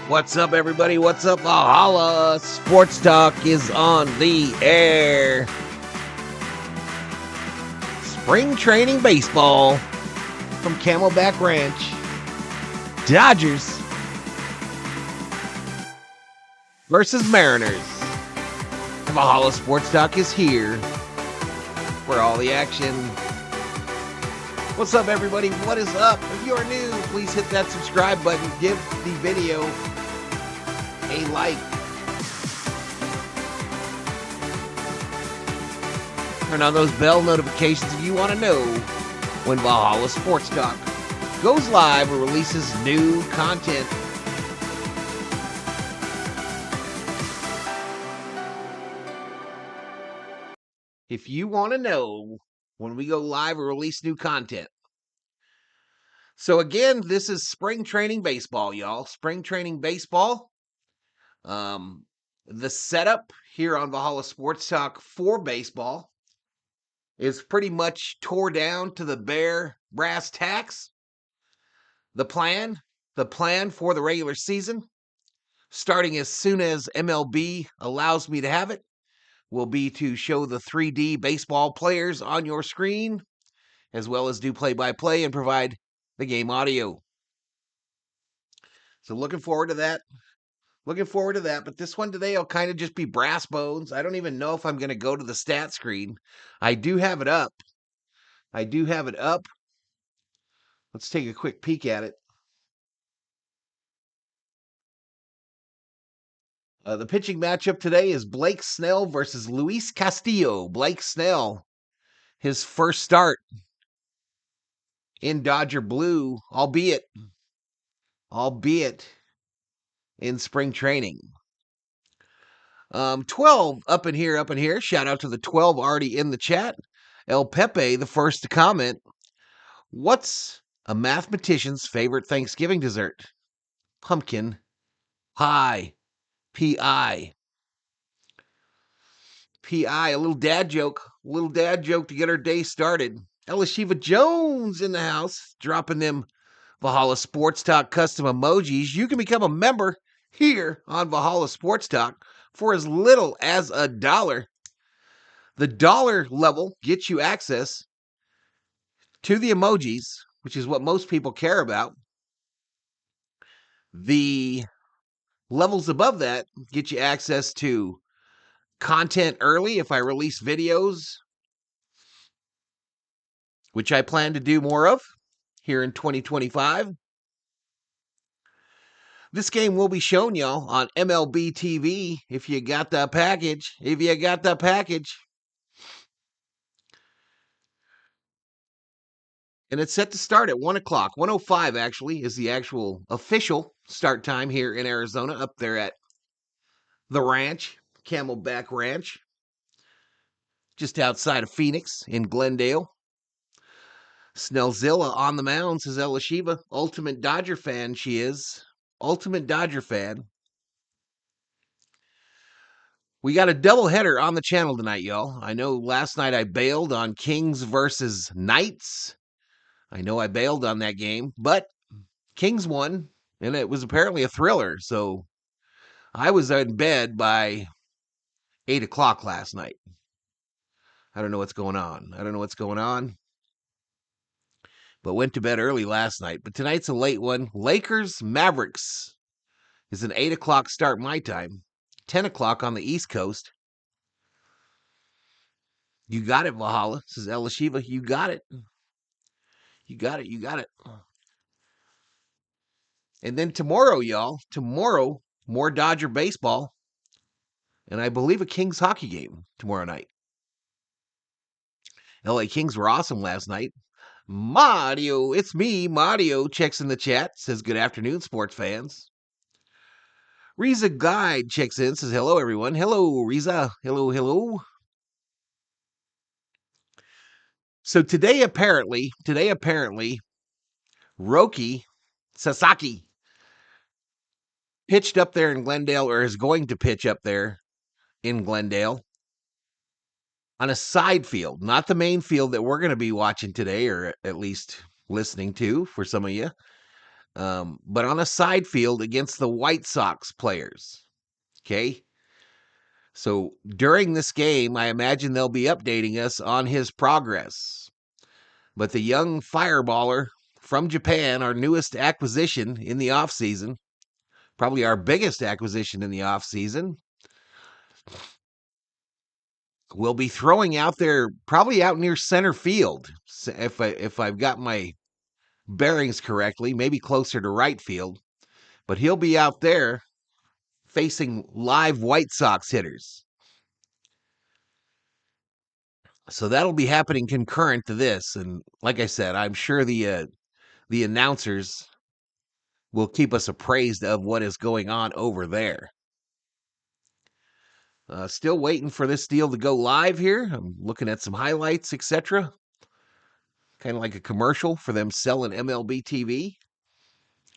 What's up, everybody? What's up? Valhalla Sports Talk is on the air. Spring training baseball from Camelback Ranch. Dodgers versus Mariners. And Valhalla Sports Talk is here for all the action. What's up, everybody? What is up? If you are new, please hit that subscribe button. Give the video a like. Turn on those bell notifications if you want to know when Valhalla Sports Talk goes live or releases new content. If you want to know when we go live or release new content. So again, this is spring training baseball, y'all. Spring training baseball. The setup here on Valhalla Sports Talk for baseball is pretty much tore down to the bare brass tacks. The plan for the regular season, starting as soon as MLB allows me to have it, will be to show the 3D baseball players on your screen, as well as do play-by-play and provide the game audio. So looking forward to that. But this one today will kind of just be brass bones. I don't even know if I'm going to go to the stat screen. I do have it up. Let's take a quick peek at it. The pitching matchup today is Blake Snell versus Luis Castillo. Blake Snell, his first start in Dodger blue, albeit in spring training. 12 up in here. Shout out to the 12 already in the chat. El Pepe, the first to comment. What's a mathematician's favorite Thanksgiving dessert? Pumpkin pie. P.I. P.I. A little dad joke to get our day started. Elishiva Jones in the house, dropping them Valhalla Sports Talk custom emojis. You can become a member here on Valhalla Sports Talk for as little as $1. The dollar level gets you access to the emojis, which is what most people care about. The levels above that get you access to content early if I release videos, which I plan to do more of here in 2025. This game will be shown, y'all, on MLB TV if you got the package. And it's set to start at 1 o'clock. 1:05 actually is the actual official start time here in Arizona, up there at the ranch, Camelback Ranch, just outside of Phoenix in Glendale. Snellzilla on the mound, says Elishiva. Ultimate Dodger fan she is. Ultimate Dodger fan. We got a doubleheader on the channel tonight, y'all. I know last night I bailed on Kings versus Knights. I know I bailed on that game, but Kings won, and it was apparently a thriller. So I was in bed by 8 o'clock last night. I don't know what's going on. But went to bed early last night. But tonight's a late one. Lakers Mavericks is an 8 o'clock start my time. 10 o'clock on the East Coast. You got it, Valhalla, says Elishiva. You got it. And then tomorrow, y'all. Tomorrow, more Dodger baseball. And I believe a Kings hockey game tomorrow night. LA Kings were awesome last night. Mario, it's me. Mario checks in the chat, says good afternoon, sports fans. Riza Guide checks in, says hello, everyone. Hello, Riza. Hello. So today apparently, Roki Sasaki pitched up there in Glendale, or is going to pitch up there in Glendale on a side field, not the main field that we're going to be watching today, or at least listening to for some of you. but on a side field against the White Sox players. Okay. So during this game, I imagine they'll be updating us on his progress. But the young fireballer from Japan, our newest acquisition in the offseason, probably our biggest acquisition in the offseason, will be throwing out there, probably out near center field, if I've got my bearings correctly, maybe closer to right field. But he'll be out there facing live White Sox hitters. So that'll be happening concurrent to this. And like I said, I'm sure the announcers will keep us appraised of what is going on over there. Still waiting for this deal to go live here. I'm looking at some highlights, etc. Kind of like a commercial for them selling MLB TV.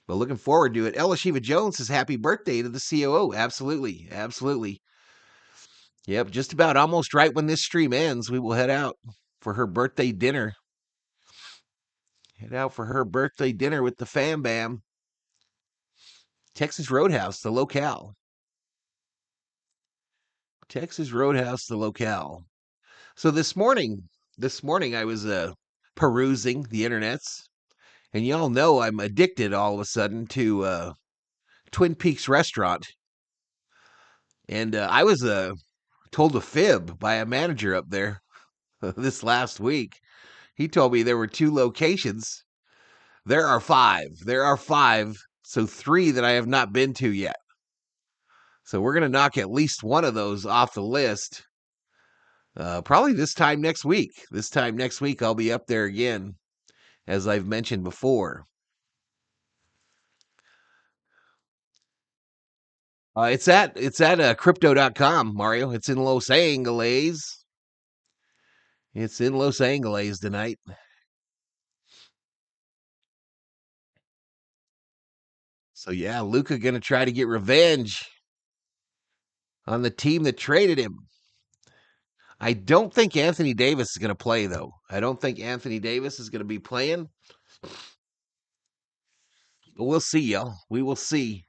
But looking forward to it. Ella Shiva Jones says happy birthday to the COO. Absolutely. Absolutely. Yep, just about almost right when this stream ends, we will head out for her birthday dinner. Head out for her birthday dinner with the Fam Bam. Texas Roadhouse, the locale. Texas Roadhouse, the locale. So this morning I was perusing the internets, and y'all know I'm addicted all of a sudden to Twin Peaks restaurant. And I was told a fib by a manager up there this last week. He told me there were 2 locations. There are 5. There are 5, so 3 that I have not been to yet. So we're going to knock at least one of those off the list. Probably this time next week. This time next week, I'll be up there again, as I've mentioned before. It's at crypto.com, Mario. It's in Los Angeles. It's in Los Angeles tonight. So yeah, Luka going to try to get revenge on the team that traded him. I don't think Anthony Davis is going to play, though. I don't think Anthony Davis is going to be playing. But we'll see, y'all. We will see.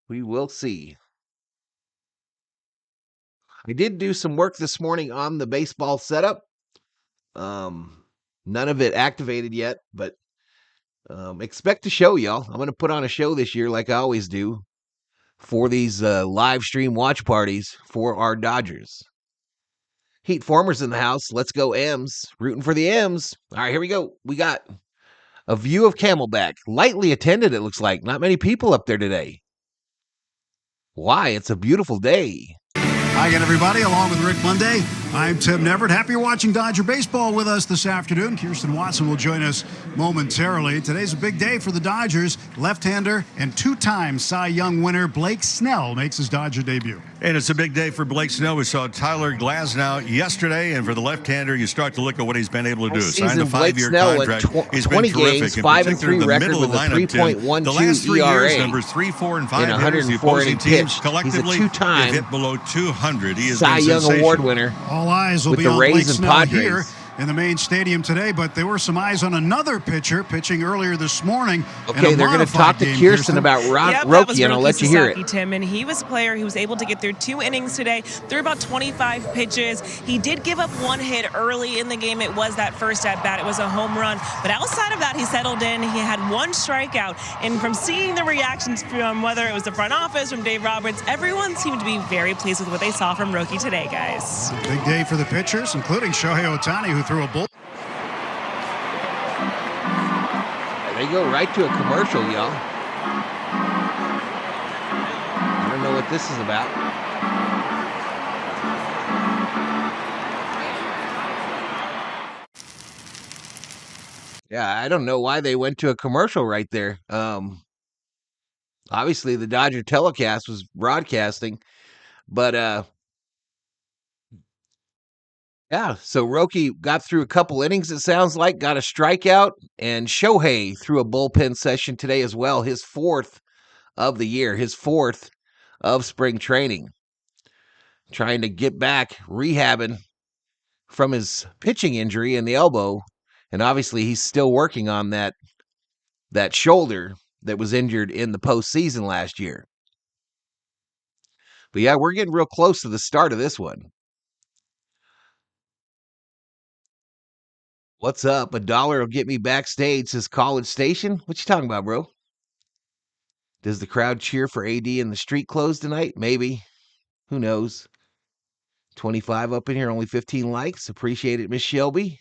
We will see. I did do some work this morning on the baseball setup. None of it activated yet, but expect a show, y'all. I'm going to put on a show this year like I always do for these live stream watch parties for our Dodgers. Heat Formers in the house. Let's go M's. Rooting for the M's. All right, here we go. We got a view of Camelback. Lightly attended, it looks like. Not many people up there today. Why? It's a beautiful day. Hi again, everybody. Along with Rick Monday, I'm Tim Neverett. Happy you're watching Dodger Baseball with us this afternoon. Kirsten Watson will join us momentarily. Today's a big day for the Dodgers. Left-hander and 2-time Cy Young winner Blake Snell makes his Dodger debut. And it's a big day for Blake Snell. We saw Tyler Glasnow yesterday, and for the left-hander, you start to look at what he's been able to do. Signed a 5-year contract. He's been terrific. Games, 5-3 record with a 3.12 the last 3 ERA years, numbers 3, 4, and 5 in 104 innings pitched. Collectively, he's a 2-time they've hit below 200. He is Cy Young Award winner. All eyes will with be the on Rays Blake and Snell Padres here in the main stadium today, but there were some eyes on another pitcher pitching earlier this morning. Okay, they're going to talk to Kirsten about Roki, and I'll let you hear it. Tim, and he was a player who was able to get through 2 innings today, through about 25 pitches. He did give up 1 hit early in the game. It was that first at bat. It was a home run. But outside of that, he settled in. He had 1 strikeout. And from seeing the reactions from whether it was the front office, from Dave Roberts, everyone seemed to be very pleased with what they saw from Roki today, guys. Big day for the pitchers, including Shohei Ohtani, who threw a bull. They go right to a commercial, y'all. I don't know what this is about. Yeah, I don't know why they went to a commercial right there. Obviously, the Dodger telecast was broadcasting, but yeah, so Roki got through a couple innings, it sounds like, got a strikeout, and Shohei threw a bullpen session today as well, his 4th of the year, his 4th of spring training. Trying to get back, rehabbing from his pitching injury in the elbow, and obviously he's still working on that that shoulder that was injured in the postseason last year. But yeah, we're getting real close to the start of this one. What's up? $1 will get me backstage, says College Station. What you talking about, bro? Does the crowd cheer for AD in the street clothes tonight? Maybe. Who knows? 25 up in here, only 15 likes. Appreciate it, Miss Shelby.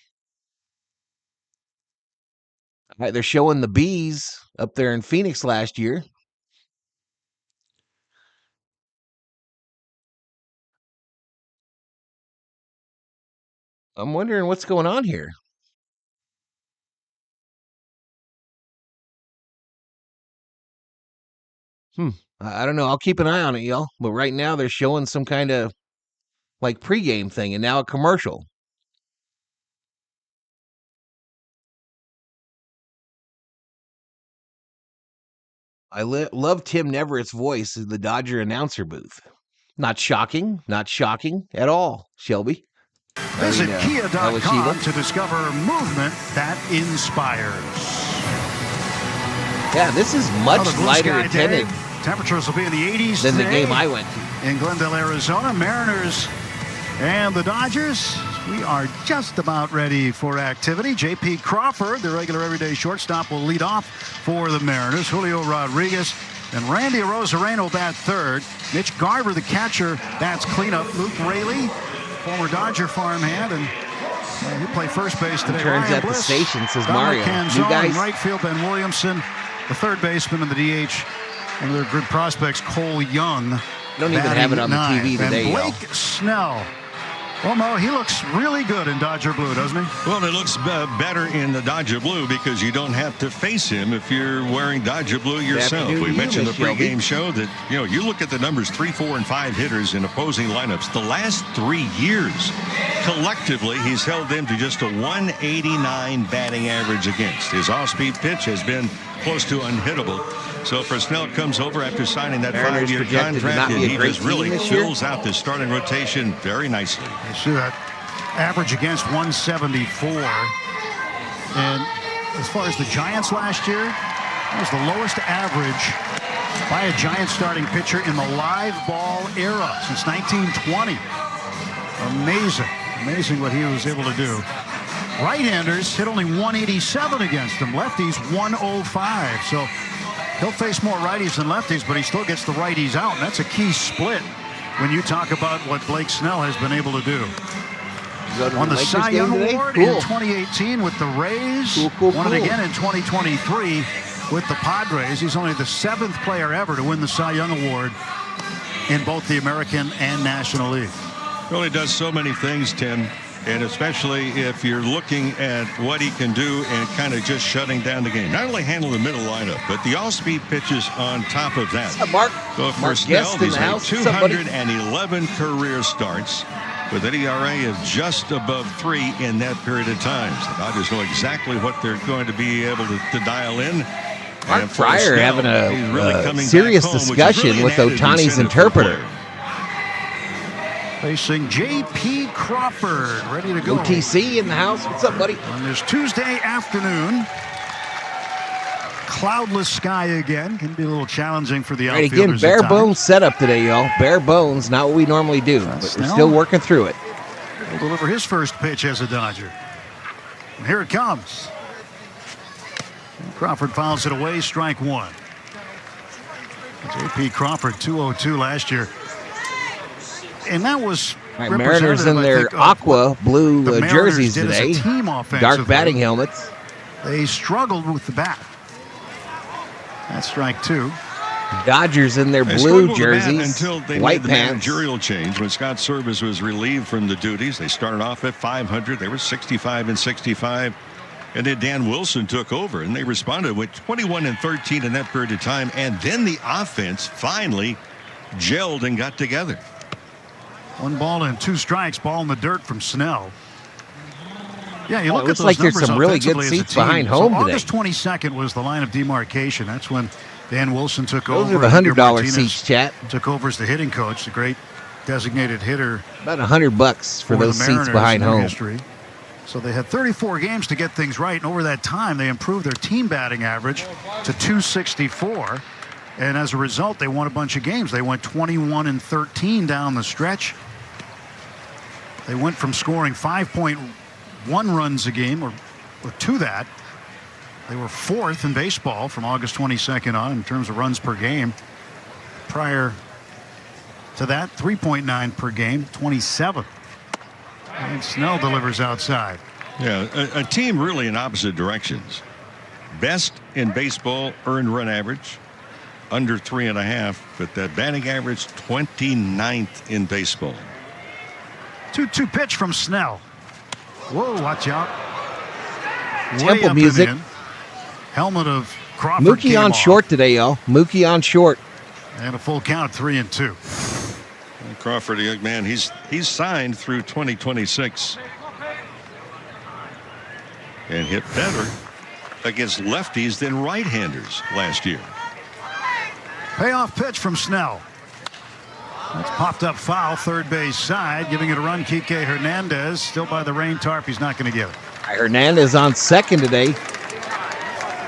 All right, they're showing the Bees up there in Phoenix last year. I'm wondering what's going on here. I don't know. I'll keep an eye on it, y'all. But right now they're showing some kind of like pregame thing and now a commercial. I love Tim Neverrett's voice in the Dodger announcer booth. Not shocking at all, Shelby. Visit Kia.com to discover movement that inspires. Yeah, this is much lighter attended. Temperatures will be in the 80s than today the game I went to. In Glendale, Arizona. Mariners and the Dodgers, we are just about ready for activity. J.P. Crawford, the regular everyday shortstop, will lead off for the Mariners. Julio Rodriguez and Randy Arozarena bat third. Mitch Garver, the catcher, bats cleanup. Luke Raley, former Dodger farmhand, and he'll play first base today. Turns Ryan at Bliss, the station, says Dominic Mario. Canzone, You guys, right field, Ben Williamson, the third baseman, and the DH. One of their good prospects, Cole Young. Don't even have it on the TV today, and Blake Snell. Well, Mo, he looks really good in Dodger blue, doesn't he? Well, it looks better in the Dodger blue because you don't have to face him if you're wearing Dodger blue yourself. We mentioned the pregame show that, you look at the numbers 3, 4, and 5 hitters in opposing lineups. The last 3 years, collectively, he's held them to just a 189 batting average against. His off-speed pitch has been close to unhittable. So for Snell comes over after signing that 5-year contract, and he just really fills out the starting rotation very nicely. You see that average against 174. And as far as the Giants last year, that was the lowest average by a Giants starting pitcher in the live ball era since 1920. Amazing what he was able to do. Right-handers hit only 187 against him. Lefties 105. So he'll face more righties than lefties, but he still gets the righties out, and that's a key split when you talk about what Blake Snell has been able to do. Won the Cy Young Award in 2018 with the Rays. Won it again in 2023 with the Padres. He's only the 7th player ever to win the Cy Young Award in both the American and National League. Well, he does so many things, Tim. And especially if you're looking at what he can do and kind of just shutting down the game. Not only handle the middle lineup, but the all-speed pitches on top of that. What's up, Mark? So for Snell, he's had 211 career starts with an ERA of just above 3 in that period of time. So the Dodgers know exactly what they're going to be able to dial in. Mark Fryer having a serious discussion with Ohtani's interpreter. Facing J.P. Crawford, ready to go. OTC in the house. What's up, buddy? On this Tuesday afternoon, cloudless sky again. Can be a little challenging for the outfielders. Again, bare bones setup today, y'all. Bare bones, not what we normally do, but we're still working through it. He'll deliver his first pitch as a Dodger. And here it comes. And Crawford fouls it away, strike one. J.P. Crawford, 202 last year. And that was Mariners in their aqua blue jerseys today. Dark batting helmets. They struggled with the bat. That's strike two. Dodgers in their blue jerseys, until they white made the pants. managerial change when Scott Service was relieved from the duties. They started off at 500. They were 65 and 65. And then Dan Wilson took over, and they responded with 21 and 13 in that period of time. And then the offense finally gelled and got together. 1 ball and 2 strikes. Ball in the dirt from Snell. Yeah, you look at those like there's numbers some really good seats behind home today. August 22nd was the line of demarcation. That's when Dan Wilson took over. Those are the $100 seats, chat. Took over as the hitting coach, the great designated hitter. About $100 for those seats behind home. History. So they had 34 games to get things right, and over that time they improved their team batting average to 264, and as a result they won a bunch of games. They went 21-13 down the stretch. They went from scoring 5.1 runs a game or to that. They were 4th in baseball from August 22nd on in terms of runs per game. Prior to that, 3.9 per game, 27th. And Snell delivers outside. Yeah, a team really in opposite directions. Best in baseball earned run average, under 3.5, but that batting average 29th in baseball. 2-2 pitch from Snell. Whoa, watch out. Temple music. Helmet of Crawford. Mookie on short today, y'all. Mookie on short. And a full count, 3-2. Crawford, a young man, he's signed through 2026 and hit better against lefties than right-handers last year. Payoff pitch from Snell. That's popped up foul, third base side, giving it a run. Kike Hernandez still by the rain tarp. He's not going to get it. Hernandez on second today.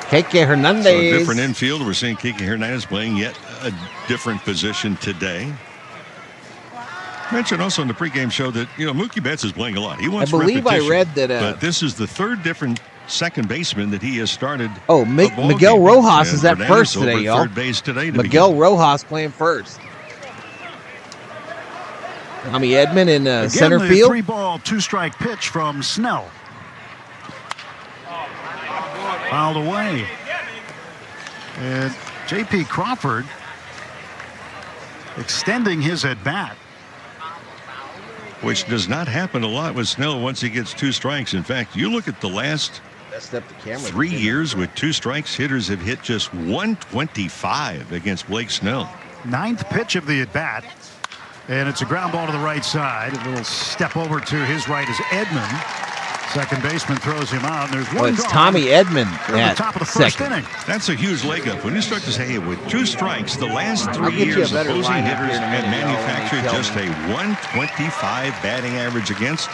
Kike Hernandez. So a different infield. We're seeing Kike Hernandez playing yet a different position today. Mentioned also in the pregame show that Mookie Betts is playing a lot. He wants repetition. I read that. But this is the third different second baseman that he has started. Oh, Miguel Rojas is at first today, y'all. Third base today. Miguel Rojas playing first. Tommy Edman in center field. 3-ball, 2-strike pitch from Snell. Fouled away. And J.P. Crawford extending his at bat. Which does not happen a lot with Snell once he gets 2 strikes. In fact, you look at the last 3 years with 2 strikes, hitters have hit just 125 against Blake Snell. 9th pitch of the at bat. And it's a ground ball to the right side. A little step over to his right is Edman. Second baseman throws him out. And there's one. It's Tommy Edman at the top of the first second. inning. That's a huge leg up. When you start to say, hey, with 2 strikes, the last 3 years opposing hitters have manufactured just a 125 batting average against.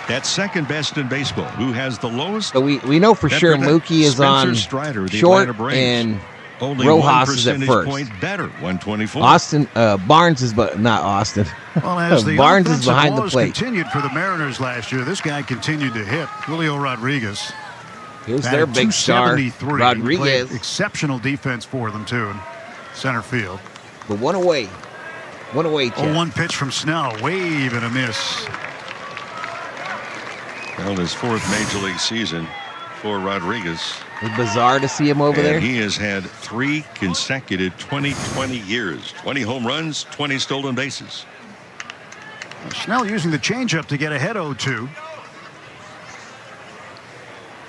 That's second best in baseball. Who has the lowest? So we know for sure Mookie is on Strider, short and only Rojas is at first. Point better, 124. Austin Barnes is, but not Austin. Well, as the Barnes is behind the plate. Continued for the Mariners last year. This guy continued to hit. Julio Rodriguez. Here's their big star, Rodriguez. Played exceptional defense for them too in center field. But one away. Chad. 0-1 pitch from Snell. Wave and a miss. Well, his 4th major league season for Rodriguez. It's bizarre to see him over there. He has had 3 consecutive 2020 years. 20 home runs, 20 stolen bases. Snell using the changeup to get ahead 0-2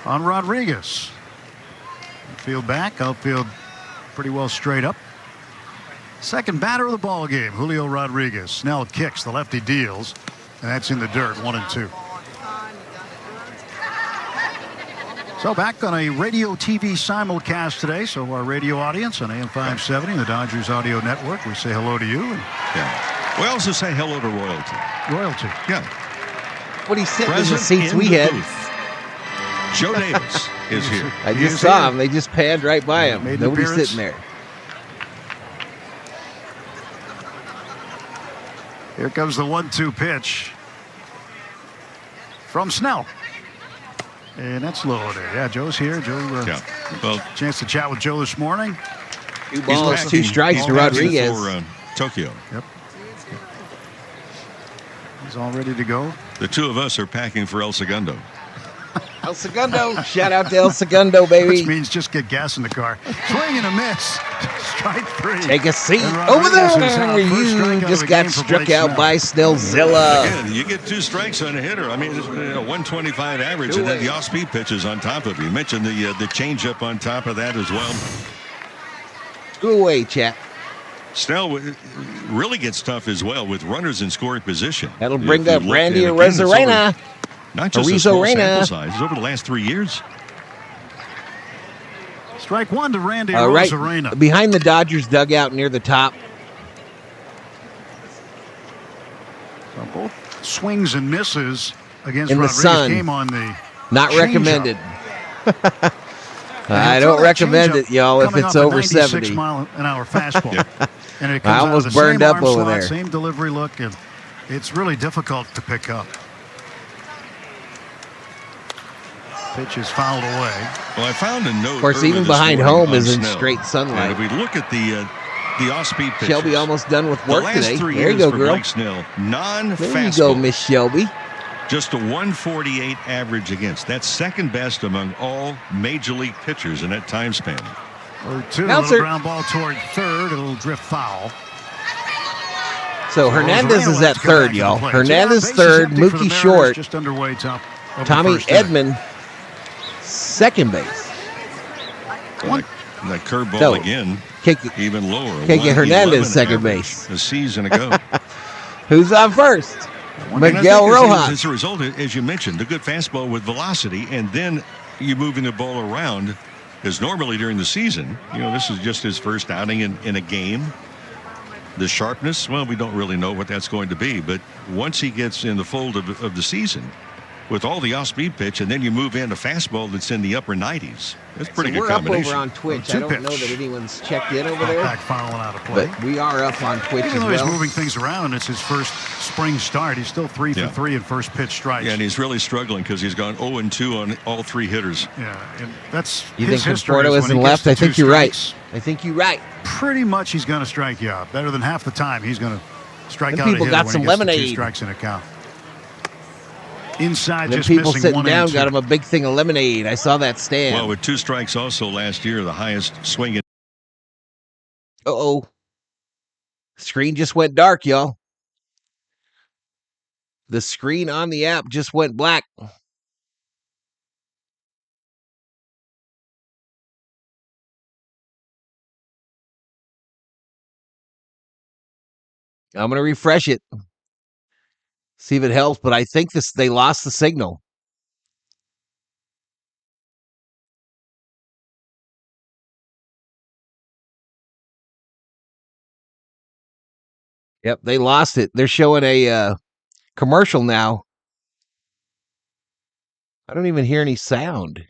on Rodriguez. Field back, outfield pretty well straight up. Second batter of the ball game, Julio Rodriguez. Snell kicks, the lefty deals, and that's in the dirt, 1-2. So back on a radio TV simulcast today. So our radio audience on AM 570, the Dodgers audio network, we say hello to you. Yeah. We also say hello to royalty. Royalty. Yeah. What he's sitting in the seats we had. Booth. Joe Davis is here. I just saw him. They just panned right by him. Nobody's sitting there. Here comes the 1-2 pitch from Snell. And that's low there. Yeah, Joe's here. Joe, chance to chat with Joe this morning. 2 balls, 2 strikes to Rodriguez. For Tokyo. Yep. He's all ready to go. The 2 of us are packing for El Segundo. El Segundo. Shout out to El Segundo, baby. Which means just get gas in the car. Swing and a miss. Strike 3. Take a seat over there. You just got struck out by Snellzilla. Again, you get 2 strikes on a hitter. I mean, 125 average, and then the off-speed pitches on top of it. You mentioned the changeup on top of that as well. 2 away, chat. Snell really gets tough as well with runners in scoring position. That'll bring up Randy Arozarena. Not just a small sample size. It's over the last 3 years. Strike 1 to Randy Arozarena. Right behind the Dodgers dugout near the top. So both swings and misses against in the Rodriguez sun. came on the Not change-up. recommended. I don't recommend it, y'all, if it's over 70. 96-mile-an-hour fastball. And it I comes out almost of the burned same up arm over slot, there. Same delivery look, and it's really difficult to pick up. Pitch is fouled away. Well, I found a note. Of course, early even this behind morning home on is in Snell. straight sunlight. And if we look at the off-speed pitches, Shelby almost done with the work last today. 3 There you years go, for girl. Blake Snell, There you go, non-fastball, Miss Shelby. just a 148 average against. That's second best among all major league pitchers in that time span. 0-2, Bouncer. little ground ball toward third. It'll drift foul. So Hernandez is at third, y'all. Hernandez third, Mookie short, Just underway top of Tommy the first inning. Edman second base. That curveball No. again, Kick, even lower. Can't get Hernandez 111 second average base. a season ago. who's on first? And I think Miguel as Rojas. a result, as you mentioned, the good fastball with velocity, and then you moving the ball around, as normally during the season, this is just his first outing in a game. The sharpness, well, we don't really know what that's going to be, but once he gets in the fold of the season, with all the off-speed pitch, and then you move in a fastball that's in the upper 90s. That's pretty good We're up combination. over on Twitch. I don't know that anyone's checked in over Back there, fouling out of play. but we are up on Twitch Even as though he's well. moving things around, it's his first spring start. He's still 3 for 3 in first pitch strikes. Yeah, and he's really struggling because he's gone 0-2 on all 3 hitters. Yeah, and that's You his think history. Conforto is when isn't he gets left? to I think 2 you're right. strikes, I think you're right. Pretty much he's going to strike you out. Better than half the time he's going to strike Them out people a hitter got when some he gets to 2 lemonade. strikes in a count. Inside, Them just people missing sitting 1 down and 2. got him a big thing of lemonade. I saw that stand. Well, with 2 strikes also last year, the highest swinging. Uh-oh. Screen just went dark, y'all. The screen on the app just went black. I'm going to refresh it. See if it helps, but I think they lost the signal. Yep, they lost it. They're showing a commercial now. I don't even hear any sound.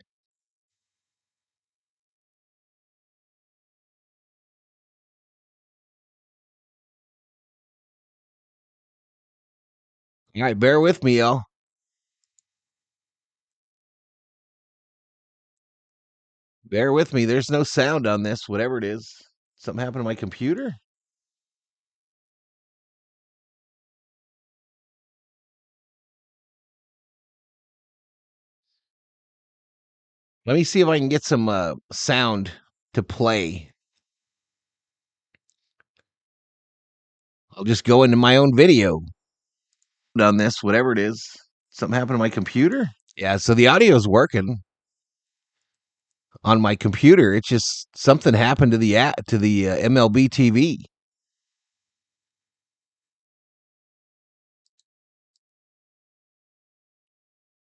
All right, bear with me, y'all. Bear with me. There's no sound on this, whatever it is. Something happened to my computer? Let me see if I can get some sound to play. I'll just go into my own video on this, whatever it is. Something happened to my computer? Yeah, so the audio's working on my computer. It's just something happened to the MLB TV.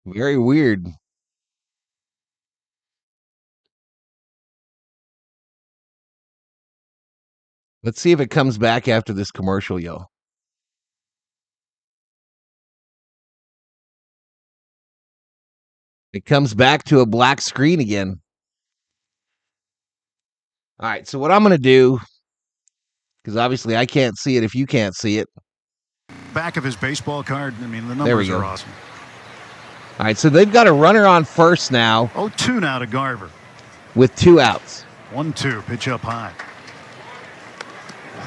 Very weird. Let's see if it comes back after this commercial, yo. It comes back to a black screen again. All right, so what I'm going to do, because obviously I can't see it if you can't see it. Back of his baseball card, I mean, the There we numbers go. are awesome. All right, so they've got a runner on first now 0-2 now to Garver. with 2 outs. 1-2, pitch up high.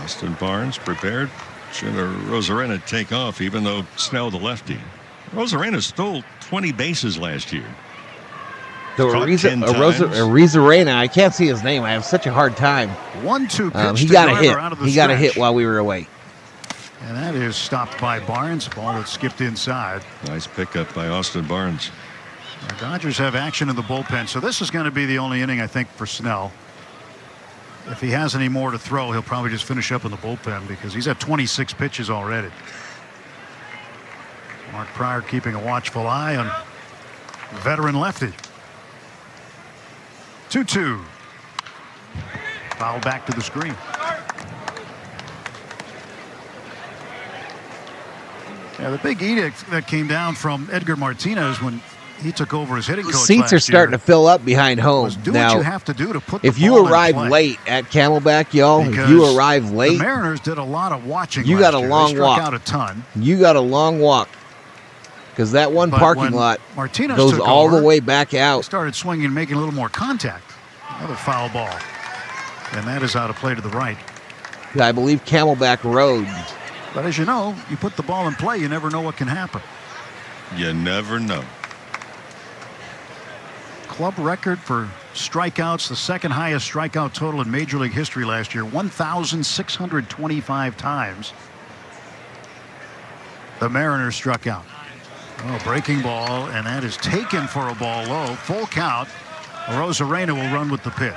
Austin Barnes prepared. Should Rosarena take off, even though Snell the lefty. Rosarena stole 20 bases last year. So Caught 10 times. Arizarena, I can't see his name. I have such a hard time. 1-2 pitch He to got a Garver hit. out of the He got a hit stretch. while we were away. And that is stopped by Barnes. Ball that skipped inside. Nice pickup by Austin Barnes. The Dodgers have action in the bullpen, so this is going to be the only inning, I think, for Snell. If he has any more to throw, he'll probably just finish up in the bullpen because he's at 26 pitches already. Mark Pryor keeping a watchful eye on veteran lefty. 2-2. Foul back to the screen. Yeah, the big edict that came down from Edgar Martinez when he took over as hitting coach. Seats are starting to fill up behind home. Do now, what you have to do to put if the you ball arrive in play. late at Camelback, y'all, if you arrive late, the Mariners did a lot of watching. You got a long they walk. Out a ton. You got a long walk because that one parking lot Martinez goes all the way back out. Started swinging and making a little more contact. Another foul ball, and that is out of play to the right. I believe Camelback Road. But as you know, you put the ball in play, you never know what can happen. You never know. Club record for strikeouts, the second highest strikeout total in Major League history last year, 1,625 times. The Mariners struck out. Oh, breaking ball, and that is taken for a ball low. Full count. Rosarena will run with the pitch.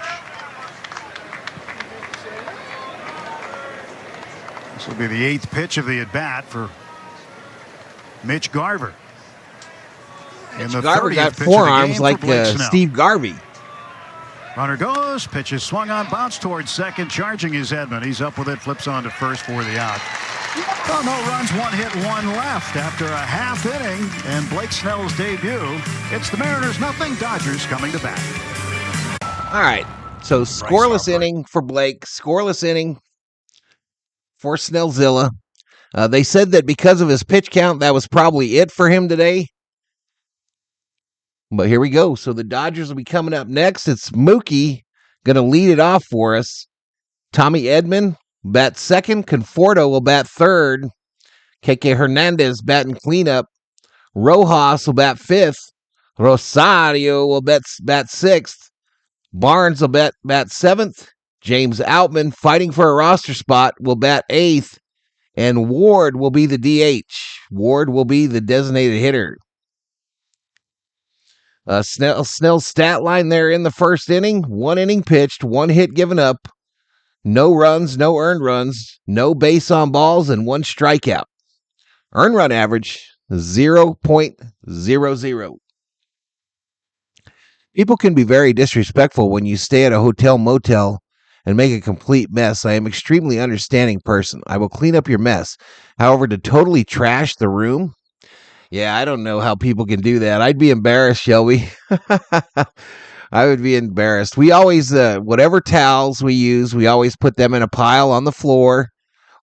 This will be the 8th pitch of the at-bat for Mitch Garver. Garver got forearms like Steve Garvey. Runner goes, pitch is swung on, bounce towards second, charging is Edman. He's up with it, flips on to first for the out. Oh, no runs, 1 hit, 1 left after a half inning and Blake Snell's debut. It's the Mariners nothing, Dodgers coming to bat. All right, so scoreless inning for Blake, scoreless inning for Snellzilla. They said that because of his pitch count, that was probably it for him today. But here we go. So the Dodgers will be coming up next. It's Mookie going to lead it off for us. Tommy Edman bat second. Conforto will bat third. KK Hernandez batting cleanup. Rojas will bat fifth. Rosario will bat sixth. Barnes will bat seventh. James Outman, fighting for a roster spot, will bat eighth. And Ward will be the DH. Ward will be the designated hitter. Snell's stat line there in the first inning: 1 inning pitched, 1 hit given up, no runs, no earned runs, no base on balls, and 1 strikeout. Earned run average 0.00. People can be very disrespectful when you stay at a hotel motel and make a complete mess. I am an extremely understanding person. I will clean up your mess. However, to totally trash the room, yeah, I don't know how people can do that. I'd be embarrassed, Shelby. I would be embarrassed. We always, whatever towels we use, we always put them in a pile on the floor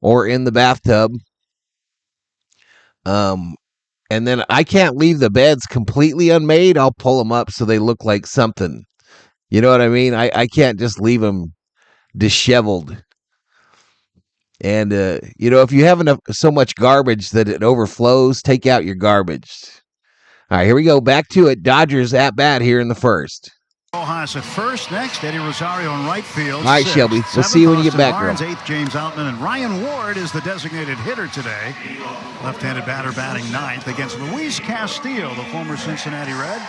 or in the bathtub. And then I can't leave the beds completely unmade. I'll pull them up so they look like something. You know what I mean? I can't just leave them disheveled. And, if you have so much garbage that it overflows, take out your garbage. All right, here we go. Back to it. Dodgers at bat here in the first. Rojas at first. Next, Eddie Rosario in right field. All right, 6th. Shelby. We'll see you when you get back, Barnes, girl. 8th, James Outman, and Ryan Ward is the designated hitter today. Left-handed batter batting 9th against Luis Castillo, the former Cincinnati Red.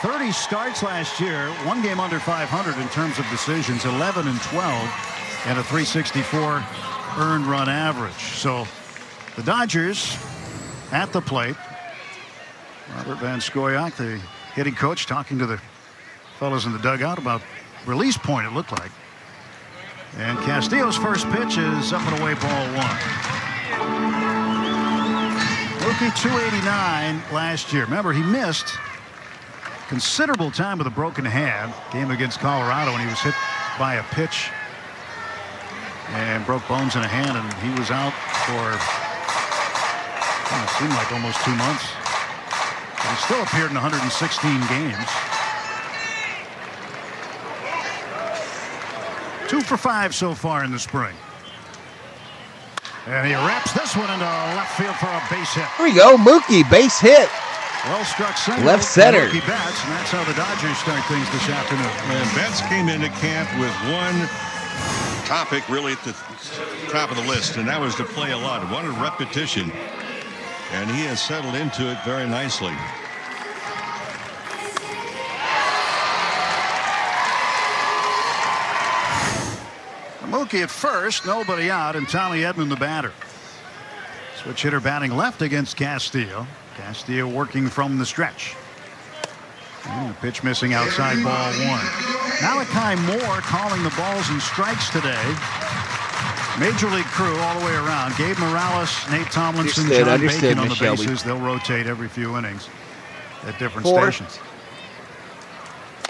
30 starts last year, 1 game under 500 in terms of decisions, 11 and 12. And a 364 earned run average. So the Dodgers at the plate. Robert Van Scoyoc, the hitting coach, talking to the fellas in the dugout about release point, it looked like. And Castillo's first pitch is up and away, ball 1. Rookie 289 last year. Remember, he missed considerable time with a broken hand. Game against Colorado when he was hit by a pitch and broke bones in a hand, and he was out for it seemed like almost 2 months. But he still appeared in 116 games. 2 for 5 so far in the spring. And he wraps this one into left field for a base hit. Here we go. Mookie, base hit. Well struck center. Left center. Mookie Betts, and that's how the Dodgers start things this afternoon. And Betts came into camp with one topic really at the top of the list, and that was to play a lot. Wanted repetition, and he has settled into it very nicely. Mookie at first, nobody out, and Tommy Edman the batter. Switch hitter batting left against Castillo. Castillo working from the stretch. And a pitch missing outside, ball 1. Malachi Moore calling the balls and strikes today. Major League crew all the way around. Gabe Morales, Nate Tomlinson, Understood, John understood, Bacon on the Miss Shelby. bases. They'll rotate every few innings at different 4. stations.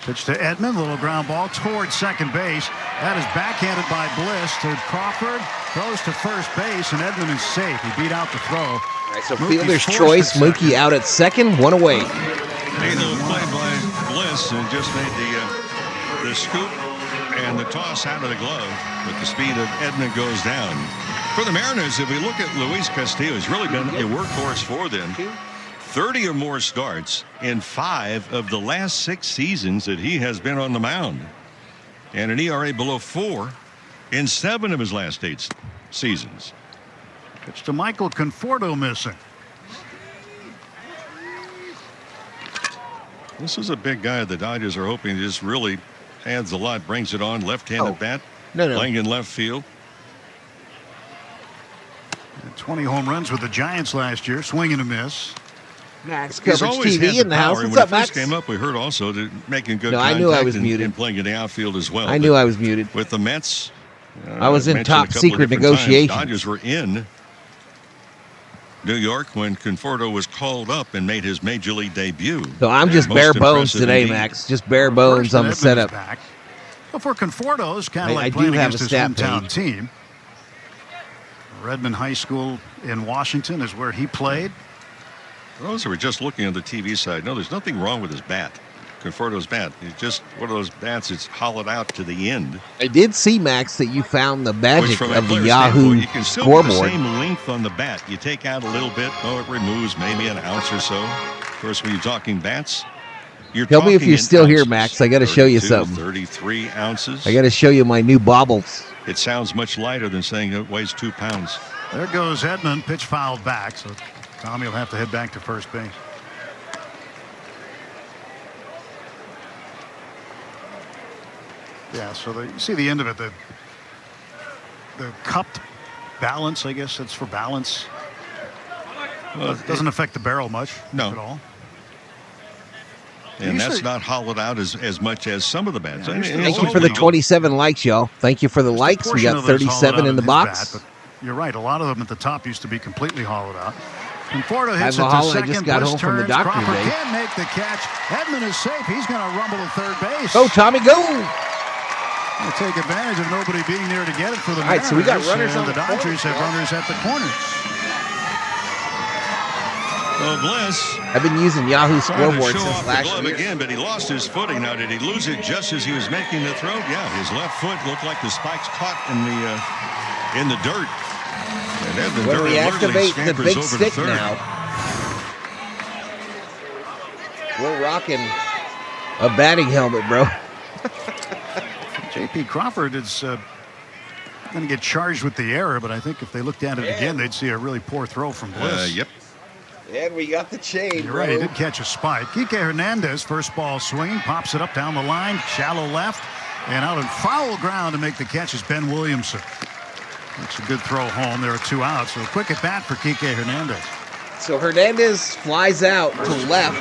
Pitch to Edman, little ground ball towards second base. That is backhanded by Bliss to Crawford. Throws to first base, and Edman is safe. He beat out the throw. All right, so Mookie's fielder's forced choice. at Mookie out at second, 1 away. Made a play by Bliss and just made the scoop and the toss out of the glove. But the speed of Edman goes down. For the Mariners, if we look at Luis Castillo, he's really been a workhorse for them. 30 or more starts in 5 of the last 6 seasons that he has been on the mound. And an ERA below 4 in 7 of his last 8 seasons. Pitch to Michael Conforto missing. This is a big guy. The Dodgers are hoping just really adds a lot, brings it on. Left-handed bat, playing in left field. 20 home runs with the Giants last year. Swing and a miss. Max He's coverage always TV had in the house. power. What's When up, he first Max? came up, we heard also that making good No, I contact knew I was and muted. playing in the outfield as well. I knew I was muted. With the Mets, I was in mentioned top a couple of secret different times, negotiations. Dodgers were in New York when Conforto was called up and made his major league debut. So I'm just Most bare bones impressive today, indeed. Max. Just bare bones First, on the Edman is setup. back. Well, for Conforto, it's kind of I like do playing have against a his stat hometown page. team. Redmond High School in Washington is where he played. For those who are just looking on the TV side, no, there's nothing wrong with his bat. Conforto's bat. It's just one of those bats that's hollowed out to the end. I did see, Max, that you found the Which magic from a of the player's Yahoo standpoint, you can still get the scoreboard. same length on the bat. You take out a little bit, it removes maybe an ounce or so. Of course, when you're talking bats, you're Tell me if talking you're in still here, ounces. Max. I got to show you 32, something. 33 ounces. I got to show you my new baubles. It sounds much lighter than saying it weighs 2 pounds. There goes Edmund. Pitch fouled back, so Tommy will have to head back to first base. Yeah, so you see the end of it, the cupped balance, I guess that's for balance. Well, It doesn't affect the barrel much No. at all. and used that's to- not hollowed out as much as some of the bats. Yeah, I mean, used to- it's Thank you all for the legal. 27 likes, y'all. Thank you for the likes. We Portion got of it is hollowed 37 out in the his box. bat, but you're right, a lot of them at the top used to be completely hollowed out. Conforto hits it to Valhalla, I second. just got Bliss home from the turns. doctor Crawford today. can't make the catch. Edmund is safe. He's going to rumble to third base. Go, Tommy, go! We'll take advantage of nobody being there to get it for the All right, so we got Mariners, runners and on the the Dodgers corners, have y'all. runners at the corners. Well, Bliss I've been using Yahoo trying to scoreboard show since off the last glove year. again, but he lost his footing. Now, did he lose it just as he was making the throw? Yeah, his left foot looked like the spikes caught in the dirt. And Edmund When very we alertly activate the scampers big over to stick third. now, we're rocking a batting helmet, bro. J.P. Crawford is going to get charged with the error, but I think if they looked at it again, they'd see a really poor throw from Bliss. Yep. And we got the chain, You're bro. right, he did catch a spike. Kike Hernandez, first ball swinging, pops it up down the line, shallow left, and out in foul ground to make the catch is Ben Williamson. That's a good throw home. There are 2 outs, so a quick at bat for Kike Hernandez. So Hernandez flies out to left,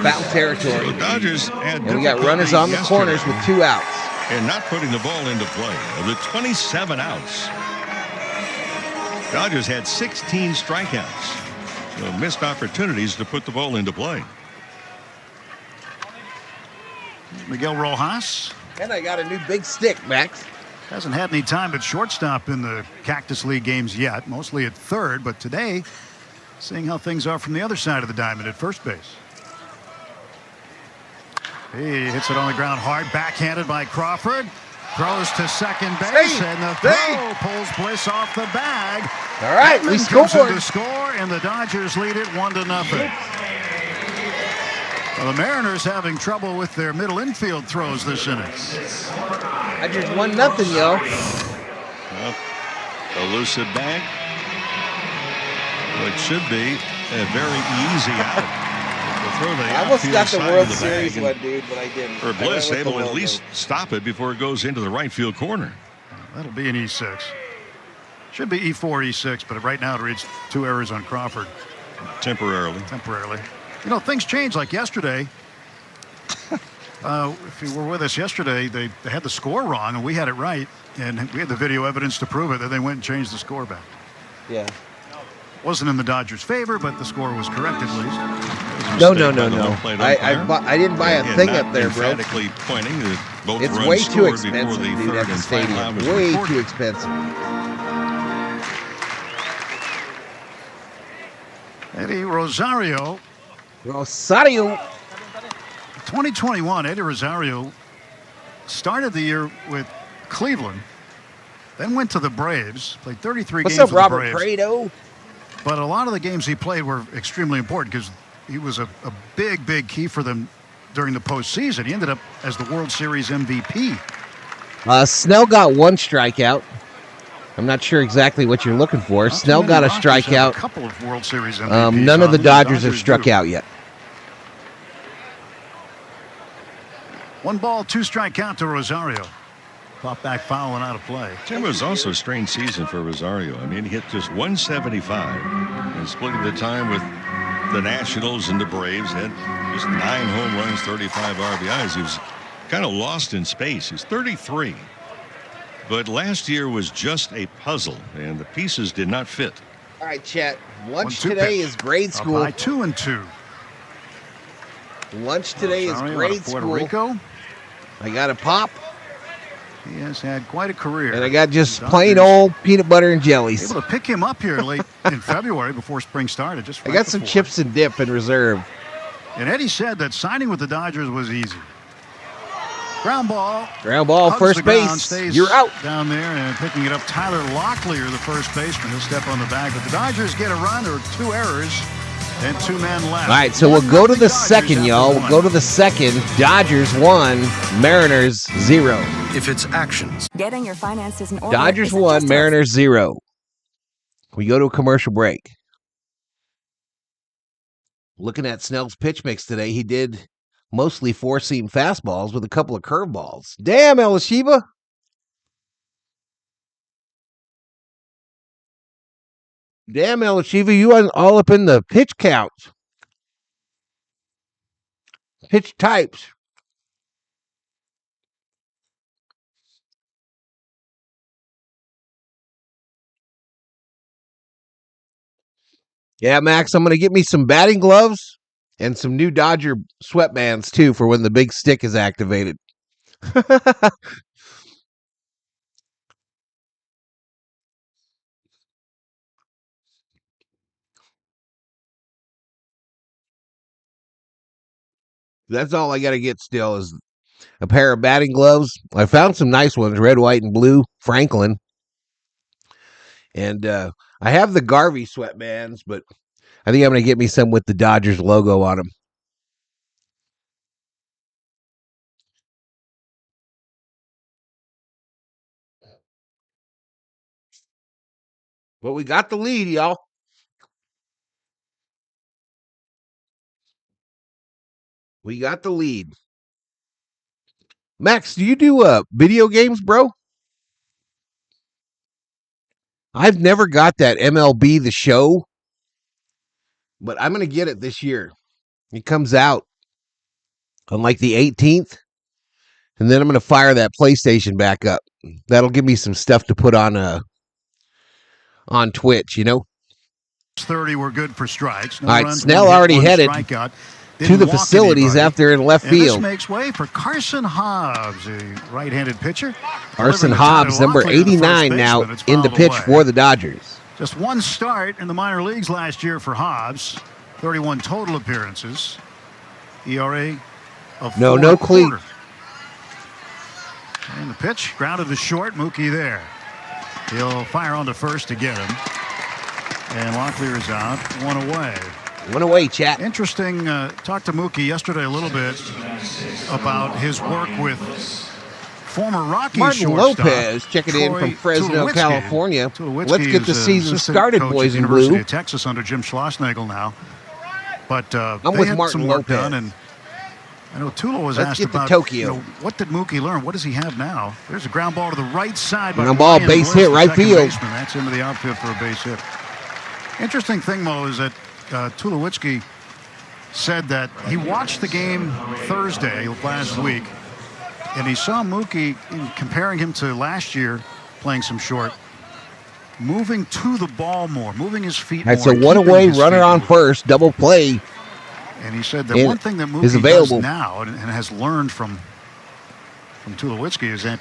foul territory. The Dodgers had And we got runners difficulty on the corners yesterday with 2 outs. and not putting the ball into play. Of the 27 outs, Dodgers had 16 strikeouts. So missed opportunities to put the ball into play. Miguel Rojas And I got a new big stick, Max. hasn't had any time at shortstop in the Cactus League games yet, mostly at third, but today, seeing how things are from the other side of the diamond at first base. He hits it on the ground hard, backhanded by Crawford. Throws to second base, Stay, and the stay. throw pulls Bliss off the bag. All right, we Edmund comes in scored. to score, and the Dodgers lead it 1-0. Well, the Mariners having trouble with their middle infield throws this inning. Dodgers 1-0, yo. Well, elusive bag. What should be a very easy out. Throw the I almost outfield got the side World of the Series bag, one, and dude, but I didn't. for I went Bliss, with the able to at logo. least stop it before it goes into the right field corner. That'll be an E6. Should be E4, E6, but right now it reads 2 errors on Crawford Temporarily. temporarily. You know, things change like yesterday. if you were with us yesterday, they had the score wrong, and we had it right, and we had the video evidence to prove it. Then they went and changed the score back. Yeah. Wasn't in the Dodgers' favor, but the score was correct at least. No. I didn't buy a thing up there, bro. Pointing that both it's runs way too scored expensive, before the dude, third at the and stadium. final was Way recorded. too expensive. Eddie Rosario. 2021, Eddie Rosario started the year with Cleveland, then went to the Braves, played 33 What's games up, Robert with the Braves. Prado? But a lot of the games he played were extremely important because he was a big key for them during the postseason. He ended up as the World Series MVP. Snell got one strikeout. I'm not sure exactly what you're looking for. Snell got a strikeout. A couple of World Series MVPs none of the Dodgers have struck out yet. 1 ball, 2 strike count to Rosario. Pop back foul and out of play. Tim, was also a strange season for Rosario. I mean, he hit just 175 and splitting the time with the Nationals and the Braves. Had just 9 home runs, 35 RBIs. He was kind of lost in space. He's 33. But last year was just a puzzle, and the pieces did not fit. All right, Chet. Lunch 1-2 today pitch. is grade school. Up by 2-2. Lunch today is grade Puerto school. Rico. I got a pop. He has had quite a career. And I got just plain old peanut butter and jellies. Able to pick him up here late in February before spring started. Just I got some chips and dip in reserve. And Eddie said that signing with the Dodgers was easy. Ground ball. Ground ball, first base. You're out. Down there and picking it up. Tyler Locklear, the first baseman. He'll step on the bag. But the Dodgers get a run. There are 2 errors and 2 men left. All right, so we'll go to the second, y'all. We'll go to the second. Dodgers 1, Mariners 0. If it's actions. Getting your finances in order. Dodgers 1, Mariners 0. We go to a commercial break. Looking at Snell's pitch mix today, he did mostly 4-seam fastballs with a couple of curveballs. Damn, Elishiba. Damn, Elishiba, you are all up in the pitch counts. Pitch types. Yeah, Max, I'm going to get me some batting gloves and some new Dodger sweatbands, too, for when the big stick is activated. That's all I got to get still is a pair of batting gloves. I found some nice ones, red, white, and blue, Franklin. And I have the Garvey sweatbands, but I think I'm going to get me some with the Dodgers logo on them. But we got the lead, y'all. We got the lead. Max, do you do video games, bro? I've never got that MLB The Show, but I'm going to get it this year. It comes out on like the 18th, and then I'm going to fire that PlayStation back up. That'll give me some stuff to put on Twitch, you know? 30 were good for strikes. No All right, Snell already headed to the facilities after in left field. This makes way for Carson Hobbs, a right-handed pitcher. Carson Hobbs, number 89 now in the pitch for the Dodgers. Just 1 start in the minor leagues last year for Hobbs. 31 total appearances. ERA of no cleat. And the pitch grounded to short. Mookie there. He'll fire on to first to get him. And Locklear is out. 1 away. 1 away, chat. Interesting. Talked to Mookie yesterday a little bit about his work with former Rockies Martin shortstop Lopez checking in from Fresno, California. Tulowitzki Let's get the season started, boys in University blue. of Texas under Jim Schlossnagle now. But I'm they with had Martin some work Lopez. done, and I know Tulo was Let's asked get to about Tokyo. What did Mookie learn? What does he have now? There's a ground ball to the right side. Ground ball, Ryan base Bliss, hit, the right second field. baseman. That's into the outfield for a base hit. Interesting thing, Mo, is that Tulowitzki said that he watched the game Thursday last week, and he saw Mookie, comparing him to last year, playing some short, moving to the ball more, moving his feet more. That's a one-away runner on first, double play. And he said that one thing that Mookie does now and has learned from Tulowitzki is that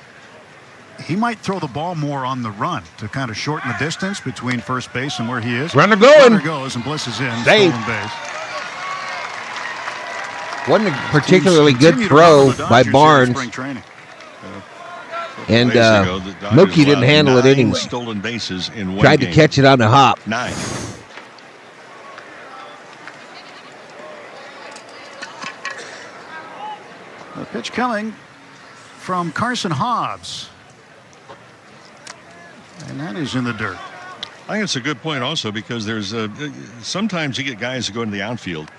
he might throw the ball more on the run to kind of shorten the distance between first base and where he is. Runner going. Runner goes and Bliss is in. Stolen base. Wasn't a particularly good throw by Barnes. And Mookie didn't handle it anyway. Stolen bases in one Tried to catch it on the hop. 9. The pitch coming from Carson Hobbs. And that is in the dirt. I think it's a good point also because there's sometimes you get guys who go into the outfield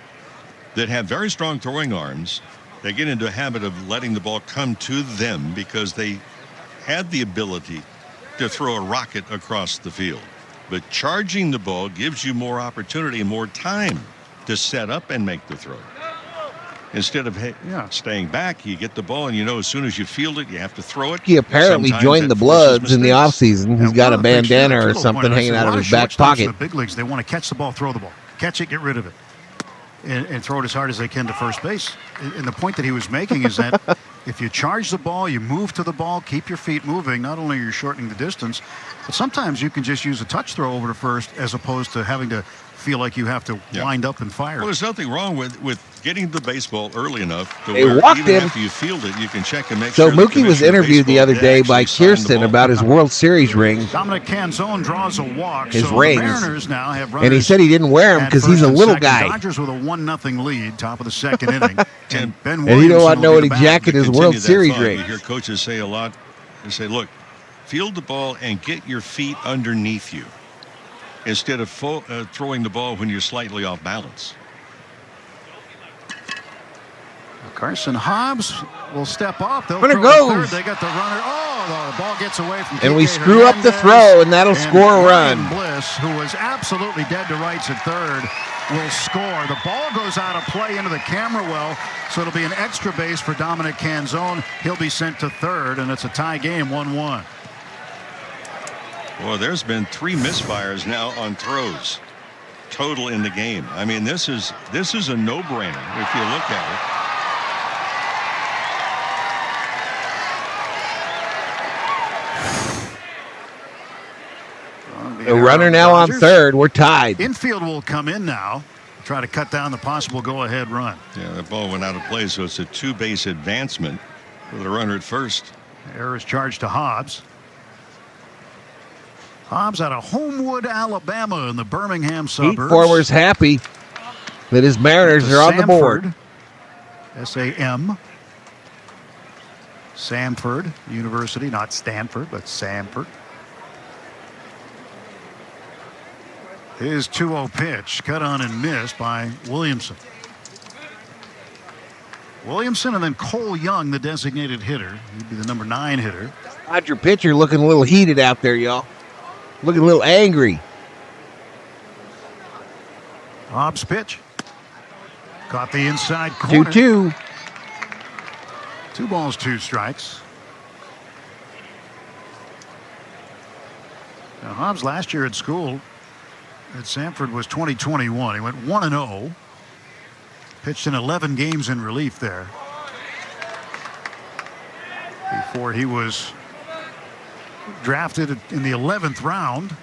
that have very strong throwing arms. They get into a habit of letting the ball come to them because they had the ability to throw a rocket across the field. But charging the ball gives you more opportunity and more time to set up and make the throw. Instead of staying back, you get the ball, and you know as soon as you field it, you have to throw it. He apparently joined the Bloods in the offseason. He's got a bandana or something hanging out of his back pocket. The big leagues, they want to catch the ball, throw the ball. Catch it, get rid of it. And throw it as hard as they can to first base. And the point that he was making is that if you charge the ball, you move to the ball, keep your feet moving, not only are you shortening the distance, but sometimes you can just use a touch throw over to first as opposed to having to feel like you have to wind up and fire. Well, there's nothing wrong with getting the baseball early enough to where even after you field it, you can check and make sure. So Mookie was interviewed the other day by Kirsten about his World Series ring. Dominic Canzone draws a walk. His so rings. The Mariners now have and he said he didn't wear them because he's a little guy. Dodgers with a 1-0 lead, top of the second inning. And Ben he don't want nobody jacking his World Series ring. You hear coaches say a lot. They say, look, field the ball and get your feet underneath you, instead of throwing the ball when you're slightly off balance. Carson Hobbs will step up. Runner goes. They got the runner. Oh, the ball gets away from. And we screw up the throw, and that'll score a run. Bliss, who was absolutely dead to rights at third, will score. The ball goes out of play into the camera well, so it'll be an extra base for Dominic Canzone. He'll be sent to third, and it's a tie game, 1-1. Well, there's been 3 misfires now on throws total in the game. I mean, this is a no-brainer if you look at it. The runner now on third. We're tied. Infield will come in now, try to cut down the possible go-ahead run. Yeah, that ball went out of play, so it's a 2-base advancement with a runner at first. Error is charged to Hobbs. Hobbs out of Homewood, Alabama in the Birmingham suburbs. Pete Former's happy that his Mariners are on the board. S-A-M. Samford University, not Stanford, but Samford. His 2-0 pitch, cut on and missed by Williamson. Williamson and then Cole Young, the designated hitter. He'd be the number 9 hitter. Dodger pitcher looking a little heated out there, y'all. Looking a little angry. Hobbs pitch. Caught the inside corner. 2-2. 2 balls, 2 strikes. Now, Hobbs last year at school at Samford was 2021. He went 1-0. Pitched in 11 games in relief there before he was drafted in the 11th round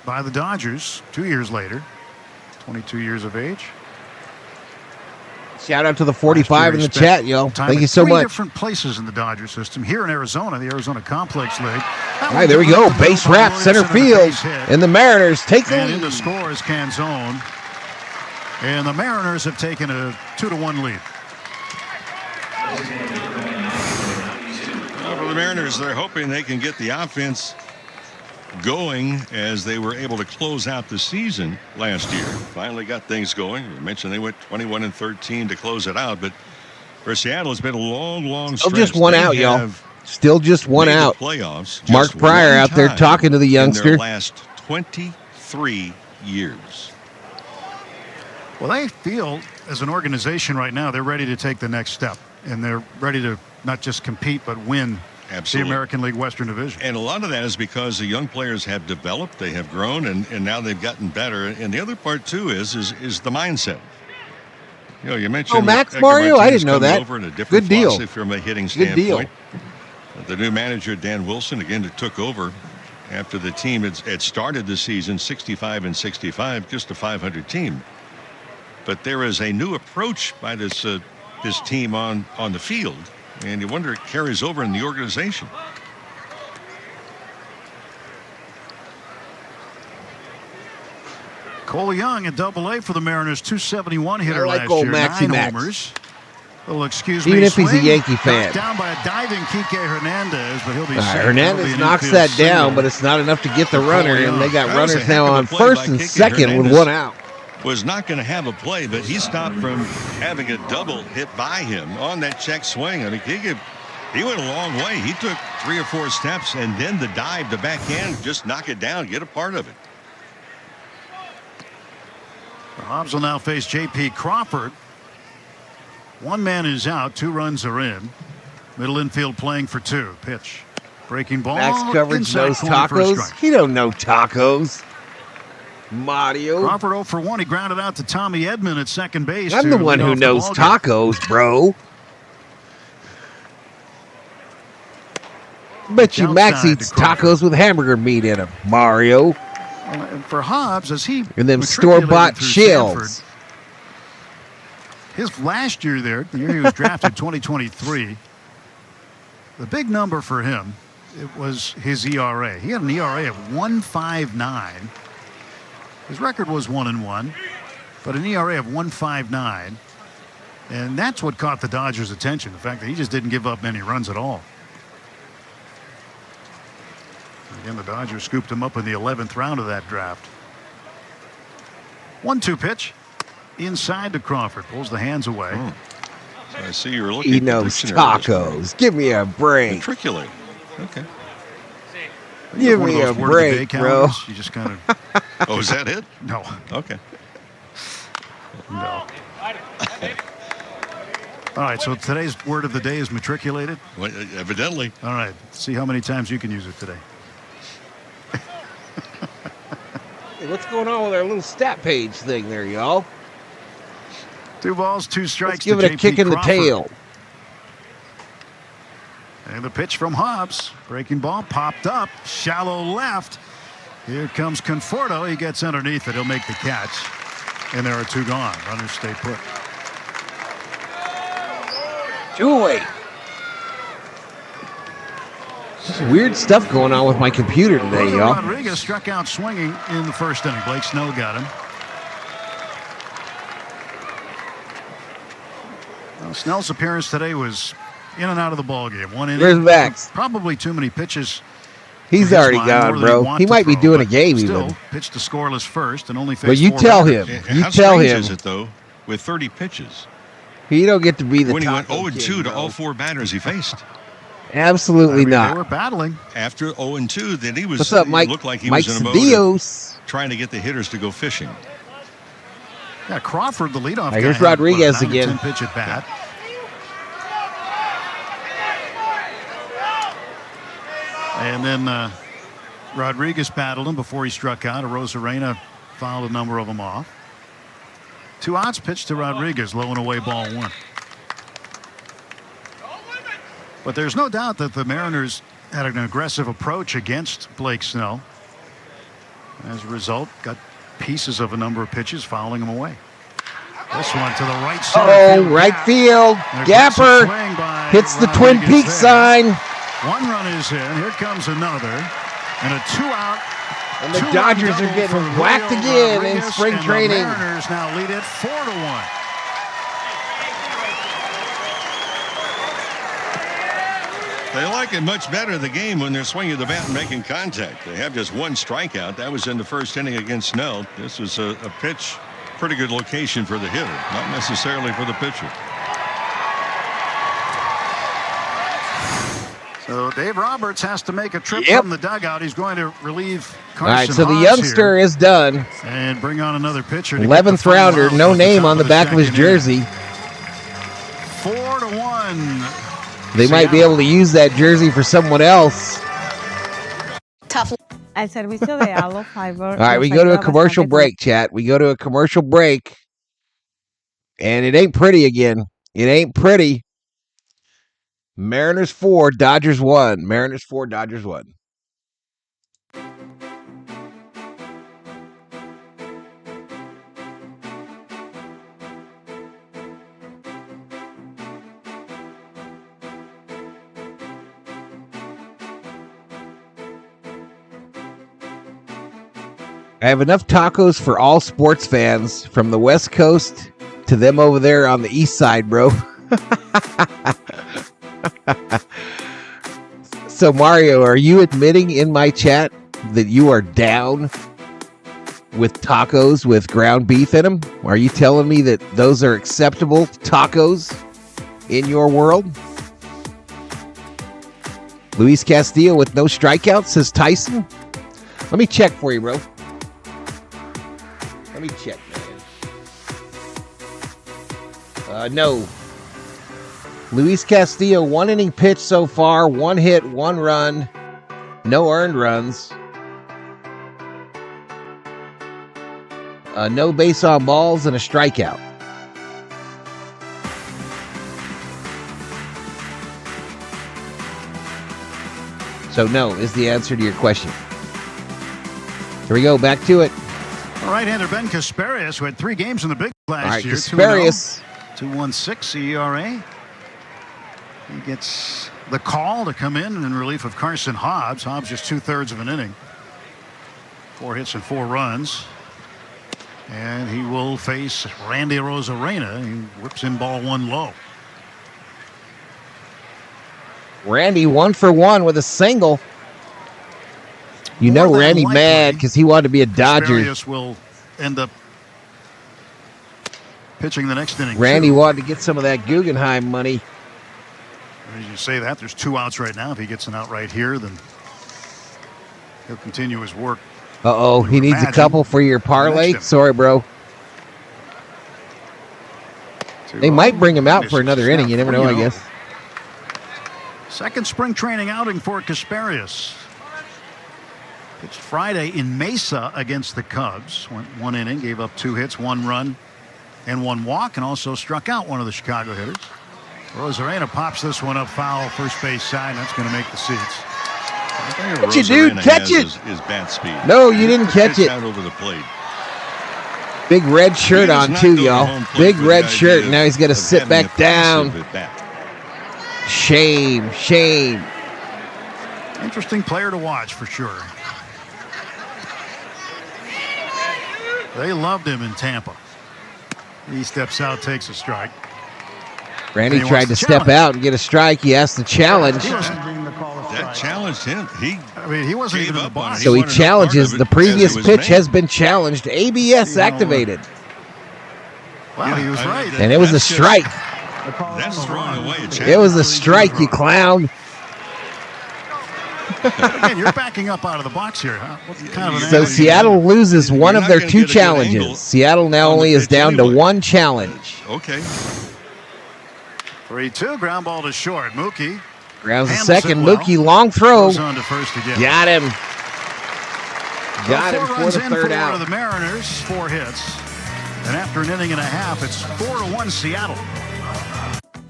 by the Dodgers 2 years later. 22 years of age. Shout out to the 45 in the chat, yo. Thank you so much. 3 different places in the Dodger system. Here in Arizona, the Arizona Complex League. All right, there we go. Base wrap, center field. And the Mariners take the lead. And in the score is Canzone. And the Mariners have taken a 2-1 lead. Well, for the Mariners, they're hoping they can get the offense going as they were able to close out the season last year. Finally got things going. You mentioned they went 21-13 to close it out, but for Seattle, it's been a long stretch. Still just one out, y'all. Still just one out. Playoffs. Mark Pryor out there talking to the youngster. In their last 23 years. Well, they feel as an organization right now, they're ready to take the next step. And they're ready to not just compete, but win Absolutely. the American League Western Division. And a lot of that is because the young players have developed, they have grown, and now they've gotten better. And the other part, too, is the mindset. You know, you mentioned Max Mario? I didn't know that. Over in a different Good deal. From a hitting Good deal. standpoint. The new manager, Dan Wilson, again, took over after the team had started the season 65-65, just a 500 team. But there is a new approach by this team on the field, and you wonder it carries over in the organization. Cole Young at Double-A for the Mariners, 271 hitter like last old year, Maxie 9 Max. homers. Well, excuse Even me, if he's a swing, Yankee fan. knocked down by a diving Kike Hernandez, but he'll be safe. Hernandez That'll be an knocks infield that down, single. but it's not enough to get the runner, and they got That was a runners heck now of a on play first by and Kike second with Hernandez. one out. Was not going to have a play, but he stopped from having a double hit by him on that check swing. I mean, he went a long way. He took 3 or 4 steps, and then the dive, the backhand, just knock it down, get a part of it. The Hobbs will now face J.P. Crawford. One man is out, 2 runs are in. Middle infield playing for 2. Pitch. Breaking ball. Max coverage inside knows corner for a tacos. strike. He don't know tacos. Mario. Crawford 0 for 1. He grounded out to Tommy Edman at second base. I'm to the one lead who off the knows ball game. tacos, bro. Bet you Max outside eats to Crawford. tacos with hamburger meat in them, Mario. And for Hobbs, as he And them matriculated store-bought through shells. Stanford, his last year there, the year he was drafted, 2023, the big number for him, it was his ERA. He had an ERA of 1.59. His record was 1-1, but an ERA of 1.59. And that's what caught the Dodgers' attention, the fact that he just didn't give up many runs at all. Again, the Dodgers scooped him up in the 11th round of that draft. 1-2 pitch. Inside to Crawford. Pulls the hands away. So I see you were looking He at the knows dictionary this morning. tacos. Give me a break. Matriculate. Okay. Give One of me a those word of the day break, bro. calendars. You just kind of Oh, is that it? no. Okay. No. All right, so today's word of the day is matriculated. Well, evidently. All right, see how many times you can use it today. Hey, what's going on with our little stat page thing there, y'all? 2 balls, 2 strikes. Let's give to it a JP kick in the Crawford. tail. And the pitch from Hobbs. Breaking ball popped up. Shallow left. Here comes Conforto. He gets underneath it. He'll make the catch. And there are 2 gone. Runners stay put. Joy. Weird stuff going on with my computer today, Julio y'all. Rodriguez struck out swinging in the first inning. Blake Snell got him. Well, Snell's appearance today was in and out of the ball game. 1 inning. Where's Max? Probably too many pitches. He's for his already mind, gone, more than bro. want He to might be throw, doing a but game still even. pitched to scoreless first and only faced But you 4 tell batters. him. You How tell strange him. is it, though, with 30 pitches? He don't get to be the When he went taco 0-2 king, to bro. all 4 batters he faced. Absolutely I mean, not. They were battling. After 0-2, then he was. What's up, he Mike? looked like he Mike was in a mode of Cedillos. trying to get the hitters to go fishing. Yeah, Crawford, the leadoff Right, guy, here's had, Rodriguez what, a 9 to again. 10 pitch at bat. And then Rodriguez battled him before he struck out. Arozarena fouled a number of them off. 2 outs pitched to Rodriguez, low and away, ball 1. But there's no doubt that the Mariners had an aggressive approach against Blake Snell. As a result, got pieces of a number of pitches, fouling him away. This one to the right center Oh, field right gap. field. An aggressive Gapper swing by hits the Twin Rodriguez Peaks there. sign. 1 run is in. Here comes another. And a 2-out. And the 2-run Dodgers are double getting for whacked Julio again in Rodriguez, spring and training. The Mariners now lead it 4-1. They like it much better, the game, when they're swinging the bat and making contact. They have just 1 strikeout. That was in the first inning against Snell. This was a pitch, pretty good location for the hitter, not necessarily for the pitcher. So Dave Roberts has to make a trip from the dugout. He's going to relieve Carson. All right, so the Hobbs youngster here is done. and bring on another pitcher. 11th rounder, no name on the back of his jersey. 4-1. They might be able to use that jersey for someone else. Tough. Al servicio de Aloe Fiber. All right, we go to a commercial break, chat. We go to a commercial break. And it ain't pretty again. It ain't pretty. Mariners 4, Dodgers 1. Mariners 4, Dodgers 1. I have enough tacos for all sports fans from the West Coast to them over there on the East Side, bro. So, Mario, are you admitting in my chat that you are down with tacos with ground beef in them? Are you telling me that those are acceptable tacos in your world? Luis Castillo with no strikeouts, says Tyson. Let me check for you, bro. Let me check, man. No. Luis Castillo, 1 inning pitch so far, 1 hit, 1 run, no earned runs. No base on balls and a strikeout. So no is the answer to your question. Here we go, back to it. Right-hander Ben Kasparius, who had 3 games in the big last year. Kasparius. 2.16 ERA. He gets the call to come in relief of Carson Hobbs. Hobbs just 2/3 of an inning. 4 hits and 4 runs. And he will face Randy Arozarena. He whips in ball 1 low. Randy 1 for 1 with a single. You know Randy mad because he wanted to be a Dodger. Kasparius will end up pitching the next inning. Randy wanted to get some of that Guggenheim money. As you say that, there's 2 outs right now. If he gets an out right here, then he'll continue his work. Uh-oh, he needs a couple for your parlay. Sorry, bro. They might bring him out for another inning. You never know, I guess. Second spring training outing for Kasparius. It's Friday in Mesa against the Cubs. Went 1 inning, gave up 2 hits, 1 run, and 1 walk, and also struck out one of the Chicago hitters. Arozarena pops this one up foul, first base side. That's going to make the seats. Catch it, dude. Catch it. His bat speed. No, you didn't catch it. Out over the plate. Big red shirt on, too, y'all. Big red shirt. Now he's got to sit back down. Shame. Shame. Interesting player to watch for sure. They loved him in Tampa. He steps out, takes a strike. Randy tried to step out and get a strike. He asked the challenge. That challenged him. He wasn't even in the box. So he challenges. The previous pitch has been challenged. ABS activated. Wow, he was right. And it was a strike. That's throwing away a challenge. It was a strike, you clown. Again, you're backing up out of the box here. Huh? Kind of So Seattle loses one of their 2 challenges. Seattle now only is down to 1 challenge. Okay. 3-2, ground ball to short. Mookie grounds a second. Mookie, long throw. Goes on to first again. Got him. Got him for the third for out. The Mariners, 4 hits. And after an inning and a half, it's 4-1 Seattle.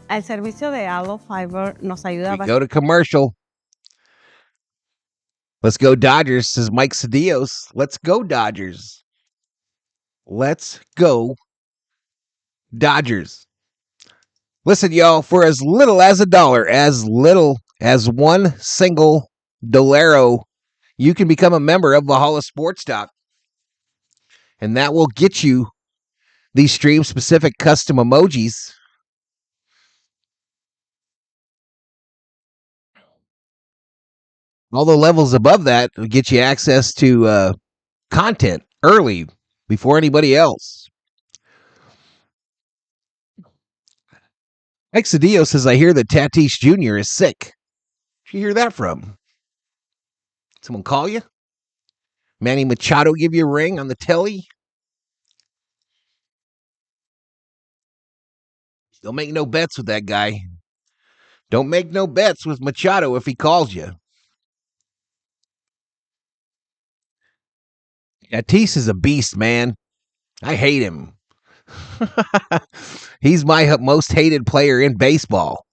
Al servicio de Aloe Fiber nos ayuda We go to commercial. Let's go Dodgers, says Mike Cedillos. Let's go Dodgers. Let's go Dodgers. Listen, y'all, for as little as $1, as little as 1 single $1, you can become a member of Valhalla Sports Talk. And that will get you these stream-specific custom emojis. All the levels above that will get you access to content early before anybody else. Mike Cedillo says, I hear that Tatis Jr. is sick. you hear that from? Someone call you? Manny Machado give you a ring on the telly? Don't make no bets with that guy. Don't make no bets with Machado if he calls you. Tatis is a beast, man. I hate him. He's my most hated player in baseball.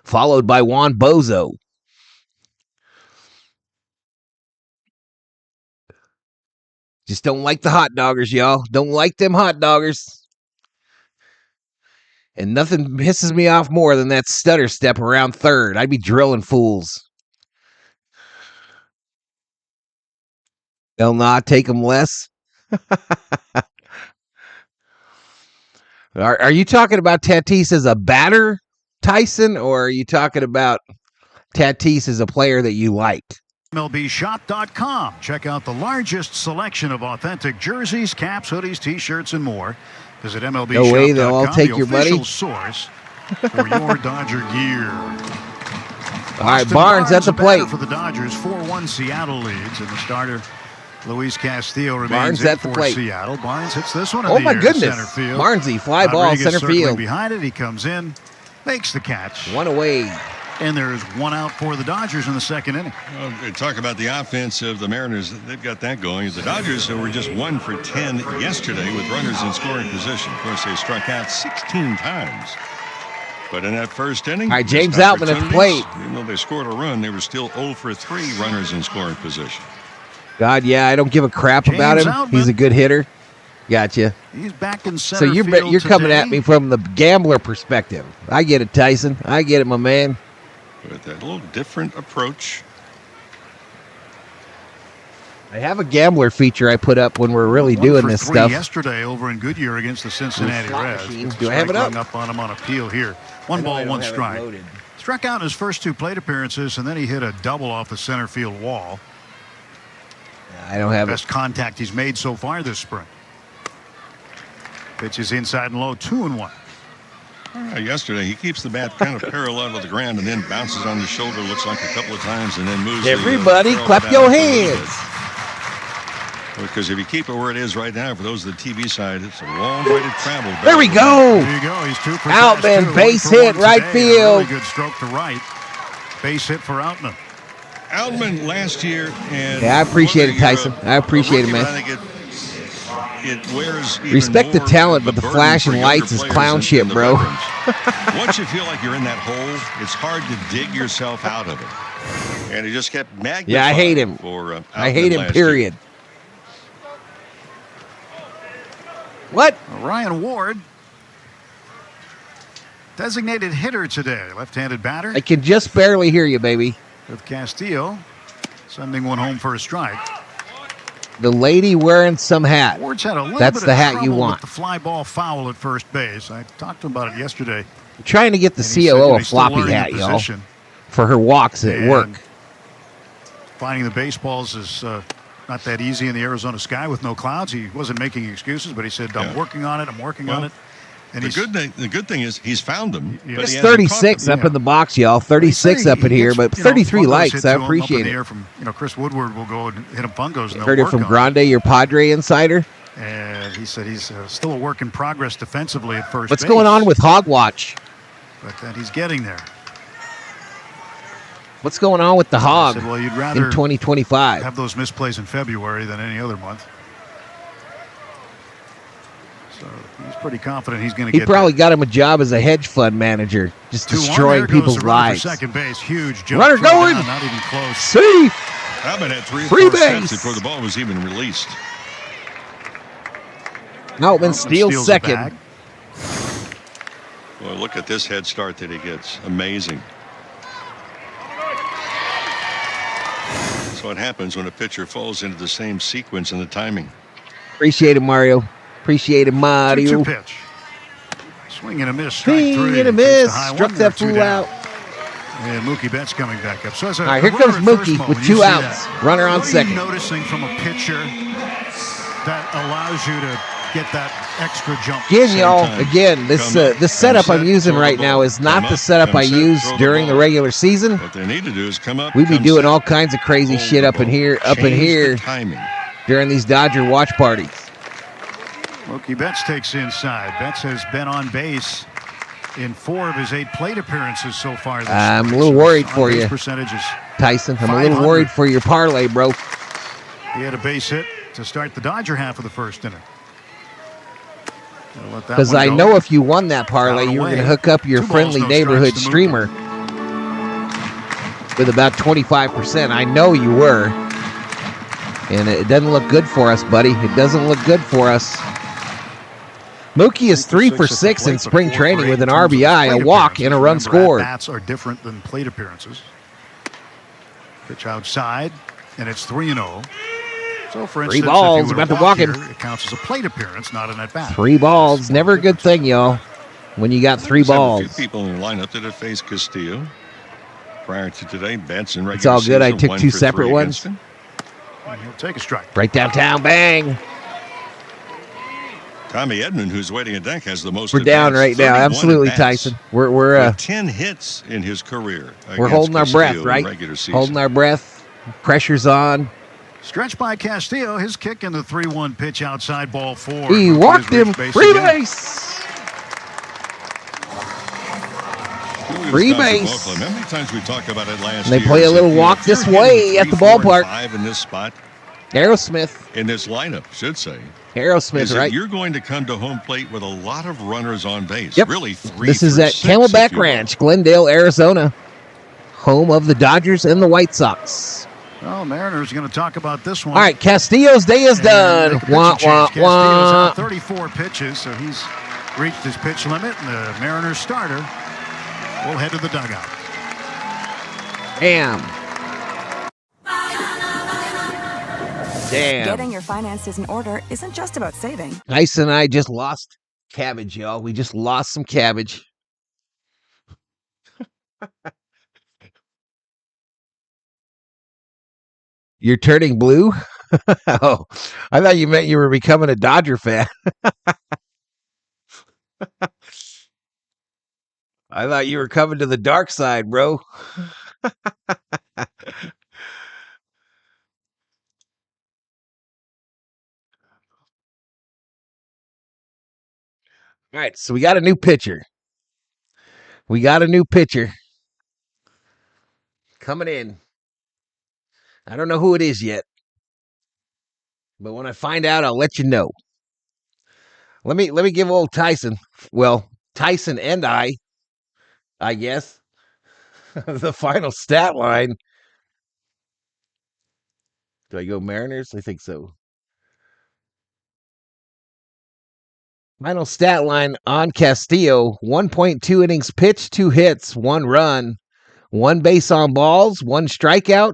Followed by Juan Bozo. Just don't like the hot doggers, y'all. Don't like them hot doggers. And nothing pisses me off more than that stutter step around third. I'd be drilling fools. They'll not take them less. Are you talking about Tatis as a batter, Tyson, or are you talking about Tatis as a player that you like? MLBshop.com. Check out the largest selection of authentic jerseys, caps, hoodies, t-shirts, and more. Visit MLBshop.com. No way they'll all take your money. The official source for your Dodger gear. All right, Barnes at the plate. For the Dodgers, 4-1 Seattle leads, and the starter Luis Castillo remains Barnes at the for plate. Seattle. Barnes hits this one in Oh the my air goodness. Center field. Barnesy, fly ball, Rodriguez center field. Behind it, he comes in, makes the catch. One away. And there's one out for the Dodgers in the second inning. Well, they talk about the offense of the Mariners. They've got that going. The Dodgers were just 1 for 10 yesterday with runners in scoring position. Of course, they struck out 16 times. But in that first inning, all right, James Outman at the plate. Even though they scored a run, they were still 0 for 3 runners in scoring position. God, yeah, I don't give a crap about him. Outman. He's a good hitter. Gotcha. He's back in center So you're field coming today. at me from the gambler perspective. I get it, Tyson. I get it, my man. With that little different approach. I have a gambler feature I put up when we're really doing this stuff. Yesterday over in Goodyear against the Cincinnati Slot Reds. machines. Do I have it up? On him on appeal here. One ball, one strike. Struck out in his first 2 plate appearances, and then he hit a double off the center field wall. I don't have Best contact he's made so far this spring. Pitches inside and low, 2-1. Yesterday, he keeps the bat kind of parallel to the ground and then bounces on the shoulder, looks like a couple of times, and then moves. Everybody, clap your hands. Because if you keep it where it is right now, for those of the TV side, it's a long way to travel. There we go. There you go. He's 2 for Outman, 2, base 1 for hit, 1 right today. field. Really good stroke to right. Base hit for Outman. Outman last year, and yeah, I appreciate it, Tyson. I appreciate it, man. I think it wears respect the talent, but the flash and lights is clown shit, bro. Once you feel like you're in that hole, it's hard to dig yourself out of it. And he just kept magnifying. Yeah, I hate him. I hate him, period. What? Ryan Ward, designated hitter today. Left-handed batter. I can just barely hear you, baby. With Castillo sending one home for a strike. The lady wearing some hat. Ward's had a little That's bit the of hat you trouble want. with the fly ball foul at first base. I talked to him about it yesterday. I'm trying to get the COO a floppy hat, y'all, for her walks at work. Finding the baseballs is not that easy in the Arizona sky with no clouds. He wasn't making excuses, but he said, I'm working on it, I'm working on it. And the good thing is he's found them. It's 36 up in the box, y'all. 36 up in here, but 33 likes. I appreciate it. From, Chris Woodward will go and hit him fungos. Heard it from Grande, your Padre insider. And he said he's still a work in progress defensively at first. What's going on with Hogwatch? But he's getting there. What's going on with the Hog said, well, you'd rather in 2025? Have those misplays in February than any other month. So he's pretty confident he's going to get. He probably got him a job as a hedge fund manager, just destroying people's lives. Second base, huge jump. Runner going. Down, not even close. Safe. Outman had 3 or 4 Free steps base before the ball was even released. Outman steals second. Well, look at this head start that he gets. Amazing. That's what happens when a pitcher falls into the same sequence in the timing. Appreciate it, Mario. Appreciate it, Mario. 2-2 pitch. Swing and a miss. Strike 3. Swing and a miss. Struck that fool out. And Mookie Betts coming back up. So all right, here comes Mookie with 2 outs. Runner on second. What are you noticing from a pitcher that allows you to get that extra jump. Again, y'all, this setup I'm using right now is not the setup I used during the regular season. What they need to do is come up. We'd be doing all kinds of crazy shit up in here during these Dodger watch parties. Mookie Betts takes inside. Betts has been on base in 4 of his 8 plate appearances so far this I'm spring. a little worried for you, Percentages, Tyson. I'm a little worried for your parlay, bro. He had a base hit to start the Dodger half of the first inning. Because I know if you won that parlay, you were going to hook up your friendly neighborhood streamer with about 25%. I know you were. And it doesn't look good for us, buddy. It doesn't look good for us. Mookie is 3 for 6 in spring training with an RBI, a walk, and a run scored. Bats are different than plate appearances. Pitch outside, and it's 3-0. So, for instance, 3 balls, about to walk him. It counts as a plate appearance, not an at-bat. 3 balls, never a good thing, y'all, when you got 3 balls. A few people in the lineup that have faced Castillo prior to today. Betts in regular It's all good. I season, took 2 separate ones. And he'll take a strike. Right downtown, bang. Tommy Edman, who's waiting at deck, has the most. We're down right now, absolutely, Tyson. We're 10 hits in his career. We're holding our breath, right? Holding our breath. Pressure's on. Stretch by Castillo. His kick in the 3-1 pitch outside, ball 4. He walked him. Free base. Free base. How many times we talked about it last year? They play a little walk this way at the ballpark. 5 in this spot. Aerosmith. In this lineup, should say. Aerosmith, right? You're going to come to home plate with a lot of runners on base. Yep. Really, 3 This is at Camelback Ranch, Glendale, Arizona, home of the Dodgers and the White Sox. Well, Mariners are going to talk about this one. All right, Castillo's day is done. Wah, wah, wah. 34 pitches, so he's reached his pitch limit, and the Mariners starter will head to the dugout. Damn. Getting your finances in order isn't just about saving. Nice and I just lost cabbage, y'all. We just lost some cabbage. You're turning blue? Oh, I thought you meant you were becoming a Dodger fan. I thought you were coming to the dark side, bro. All right, so we got a new pitcher. Coming in. I don't know who it is yet. But when I find out, I'll let you know. Let me give old Tyson, well, Tyson and I guess, the final stat line. Do I go Mariners? I think so. Final stat line on Castillo, 1.2 innings pitched, 2 hits, 1 run, 1 base on balls, 1 strikeout.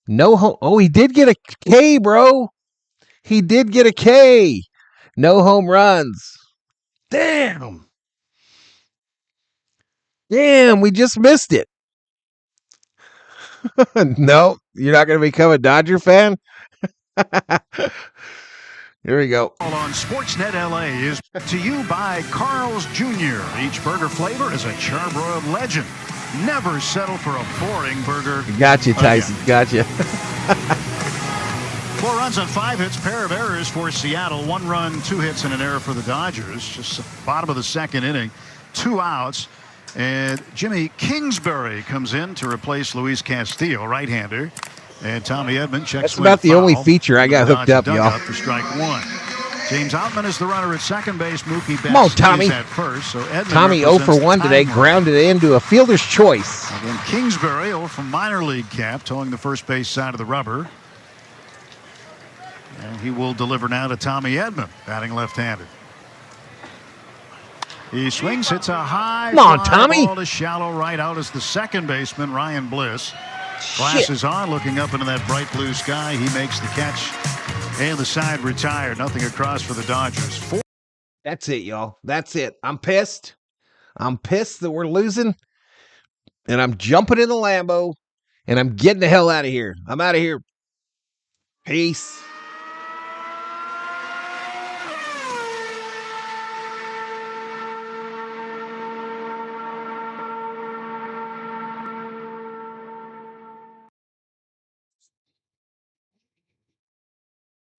Oh, he did get a K, bro. He did get a K. No home runs. Damn, we just missed it. No, you're not going to become a Dodger fan? Here we go. On Sportsnet LA is to you by Carl's Jr. Each burger flavor is a charbroiled legend. Never settle for a boring burger. Gotcha, Tyson. Gotcha. 4 runs on 5 hits, pair of errors for Seattle. 1 run, 2 hits, and an error for the Dodgers. Just the bottom of the 2nd inning. 2 outs. And Jimmy Kingsbury comes in to replace Luis Castillo, right-hander. And Tommy Edman checks. That's about the only feature I got hooked up, y'all. For strike 1. James Outman is the runner at second base. Mookie Betts Come on, Tommy. at first. So Edman Tommy 0 for 1 today, grounded into a fielder's choice. Again, Kingsbury 0 from minor league cap, towing the first base side of the rubber. And he will deliver now to Tommy Edman, batting left-handed. He swings, hits a high ball to shallow right out as the second baseman, Ryan Bliss. Glasses on, looking up into that bright blue sky. He makes the catch, and the side retired. Nothing across for the Dodgers. That's it, y'all. That's it. I'm pissed. I'm pissed that we're losing, and I'm jumping in the Lambo, and I'm getting the hell out of here. I'm out of here. Peace.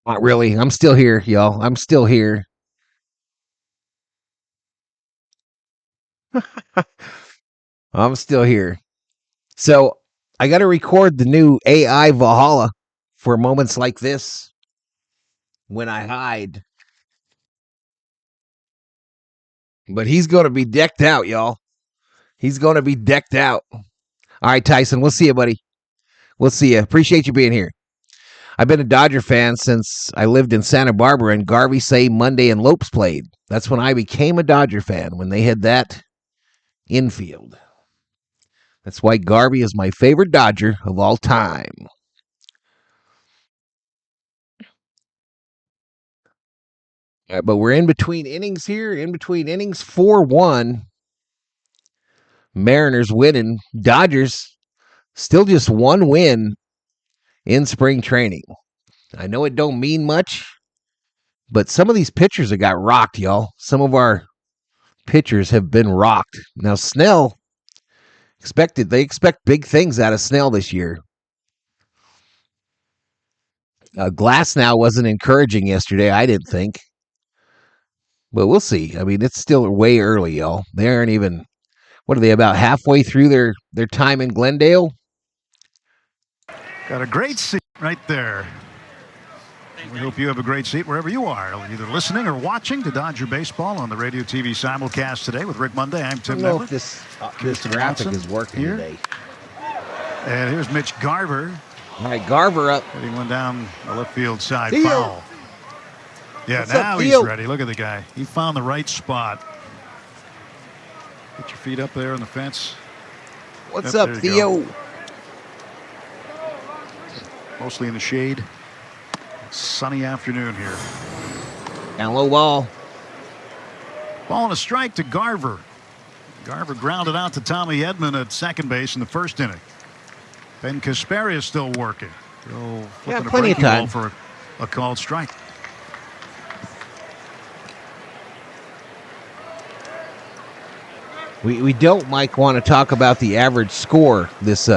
Not really. I'm still here, y'all. I'm still here. I'm still here. So I got to record the new AI Valhalla for moments like this when I hide. But he's going to be decked out, y'all. He's going to be decked out. All right, Tyson, we'll see you, buddy. We'll see you. Appreciate you being here. I've been a Dodger fan since I lived in Santa Barbara and Garvey, Say, Monday, and Lopes played. That's when I became a Dodger fan, when they had that infield. That's why Garvey is my favorite Dodger of all time. All right, but we're in between innings here. In between innings, 4-1. Mariners winning. Dodgers still just one win in spring training. I know it don't mean much, but some of these pitchers have got rocked, y'all. Some of our pitchers have been rocked. Now, Snell, they expect big things out of Snell this year. Glass now wasn't encouraging yesterday, I didn't think. But we'll see. I mean, it's still way early, y'all. They aren't even, what are they, about halfway through their time in Glendale? Got a great seat right there. We hope you have a great seat wherever you are, either listening or watching to Dodger Baseball on the radio TV simulcast today with Rick Monday. I'm Tim I don't know Never. if this graphic is working here today. And here's Mitch Garver. All right, Garver up. Hitting one down the left field side Theo. foul. Yeah, What's now up, he's Theo? ready. Look at the guy. He found the right spot. Get your feet up there on the fence. What's Yep, up, there you Theo? go. Mostly in the shade. Sunny afternoon here. Down low ball. Ball and a strike to Garver. Garver grounded out to Tommy Edman at second base in the first inning. Ben Kasperi is still working. Yeah, plenty of time for a called strike. We don't, Mike, want to talk about the average score this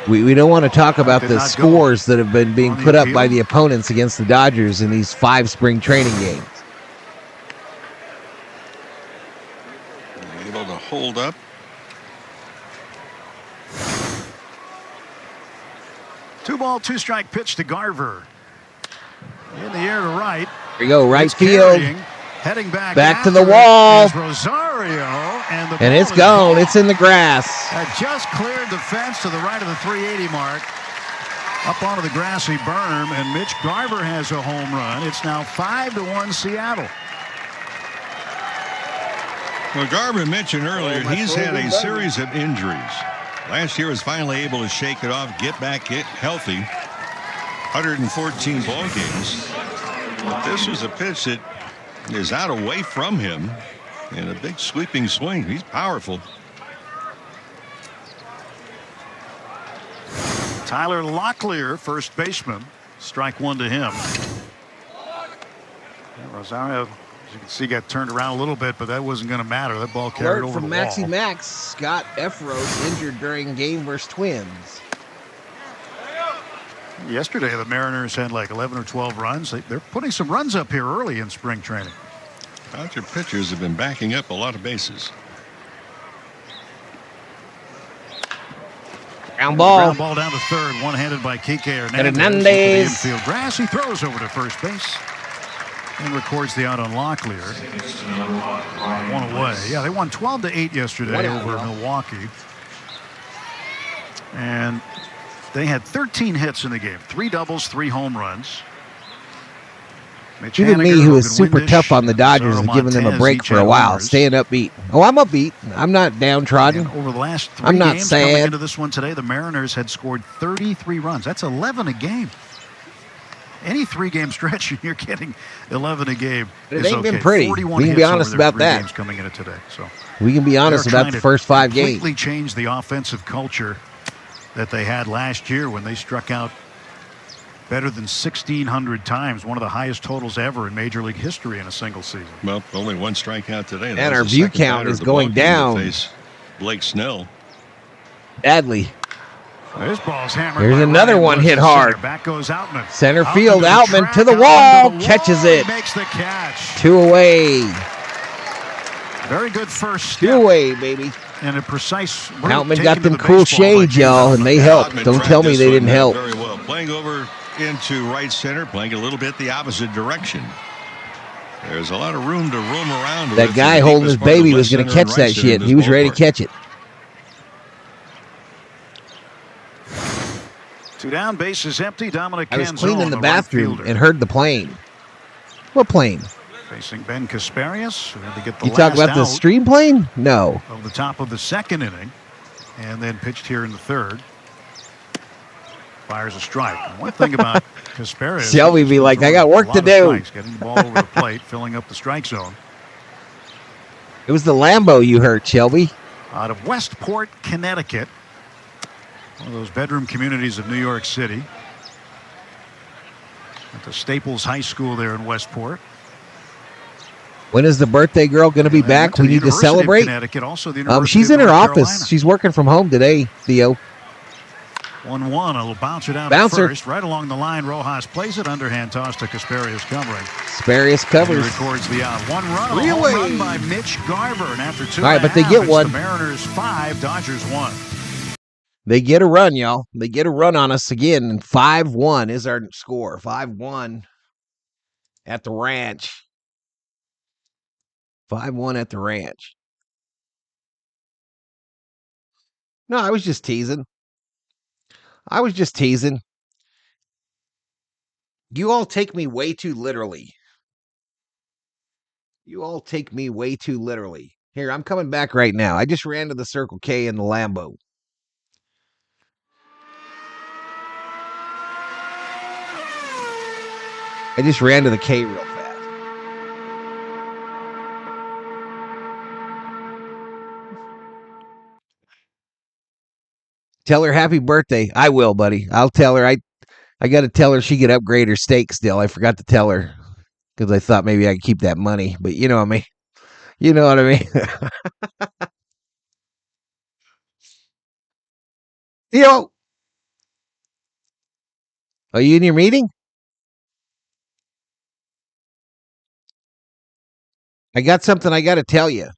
we don't want to talk about the scores that have been being put up by the opponents against the Dodgers in these 5 spring training games. Able to hold up. Two ball, two strike pitch to Garver. In the air to right. Here you go, right It's field. carrying, heading back to the after it wall. is Rosario, and And it's gone. It's in the grass. That just cleared the fence to the right of the 380 mark. Up onto the grassy berm, and Mitch Garver has a home run. It's now 5-1 Seattle. Well, Garver mentioned earlier he's had a series of injuries. Last year was finally able to shake it off, get back healthy. 114 ball games. But this was a pitch that is out away from him, and a big sweeping swing. He's powerful. Tyler Locklear, first baseman. Strike one to him. And Rosario, as you can see, got turned around a little bit, but that wasn't going to matter. That ball carried Alert over from the Maxie wall. Max. Scott Efros injured during game versus Twins. Yesterday, the Mariners had like 11 or 12 runs. They're putting some runs up here early in spring training. Dodger pitchers have been backing up a lot of bases. Ground ball. Ground ball down to third, one-handed by Kike Hernandez. Hernandez. Infield grass. He throws over to first base and records the out on Locklear. One away. Yeah, they won 12-8 yesterday over Milwaukee. And they had 13 hits in the game. 3 doubles, 3 home runs. Mitch Even me, Haniger, who is Logan super Windish, tough on the Dodgers, Cesaro and giving them a Montez break each for a had while, homers. staying upbeat. Oh, I'm upbeat. I'm not downtrodden. And over the last 3 I'm not games coming sad. into this one today, the Mariners had scored 33 runs. That's 11 a game. Any 3-game stretch, you're getting 11 a game. It is ain't okay. been pretty. 41 We can be hits honest over their about 3 that. games coming into today. So We can be honest they're about trying the to first 5 games. completely change the offensive culture that they had last year when they struck out better than 1,600 times, one of the highest totals ever in Major League history in a single season. Well, only 1 strikeout today. And our view count is going down. Blake Snell. Badly. This ball's hammered. There's another one hit hard. Back goes Outman. Center field, Outman to the wall, catches it. Makes the catch. 2 away. Very good first step. 2 away, baby. And a precise. Outman got them cool shades, y'all, and they helped. Don't tell me they didn't help. Very well. Playing over into right center, playing a little bit the opposite direction. There's a lot of room to roam around. That guy holding his baby was going to catch that shit. He was ready to catch it. 2 down, bases empty. Dominic I was Canzone, cleaning the right bathroom fielder. and heard the plane. What plane? Facing Ben Kasparius, who had to get the You talk about the stream plane? No. Of the top of the second inning, and then pitched here in the third. Fires a strike. One thing about Kasparius, Shelby be like, I got work to do. Strikes, getting the ball over the plate, filling up the strike zone. It was the Lambo you heard, Shelby. Out of Westport, Connecticut, one of those bedroom communities of New York City. At the Staples High School there in Westport. When is the birthday girl going to be back? We need to celebrate. Also the She's in her office. She's working from home today, Theo. 1-1. A little bouncer down Bouncer. to first. Right along the line, Rojas plays it. Underhand toss to Kasparius covering. Kasparius covers. He records the out. 1 run. Really? A home run by Mitch Garver. And after 2 All right, but they get one. The Mariners 5, Dodgers 1. They get a run, y'all. They get a run on us again. And 5-1 is our score. 5-1 at the ranch. 5-1 at the ranch. No, I was just teasing. You all take me way too literally. Here, I'm coming back right now. I just ran to the Circle K in the Lambo. I just ran to the K real fast. Tell her happy birthday. I will, buddy. I'll tell her. I got to tell her she could upgrade her steak still. I forgot to tell her because I thought maybe I could keep that money. But you know what I mean? You know what I mean? Theo, are you in your meeting? I got something I got to tell you.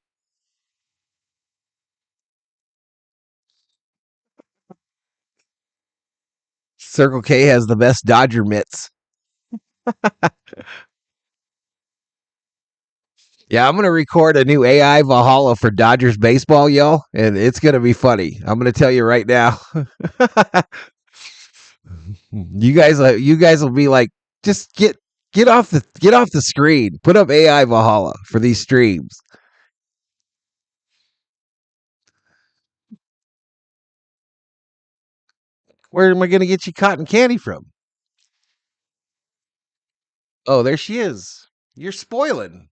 Circle K has the best Dodger mitts. Yeah, I'm going to record a new AI Valhalla for Dodgers baseball, y'all, and it's going to be funny. I'm going to tell you right now. You guys will be like, just get off the screen. Put up AI Valhalla for these streams. Where am I going to get you cotton candy from? Oh, there she is. You're spoiling.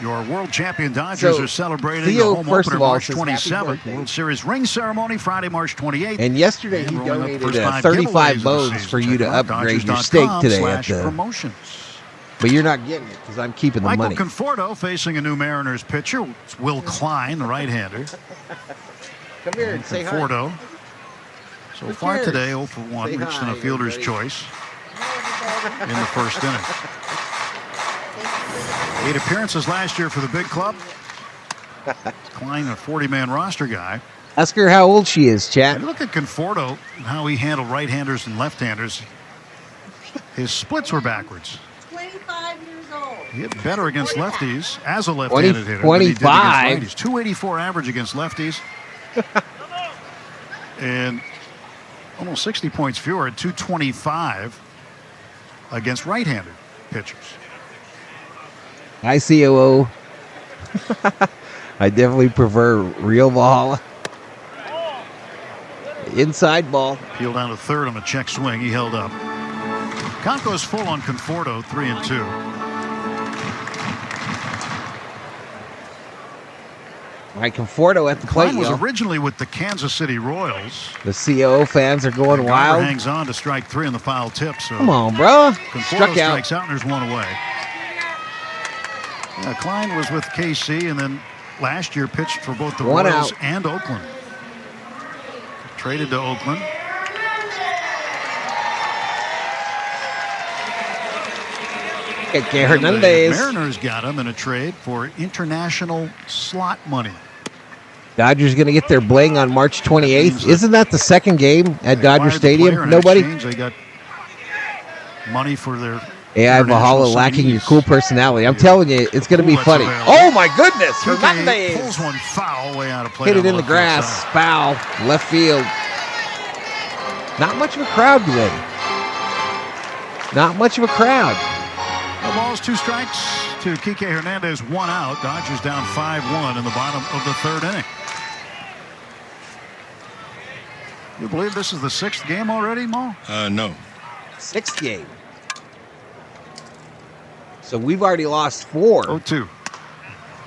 Your world champion Dodgers are celebrating Theo, the home first opener of all, March says 27th. World Series ring ceremony Friday, March 28th. And yesterday he donated 35 bones for you to upgrade your steak today at the promotions. But you're not getting it because I'm keeping the money. Michael Conforto facing a new Mariners pitcher. It's Will Klein, the right-hander. Come here and say Conforto. hi. So far today, 0 for 1, reached in a fielder's choice in the first inning. 8 appearances last year for the big club. Klein, a 40-man roster guy. Ask her how old she is, chat. And look at Conforto and how he handled right-handers and left-handers. His splits were backwards. 25 years old. He hit better against lefties as a left-handed hitter. 25. 284 average against lefties. And almost 60 points fewer at 225 against right-handed pitchers. Hi, COO. I definitely prefer real Valhalla. Inside ball. Peeled down to third on a check swing. He held up. Count goes full on Conforto, 3-2. All right, Conforto at the plate. Klein was originally with the Kansas City Royals. The COO fans are going wild. Hangs on to strike 3 in the foul tip. So come on, bro. Conforto Struck out. Strikes out and there's 1 away. Yeah, Klein was with KC and then last year pitched for both the Royals and Oakland. traded to Oakland. Hernandez. The Mariners got him in a trade for international slot money. Dodgers going to get their bling on March 28th. Isn't that the second game at Dodger Stadium? Nobody? They got money for their AI Valhalla lacking your cool personality. I'm telling you, it's going to be funny. Oh, my goodness. Hernandez pulls one foul way out of play. Hit it in the grass. Foul. Left field. Not much of a crowd today. Not much of a crowd. No balls, 2 strikes to Kike Hernandez, 1 out. Dodgers down 5-1 in the bottom of the 3rd inning. You believe this is the 6th game already, Mo? No. 6th game. So we've already lost 4. 0-2.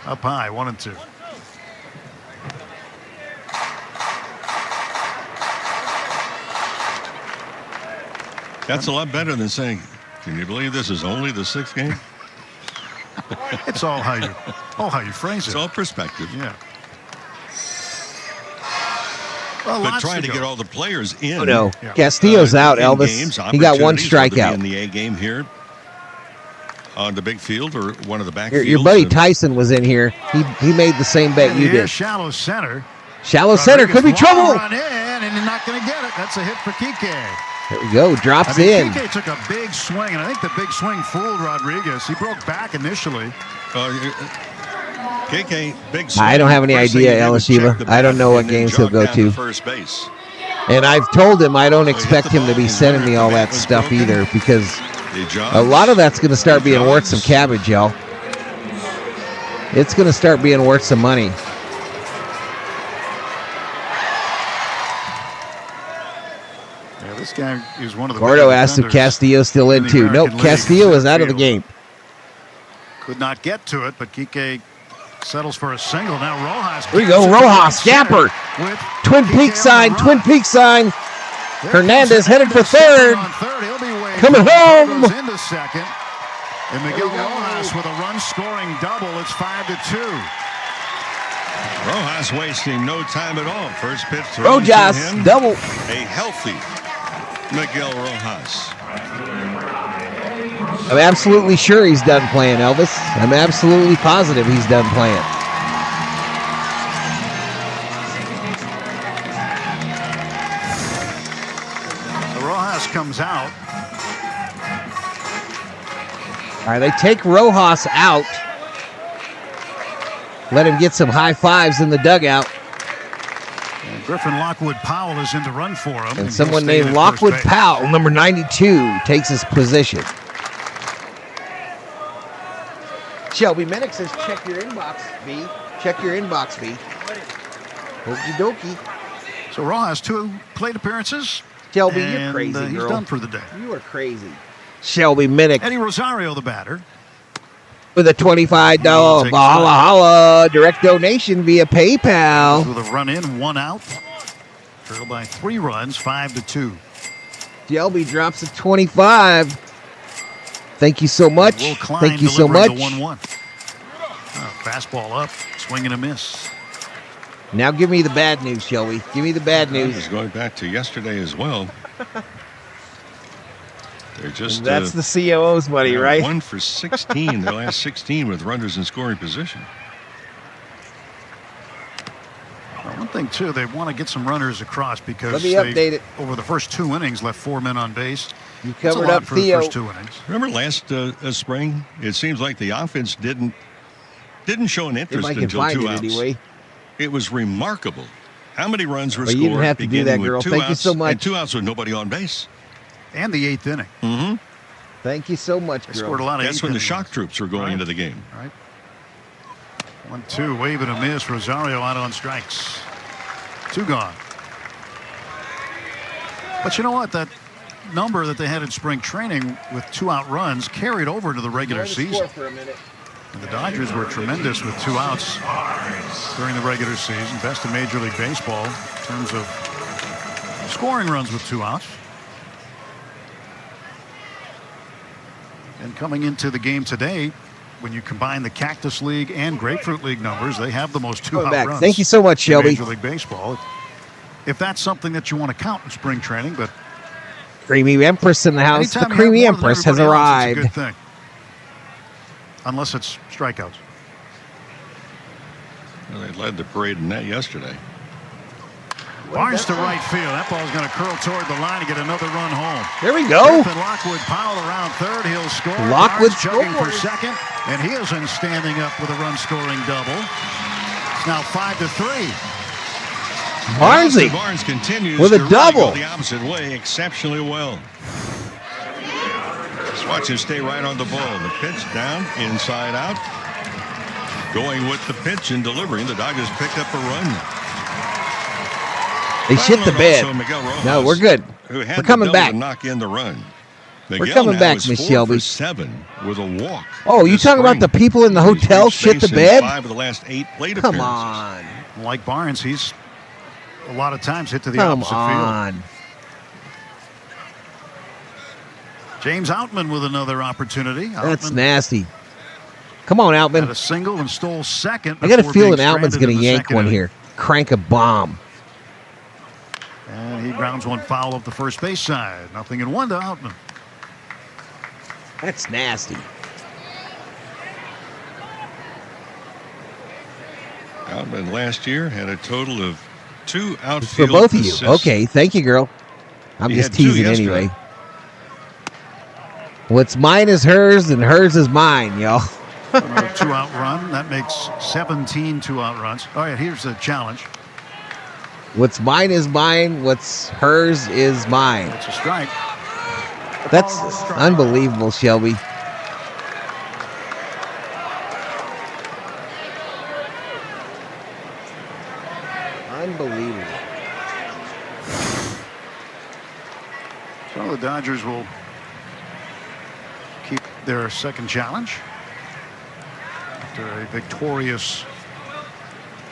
Up high, 1-2. That's a lot better than saying, can you believe this is only the 6th game? It's all how you phrase it. It's all perspective. Yeah. Well, but trying to get all the players in. Oh, no. Yeah. Castillo's out, Elvis. Games, he got 1 strikeout. In the A game here on the big field or one of the back Your buddy Tyson was in here. He made the same bet you did. Shallow center. Shallow center could be trouble. Run in, and you're not going to get it. That's a hit for Kike. There we go. Drops in. Kike took a big swing, and I think the big swing fooled Rodriguez. He broke back initially. KK, big swing. I don't have any idea, Elishiva. I don't know what games he'll go to. First base. And I've told him I don't expect him to be sending me all that stuff either, because a lot of that's going to start being worth some cabbage, y'all. It's going to start being worth some money. This guy is one of the. Gordo asked if Castillo's still in too. Nope, Castillo is out of the game. Could not get to it, but Kike settles for a single. Now Rojas. Here we go, Rojas, Scamper. Twin Peaks sign, Twin Peaks sign. Hernandez headed for third. Coming home. Into second. And Miguel Rojas with a run-scoring double. It's 5-2. Rojas wasting no time at all. First pitch thrown Rojas, to him. double. A healthy Miguel Rojas. I'm absolutely sure he's done playing, Elvis. I'm absolutely positive he's done playing. So Rojas comes out. All right, they take Rojas out. Let him get some high fives in the dugout. And Griffin Lockwood Powell is in to run for him. And someone named Lockwood Powell, number 92, takes his position. Shelby Minnick says, check your inbox, B. Check your inbox, B. Okie dokie. So Rojas, 2 plate appearances. Shelby, you're crazy, girl. He's done for the day. You are crazy. Shelby Minnick. Eddie Rosario, the batter. With a $25 Valhalla direct donation via PayPal. With a run in, 1 out. Trailed by 3 runs, 5-2. Shelby drops a 25. Thank you so much. Thank you so much. 1-1. Fastball up, swing and a miss. Now give me the bad news, Shelby. Give me the bad news. He's going back to yesterday as well. They're just that's the COO's money, right? 1 for 16, the last 16 with runners in scoring position. Well, one thing, too, they want to get some runners across because let me update it. Over the first 2 innings, left 4 men on base. You covered up for Theo. The first 2 innings. Remember last spring? It seems like the offense didn't show an interest until 2 outs. Anyway. It was remarkable how many runs were Well, scored. you didn't have to do that, girl. Thank you so much. And 2 outs with nobody on base. And the 8th inning. Mm-hmm. Thank you so much, girl. Scored a lot of. That's when the shock troops were going into the game. Right. 1-2, wave and a miss. Rosario out on strikes. 2 gone. But you know what? That number that they had in spring training with 2 out runs carried over to the regular season. For a minute. And the Dodgers were tremendous with 2 outs during the regular season. Best in Major League Baseball in terms of scoring runs with 2 outs. And coming into the game today, when you combine the Cactus League and Grapefruit League numbers, they have the most 2-out runs. Thank you so much, Shelby. Major League Baseball. if that's something that you want to count in spring training. But Creamy Empress in the house. The anytime you Creamy have more than Empress has everybody else, arrived. it's a good thing. Unless it's strikeouts. Well, they led the parade in that yesterday. Barnes to right field. That ball's going to curl toward the line and get another run home. There we go. Griffin Lockwood Powell around third. He'll score. Lockwood Barnes chugging for scores. second, and he isn't standing up with a run-scoring double. It's now 5-3. Barnesy Barnes continues with a to double. Go the opposite way exceptionally well. Just watch him stay right on the ball. The pitch down, inside out. Going with the pitch and delivering. The Dodgers picked up a run. They shit the bed. No, we're good. We're coming back. Knock in the run. We're coming back, Miss Shelby. 7 with a walk. Oh, you talking about the people in the hotel shit the bed? 5 of the last 8 plate Come appearances. on. Like Barnes, he's a lot of times hit to the Come opposite on. field. James Outman with another opportunity. That's Outman nasty. Come on, had Outman. a single and stole second. I got a before feeling being Outman's stranded going in to the yank second one inning. here. Crank a bomb. And he grounds one foul up the first base side. 0-1 to Outman. That's nasty. Outman last year had a total of 2 It's outfield for both of you. assists. Okay, thank you, girl. I'm He just had 2 teasing yesterday. anyway. What's mine is hers, and hers is mine, y'all. Another 2-out run. That makes 17 2-out runs. All right, here's the challenge. What's mine is mine. What's hers is mine. It's a strike. That's unbelievable, Shelby. Unbelievable. So the Dodgers will keep their second challenge after a victorious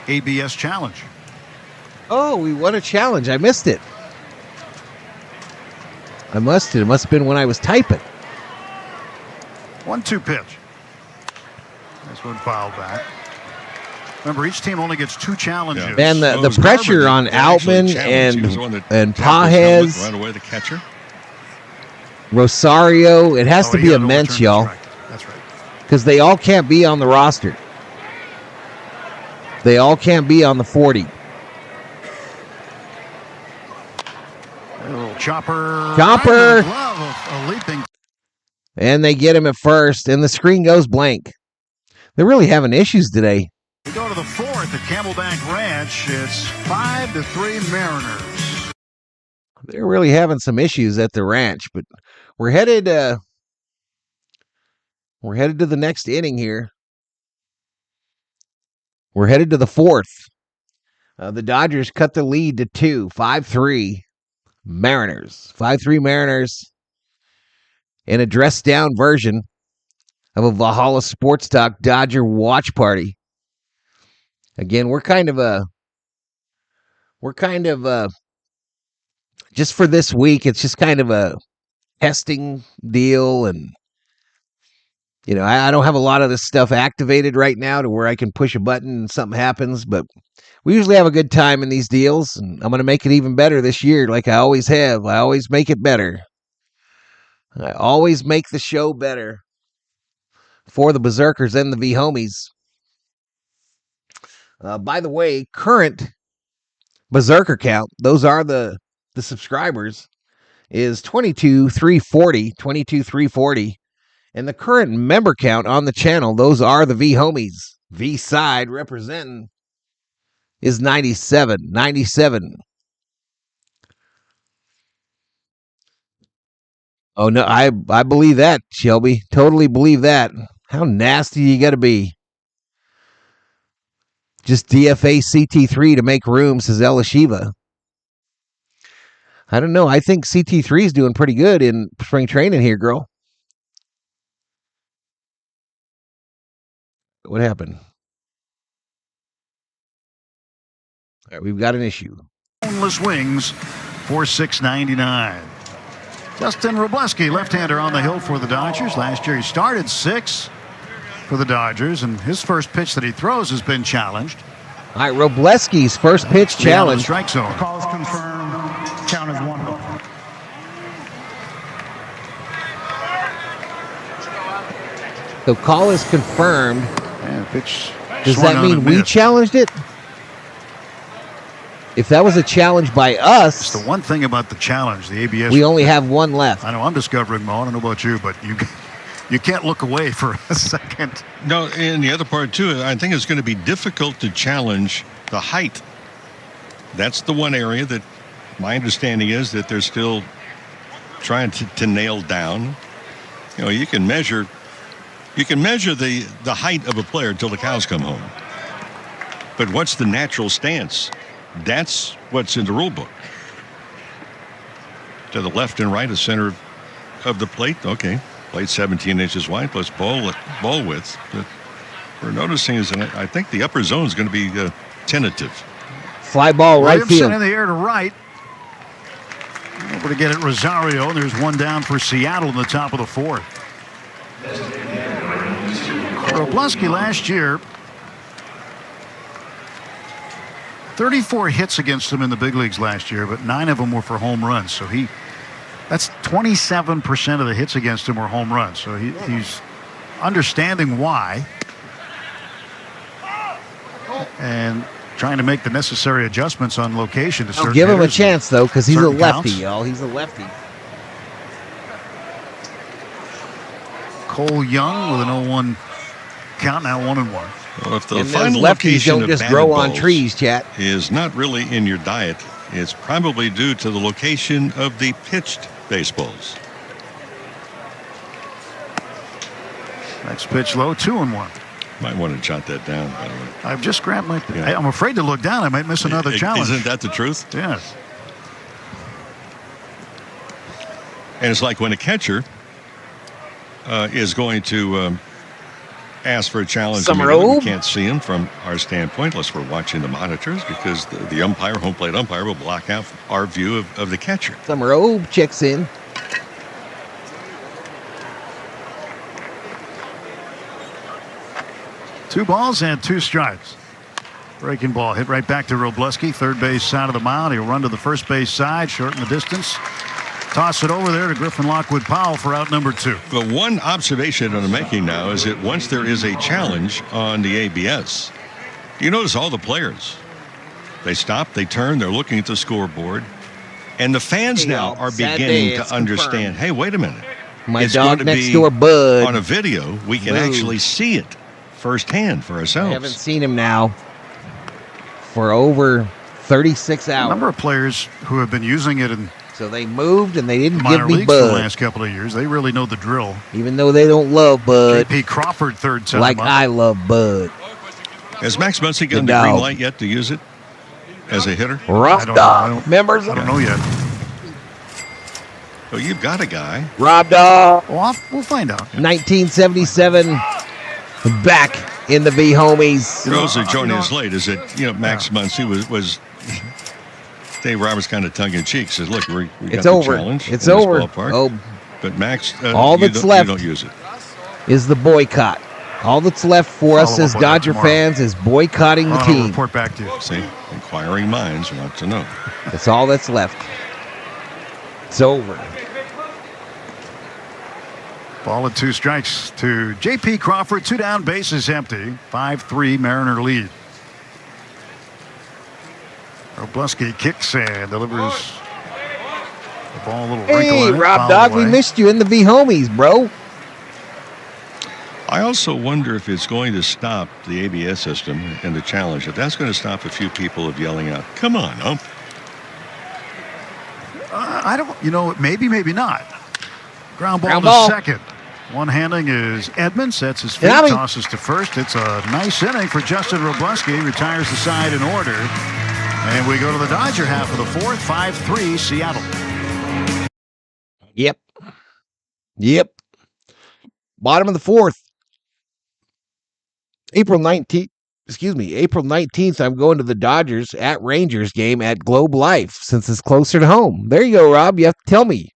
ABS challenge. Oh, we won a challenge. I missed it. It must have been when I was typing. 1-2 pitch. This one fouled back. Remember, each team only gets 2 challenges. Yeah. Man, the Those pressure Garber on didn't actually Outman challenge. He was the one that and tapped his helmet Pajes, right away, the catcher. Rosario, it has Oh, to he be got to immense, overturn the y'all, strike. That's right. because they all can't be on the roster. They all can't be on the 40. A little chopper. Chopper. Right in the glove of a leaping. And they get him at first, and the screen goes blank. They're really having issues today. We go to the 4th at Camelback Ranch. It's 5-3 Mariners. They're really having some issues at the ranch, but we're headed to the next inning here. We're headed to the 4th. The Dodgers cut the lead to 2, 5-3 Mariners. 5-3 Mariners in a dressed down version of a Valhalla Sports Talk Dodger watch party. Again, we're kind of just for this week, it's just kind of a testing deal. And, you know, I don't have a lot of this stuff activated right now to where I can push a button and something happens, but we usually have a good time in these deals, and I'm going to make it even better this year like I always have. I always make it better. I always make the show better for the Berserkers and the V-Homies. By the way, current Berserker count, those are the subscribers, is 22,340. And the current member count on the channel, those are the V-Homies. V-side representing is 97. Oh, no, I believe that, Shelby. Totally believe that. How nasty you got to be. Just DFA CT3 to make room, says Elishiva. I don't know. I think CT3 is doing pretty good in spring training here, girl. What happened? All right, we've got an issue. Boneless wings for $6.99. Justin Robleski, left-hander on the hill for the Dodgers. Last year he started 6 for the Dodgers, and his first pitch that he throws has been challenged. All right, Robleski's first pitch challenge. Strike zone. Call is confirmed. Count is 1-0. The call is confirmed. And pitch. Does that mean we challenged it? If that was a challenge by us, it's the one thing about the challenge, the ABS. We only have one left. I know I'm discovering, Mo. I don't know about you, but you can't look away for a second. No, and the other part, too, I think it's going to be difficult to challenge the height. That's the one area that my understanding is that they're still trying to nail down. You know, you can measure the height of a player until the cows come home. But what's the natural stance? That's what's in the rule book. To the left and right, the center of the plate. Okay. Plate 17 inches wide plus ball width. But we're noticing is that I think the upper zone is going to be tentative. Fly ball right Williamson field. In the air to right. Over to get it, Rosario. And there's one down for Seattle in the top of the fourth. Robleski last year, 34 hits against him in the big leagues last year, but 9 of them were for home runs. So that's 27% of the hits against him were home runs. So he's understanding why and trying to make the necessary adjustments on location to certain Give him a hitters chance, though, because he's a certain lefty, counts. y'all. He's a lefty. Cole Young with an 0-1 count, now 1-1. Well, if the And those final lefties location don't of just batted grow on balls trees, chat. is not really in your diet, it's probably due to the location of the pitched baseballs. Next pitch low, 2-1. Might want to jot that down, by the way. I've just grabbed my. Yeah. I'm afraid to look down. I might miss another challenge. Isn't that the truth? Yes. And it's like when a catcher is going to ask for a challenge. We can't see him from our standpoint unless we're watching the monitors, because the umpire, home plate umpire, will block out our view of the catcher. Summerall checks in. Two balls and 2 strikes. Breaking ball hit right back to Robleski, third base side of the mound. He'll run to the first base side, shorten the distance. Toss it over there to Griffin Lockwood Powell for out number 2. But one observation I'm making now is that once there is a challenge on the ABS, you notice all the players. They stop, they turn, they're looking at the scoreboard. And the fans now are beginning to understand, hey, wait a minute. My It's dog going to next be door, Bud. on a video, we can actually see it firsthand for ourselves. I haven't seen him now for over 36 A hours. number of players who have been using it in So they moved and they didn't give minor me leagues for the Bud. last couple of years. They really know the drill. Even though they don't love Bud. J.P. Crawford, third time Like up. I love Bud. Has Max Muncy gotten The the green dog. light yet to use it as a hitter? Rob I don't Dog. Members? I don't know yet. Oh, you've got a guy. Rob Dog. Well, we'll find out. 1977. Back in the V homies. For those that joining us late, is that Max Muncy was Dave Roberts kind of tongue in cheek says, "Look, we got It's the over. challenge. It's in this over. ballpark, Oh, but Max, all that's left You don't use it. is the boycott. All that's left for us Follow as up on that Dodger tomorrow. fans is boycotting the I'll team. report back to you. See, inquiring minds want to know. That's all that's left. It's over. Ball and 2 strikes to J.P. Crawford. 2 down, bases empty. 5-3 Mariner lead. Robleski kicks and delivers the ball a little wrinkle Hey, in it, Rob foul Dog, we away. missed you in the V homies, bro. I also wonder if it's going to stop the ABS system and the challenge. If that's going to stop a few people of yelling out, "Come on, ump!" I don't, maybe not. Ground ball Ground to ball. second. One handing is Edmonds. Sets his feet, tosses to first. It's a nice inning for Justin Robleski. Retires the side in order. And we go to the Dodger half of the fourth. 5-3 Seattle. Yep. Bottom of the fourth. April 19th, I'm going to the Dodgers at Rangers game at Globe Life since it's closer to home. There you go, Rob. You have to tell me.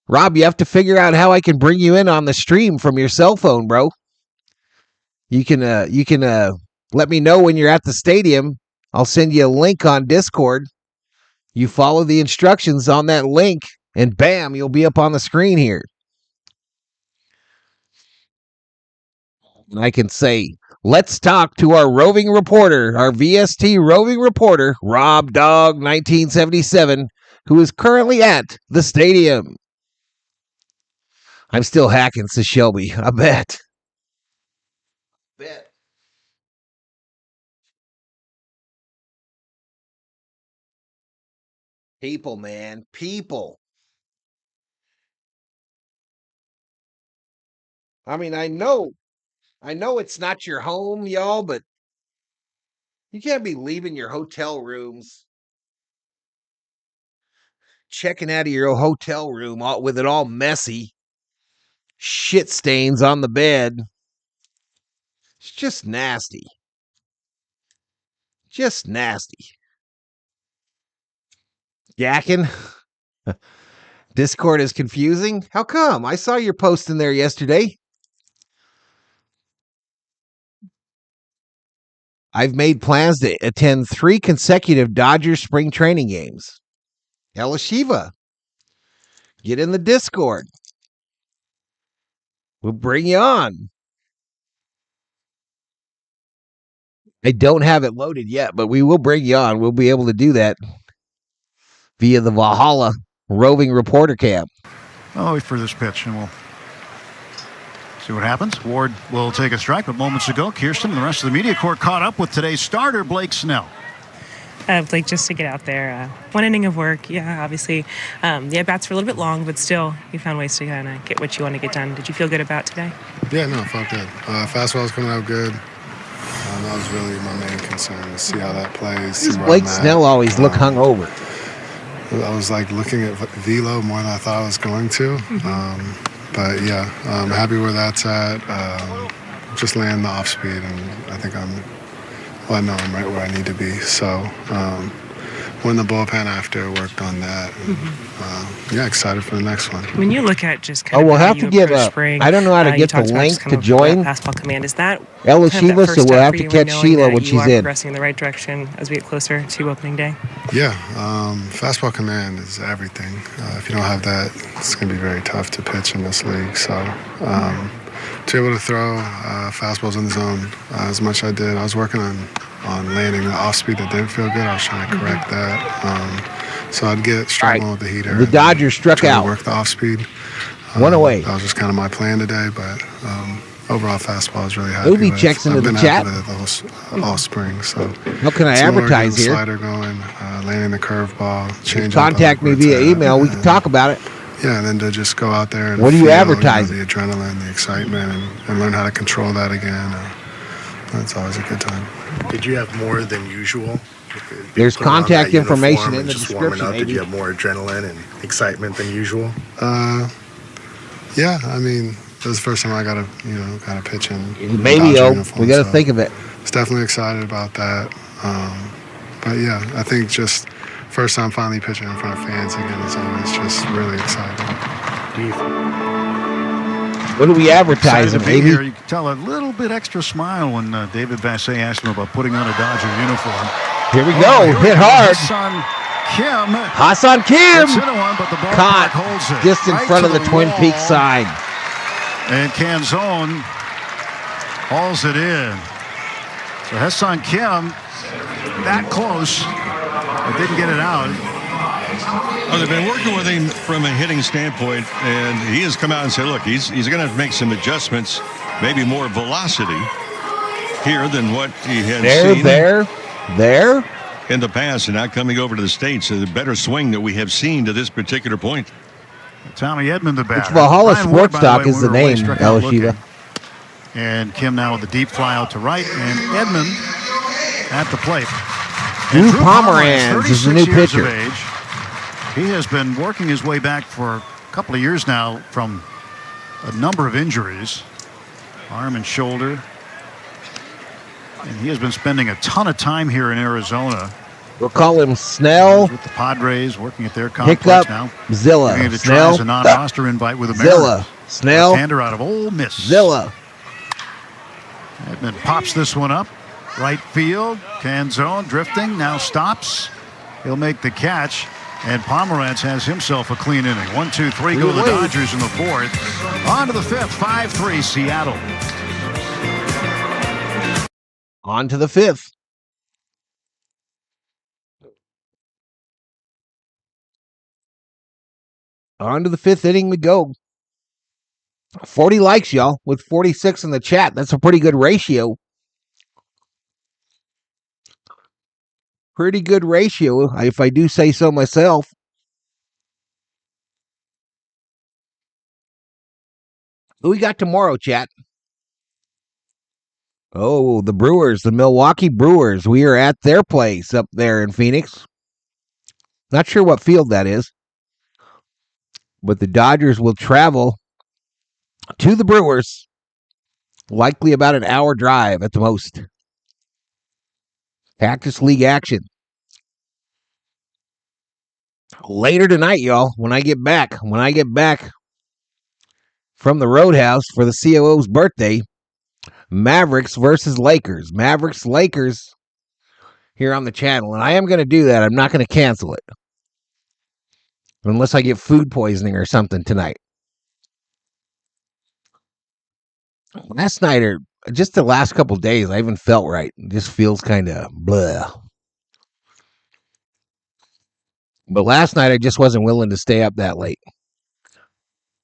Rob, you have to figure out how I can bring you in on the stream from your cell phone, bro. You can Let me know when you're at the stadium. I'll send you a link on Discord. You follow the instructions on that link, and bam, you'll be up on the screen here. And I can say, let's talk to our roving reporter, our VST roving reporter, Rob Dog 1977, who is currently at the stadium. I'm still hacking, says Shelby. I bet. People, man. People. I mean, I know it's not your home, y'all, but you can't be leaving your hotel rooms, checking out of your hotel room with it all messy, shit stains on the bed. It's just nasty. Just nasty. Yakking. Discord is confusing. How come? I saw your post in there yesterday. I've made plans to attend 3 consecutive Dodgers spring training games. Elishiva, get in the Discord. We'll bring you on. I don't have it loaded yet, but we will bring you on. We'll be able to do that via the Valhalla roving reporter camp. I'll wait for this pitch, and we'll see what happens. Ward will take a strike, but moments ago, Kirsten and the rest of the media corps caught up with today's starter, Blake Snell. Blake, just to get out there, 1 inning of work. Yeah, obviously, the at-bats were a little bit long, but still, you found ways to kind of get what you want to get done. Did you feel good about today? Yeah, no, I felt good. Fastball was coming out good. That was really my main concern, to see how that plays. Does Blake Snell always look hungover? I was like looking at velo more than I thought I was going to. But yeah, I'm happy where that's at. Just landing the off speed, and I think I know I'm right where I need to be. So when the bullpen after worked on that, and, yeah, excited for the next one. When you look at just kind of we'll have to get I don't know how to get the link to join fastball command. Is that Elishiva, so we'll have to catch Sheila when she's in. Progressing in the right direction as we get closer to opening day. Yeah, fastball command is everything. If you don't have that, it's going to be very tough to pitch in this league. So to be able to throw fastballs in the zone as much as I did, I was working on landing the off speed that didn't feel good. I was trying to correct that. So I'd get struggling with the heater. The Dodgers struck out. Work the off speed. 1 away. That was just kind of my plan today, but overall fastball I was really happy Ubi with. checks into the chat. I've been happy with it all spring. So how can I advertise here? Slider going, landing the curveball. Contact me via email. We can talk about it. Yeah, and then to just go out there and what do you advertise? The adrenaline, the excitement, and learn how to control that again. That's always a good time. Did you have more than usual? There's contact information in the description. Did you have more adrenaline and excitement than usual? Yeah, I mean, it was the first time I got to pitch in. Maybe, we got to think of it. I was definitely excited about that. But yeah, I think just first time finally pitching in front of fans again is always just really exciting. What do we advertise? Maybe you can tell a little bit extra smile when David Vassay asked him about putting on a Dodger uniform. Here we go. Hit hard. Hassan Kim. One, but the ball caught just in front of the Twin Peaks sign. And Canzone hauls it in. So Hassan Kim that close, but didn't get it out. Well, they've been working with him from a hitting standpoint, and he has come out and said, look, he's going to have to make some adjustments, maybe more velocity here than what he had seen there in the past, and now coming over to the States, a better swing that we have seen to this particular point. Tommy Edman, the batter. Which Valhalla Sports Talk is the name, Elishiva. And Kim now with the deep fly out to right, and Edman at the plate. Drew Pomeranz is the new pitcher. He has been working his way back for a couple of years now from a number of injuries, arm and shoulder. And he has been spending a ton of time here in Arizona. We'll call him Snell. With the Padres, working at their complex Hiccup, now. Zilla. Going to try as a non-roster invite with the Zilla. Snell. Hander out of Ole Miss. Zilla. Edman pops this one up. Right field. Canzone drifting. Now stops. He'll make the catch. And Pomerantz has himself a clean inning. 1-2-3 go the Dodgers in the fourth. On to the fifth. 5-3 Seattle. On to the fifth. On to the fifth inning we go. 40 likes, y'all, with 46 in the chat. That's a pretty good ratio. Pretty good ratio, if I do say so myself. Who we got tomorrow, chat? Oh, the Brewers, the Milwaukee Brewers. We are at their place up there in Phoenix. Not sure what field that is. But the Dodgers will travel to the Brewers. Likely about an hour drive at the most. Cactus League action. Later tonight, y'all, when I get back from the Roadhouse for the COO's birthday, Mavericks versus Lakers. Mavericks-Lakers here on the channel. And I am going to do that. I'm not going to cancel it. Unless I get food poisoning or something tonight. Last night, or just the last couple days, I haven't felt right. It just feels kind of blah. But last night, I just wasn't willing to stay up that late.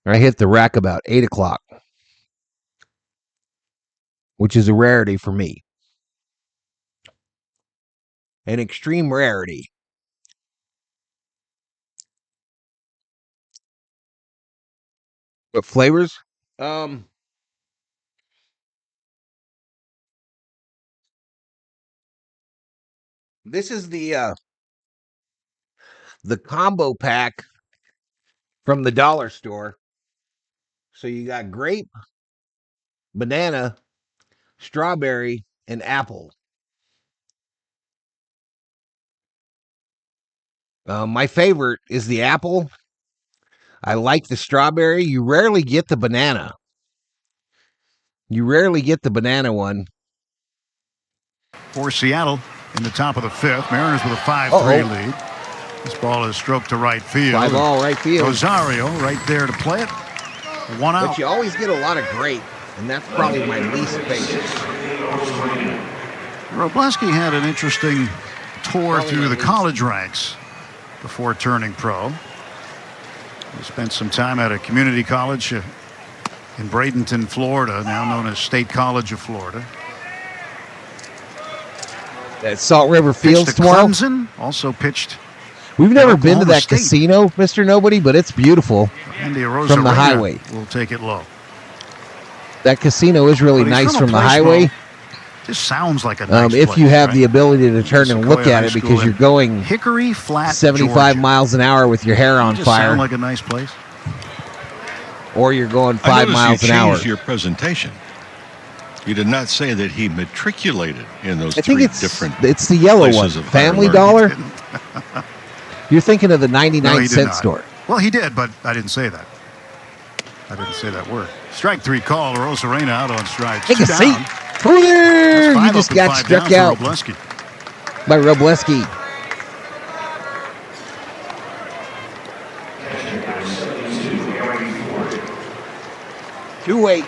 I hit the rack about 8 o'clock, which is a rarity for me. An extreme rarity. What flavors? This is the combo pack from the dollar store. So you got grape, banana, strawberry, and apple. My favorite is the apple. I like the strawberry. You rarely get the banana. You rarely get the banana one. For Seattle in the top of the fifth. Mariners with a 5-3 lead. This ball is stroked to right field. Fly ball right field. Rosario right there to play it. One out. But you always get a lot of grape, and that's probably my least favorite. Robleski had an interesting tour through the college ranks before turning pro. He spent some time at a community college in Bradenton, Florida, now known as State College of Florida. At Salt River Fields tomorrow. Clemson, also pitched. We've never been to that casino, Mr. Nobody, but it's beautiful from the highway. We'll take it low. That casino is really nice from the highway. This sounds like a nice if you place, have right? the ability to turn and look at it, because you're going Hickory Flat, 75 Georgia. miles an hour with your hair on fire. Sound like a nice place. Or you're going 5 miles an hour. You changed your presentation. You did not say that he matriculated in those it's the yellow one. Family Dollar? You're thinking of the 99-cent store. Well, he did, but I didn't say that. I didn't say that word. Strike three call. Rosarena out on strike. Take a seat. Over there. You just got struck out by Robleski. Two-way.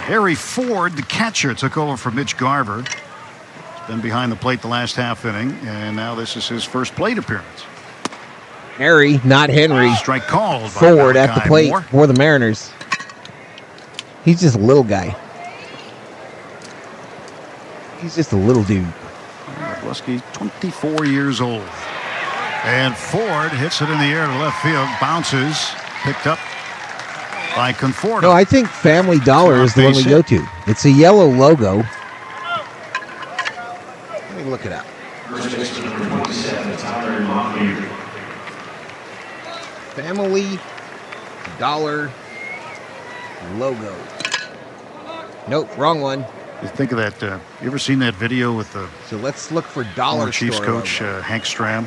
Harry Ford, the catcher, took over for Mitch Garver. He's been behind the plate the last half inning, and now this is his first plate appearance. Harry, not Henry. Strike called. Ford at the plate for the Mariners. He's just a little guy. He's just a little dude. Robleski, 24 years old. And Ford hits it in the air to left field. Bounces. Picked up by Conforto. No, I think Family Dollar is the one we go to. It's a yellow logo. Let me look it up. Family Dollar logo. Nope, wrong one. You think of that. You ever seen that video with the So let's look for Dollar Chiefs Store coach logo. Hank Stram?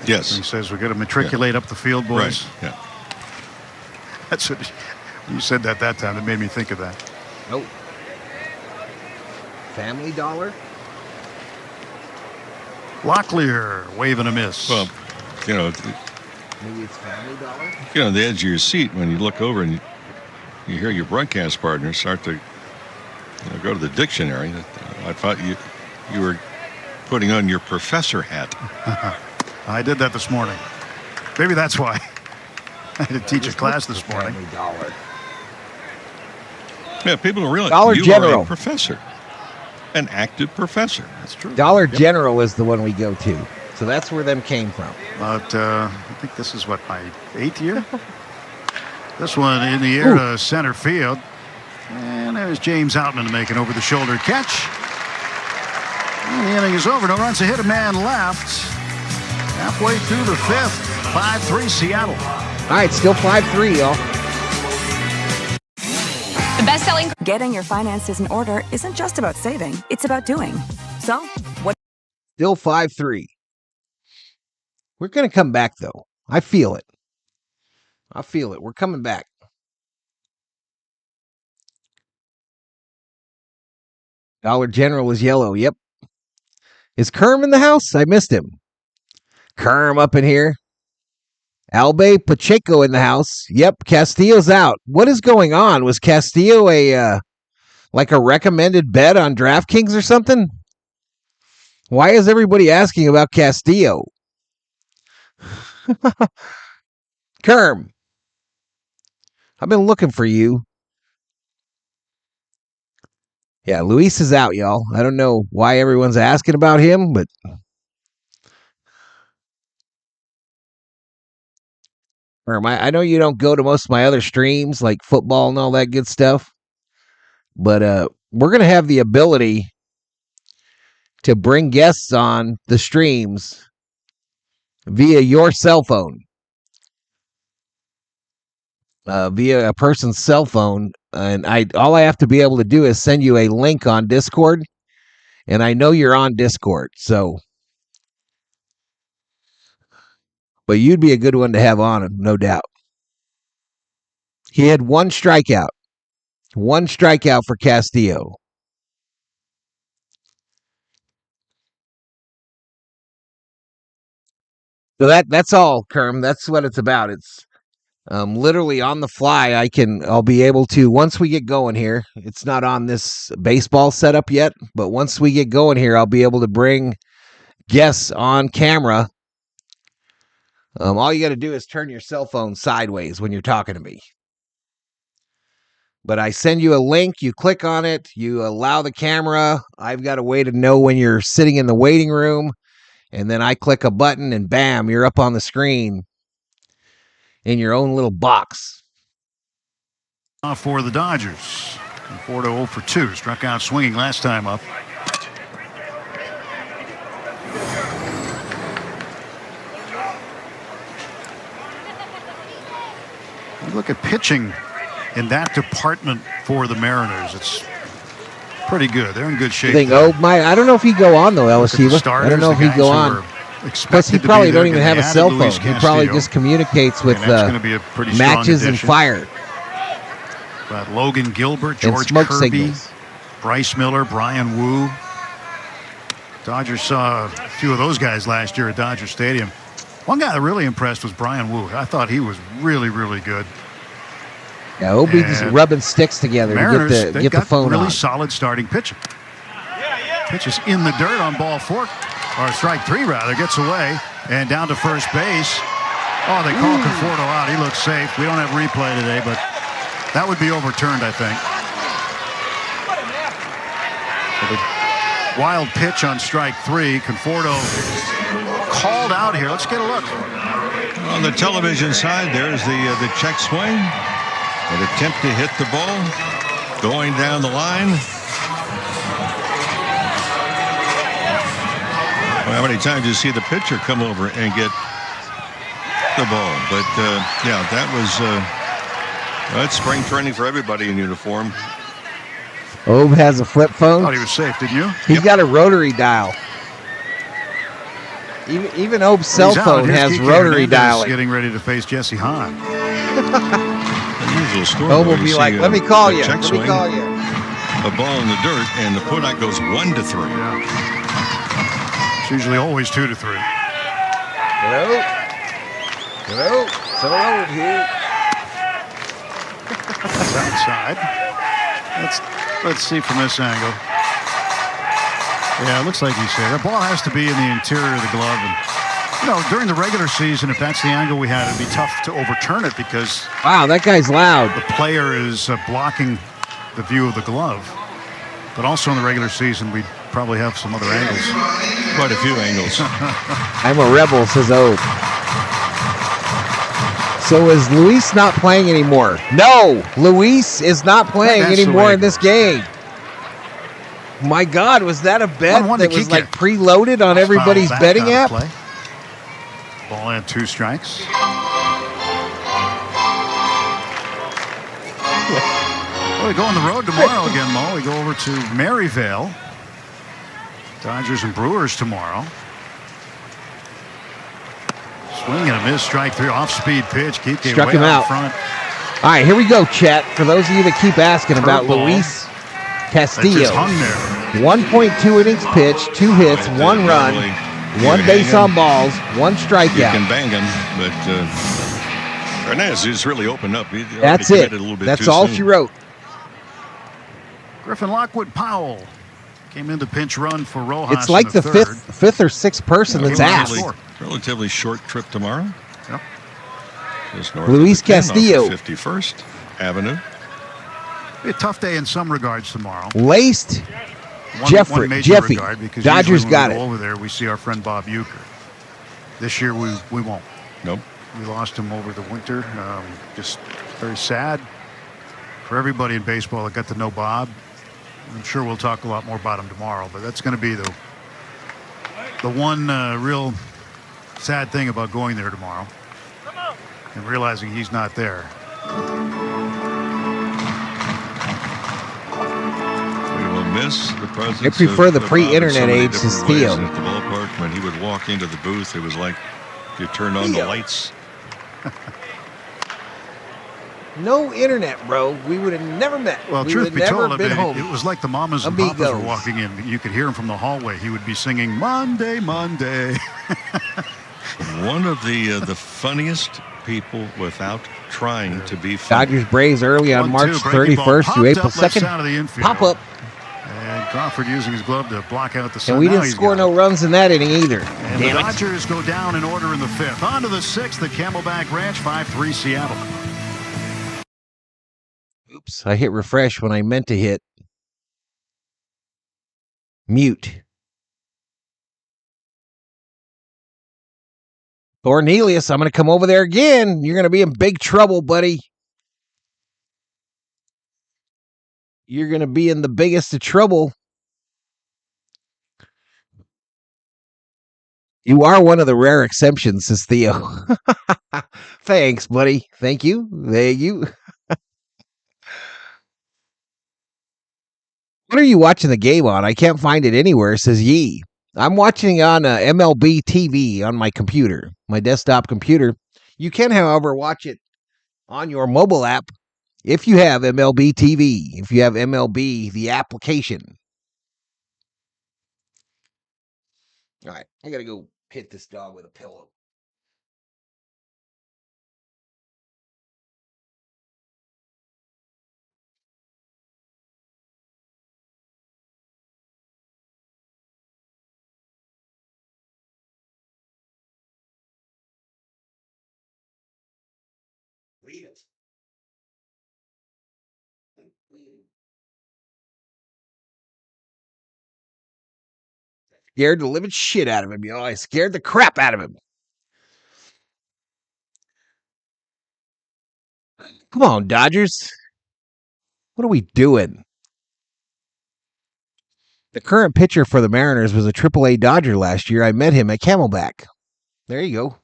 Yes. And he says, we got to matriculate up the field, boys. Right. Yeah. That's what you said that time. It made me think of that. Nope. Family Dollar? Locklear waving a miss. Well, Maybe it's Family Dollar? on the edge of your seat when you look over and you hear your broadcast partner start to go to the dictionary. I thought you were putting on your professor hat. I did that this morning. Maybe that's why. I had to teach a class this morning. Family Dollar. Yeah, people don't realize Dollar you General. are a professor, an active professor. That's true. Dollar General is the one we go to. So that's where them came from. But I think this is, my 8th year? This one in the air to center field. And there's James Outman to make an over-the-shoulder catch. And the inning is over. No runs to hit, a man left. Halfway through the 5th. 5-3 Seattle. All right, still 5-3, y'all. The best-selling. Getting your finances in order isn't just about saving. It's about doing. So, what? Still 5-3. We're going to come back, though. I feel it. We're coming back. Dollar General is yellow. Yep. Is Kerm in the house? I missed him. Kerm up in here. Albe Pacheco in the house. Yep. Castillo's out. What is going on? Was Castillo a recommended bet on DraftKings or something? Why is everybody asking about Castillo? Kerm, I've been looking for you. Yeah, Luis is out, y'all. I don't know why everyone's asking about him, but Kerm, I know you don't go to most of my other streams like football and all that good stuff, but we're going to have the ability to bring guests on the streams via your cell phone. Via a person's cell phone, and all I have to be able to do is send you a link on Discord, and I know you're on Discord, so. But you'd be a good one to have on, no doubt. He had one strikeout for Castillo. So that's all, Kerm. That's what it's about. It's literally on the fly. I'll be able to, once we get going here, it's not on this baseball setup yet, but once we get going here, I'll be able to bring guests on camera. All you got to do is turn your cell phone sideways when you're talking to me. But I send you a link, you click on it, you allow the camera. I've got a way to know when you're sitting in the waiting room, and then I click a button and bam, you're up on the screen in your own little box. For the Dodgers. 4-0 for 2. Struck out swinging last time up. You look at pitching in that department for the Mariners. It's pretty good. They're in good shape. I don't know if he'd go on, though, LSU. I don't know if he'd go on. Plus, he probably don't even have a cell phone. He probably just communicates with matches and fire. Got Logan Gilbert, George Kirby, Bryce Miller, Brian Wu. Dodgers saw a few of those guys last year at Dodger Stadium. One guy that really impressed was Brian Wu. I thought he was really, really good. Yeah, Obi just rubbing sticks together Mariners, to get the phone really on. Solid starting pitching. Pitches in the dirt on ball 4, or strike 3 rather, gets away and down to first base. Oh, they call Conforto out. He looks safe. We don't have replay today, but that would be overturned, I think. Wild pitch on strike 3. Conforto called out here. Let's get a look. On the television side, there's the check swing. An attempt to hit the ball. Going down the line. Well, how many times do you see the pitcher come over and get the ball? But, yeah, that was that's spring training for everybody in uniform. Obe has a flip phone. Thought he was safe, didn't you? He's got a rotary dial. Even Obe's cell phone has rotary dialing. Getting ready to face Jesse Hahn. Unusual story. Obe will be like, let me call you. Let me call you. a ball in the dirt, and the putout goes 1-3. Yeah. It's usually always 2-3. Hello? Hello? Someone over here. That's outside. Let's see from this angle. Yeah, it looks like he's there. The ball has to be in the interior of the glove. And, during the regular season, if that's the angle we had, it'd be tough to overturn it because... Wow, that guy's loud. The player is blocking the view of the glove. But also in the regular season, we'd probably have some other angles. Quite a few angles. I'm a rebel, says O. So is Luis not playing anymore? No, Luis is not playing anymore in this game. My God, was that a bet that was like preloaded on everybody's betting app? Ball and 2 strikes. Well, we go on the road tomorrow again, Mo. We go over to Maryvale. Dodgers and Brewers tomorrow. Swing and a miss, strike 3, off-speed pitch. Struck him out. Front. All right, here we go, chat. For those of you that keep asking about Luis Castillo. 1.2 innings pitched, 2 hits, 1 run, 1 base on balls, 1 strikeout. You can bang him, but Hernandez has really opened up. That's it. That's all she wrote. Griffin Lockwood Powell came in to pinch run for Rojas. It's like the fifth or sixth person that's asked. Relatively short trip tomorrow. Yep. Just north Luis of the 10 Castillo. off of 51st Avenue. Be a tough day in some regards tomorrow. Laced. One major Jeffy. regard, because Dodgers when got we go it. over there, we see our friend Bob Uecker. This year we won't. Nope. We lost him over the winter. Just very sad for everybody in baseball that got to know Bob. I'm sure we'll talk a lot more about him tomorrow, but that's going to be the one real sad thing about going there tomorrow and realizing he's not there. We will miss the presence. I prefer the of pre-internet Bob in so many age to different ways. Theo. And at the ballpark, when he would walk into the booth, it was like you turned on the lights. No internet, bro. We would have never met. Well, we truth be told, home. it was like the mamas and papas were walking in. You could hear him from the hallway. He would be singing Monday, Monday. One of the funniest people without trying to be funny. Dodgers Braves early on March 31st through April 2nd. Pop up. And Crawford using his glove to block out the sun. And we didn't score no runs in that inning either. And the Dodgers go down in order in the 5th. On to the 6th at Camelback Ranch, 5-3 Seattle. Oops, I hit refresh when I meant to hit mute. Cornelius, I'm going to come over there again. You're going to be in big trouble, buddy. You're going to be in the biggest of trouble. You are one of the rare exceptions, says Theo. Thanks, buddy. Thank you. Thank you. What are you watching the game on? I can't find it anywhere, says Yee. I'm watching on MLB TV on my computer, my desktop computer. You can, however, watch it on your mobile app if you have MLB TV, if you have MLB, the application. All right, I got to go hit this dog with a pillow. Leave it. Scared the living shit out of him, yo. I scared the crap out of him. Come on, Dodgers. What are we doing? The current pitcher for the Mariners was a AAA Dodger last year. I met him at Camelback. There you go.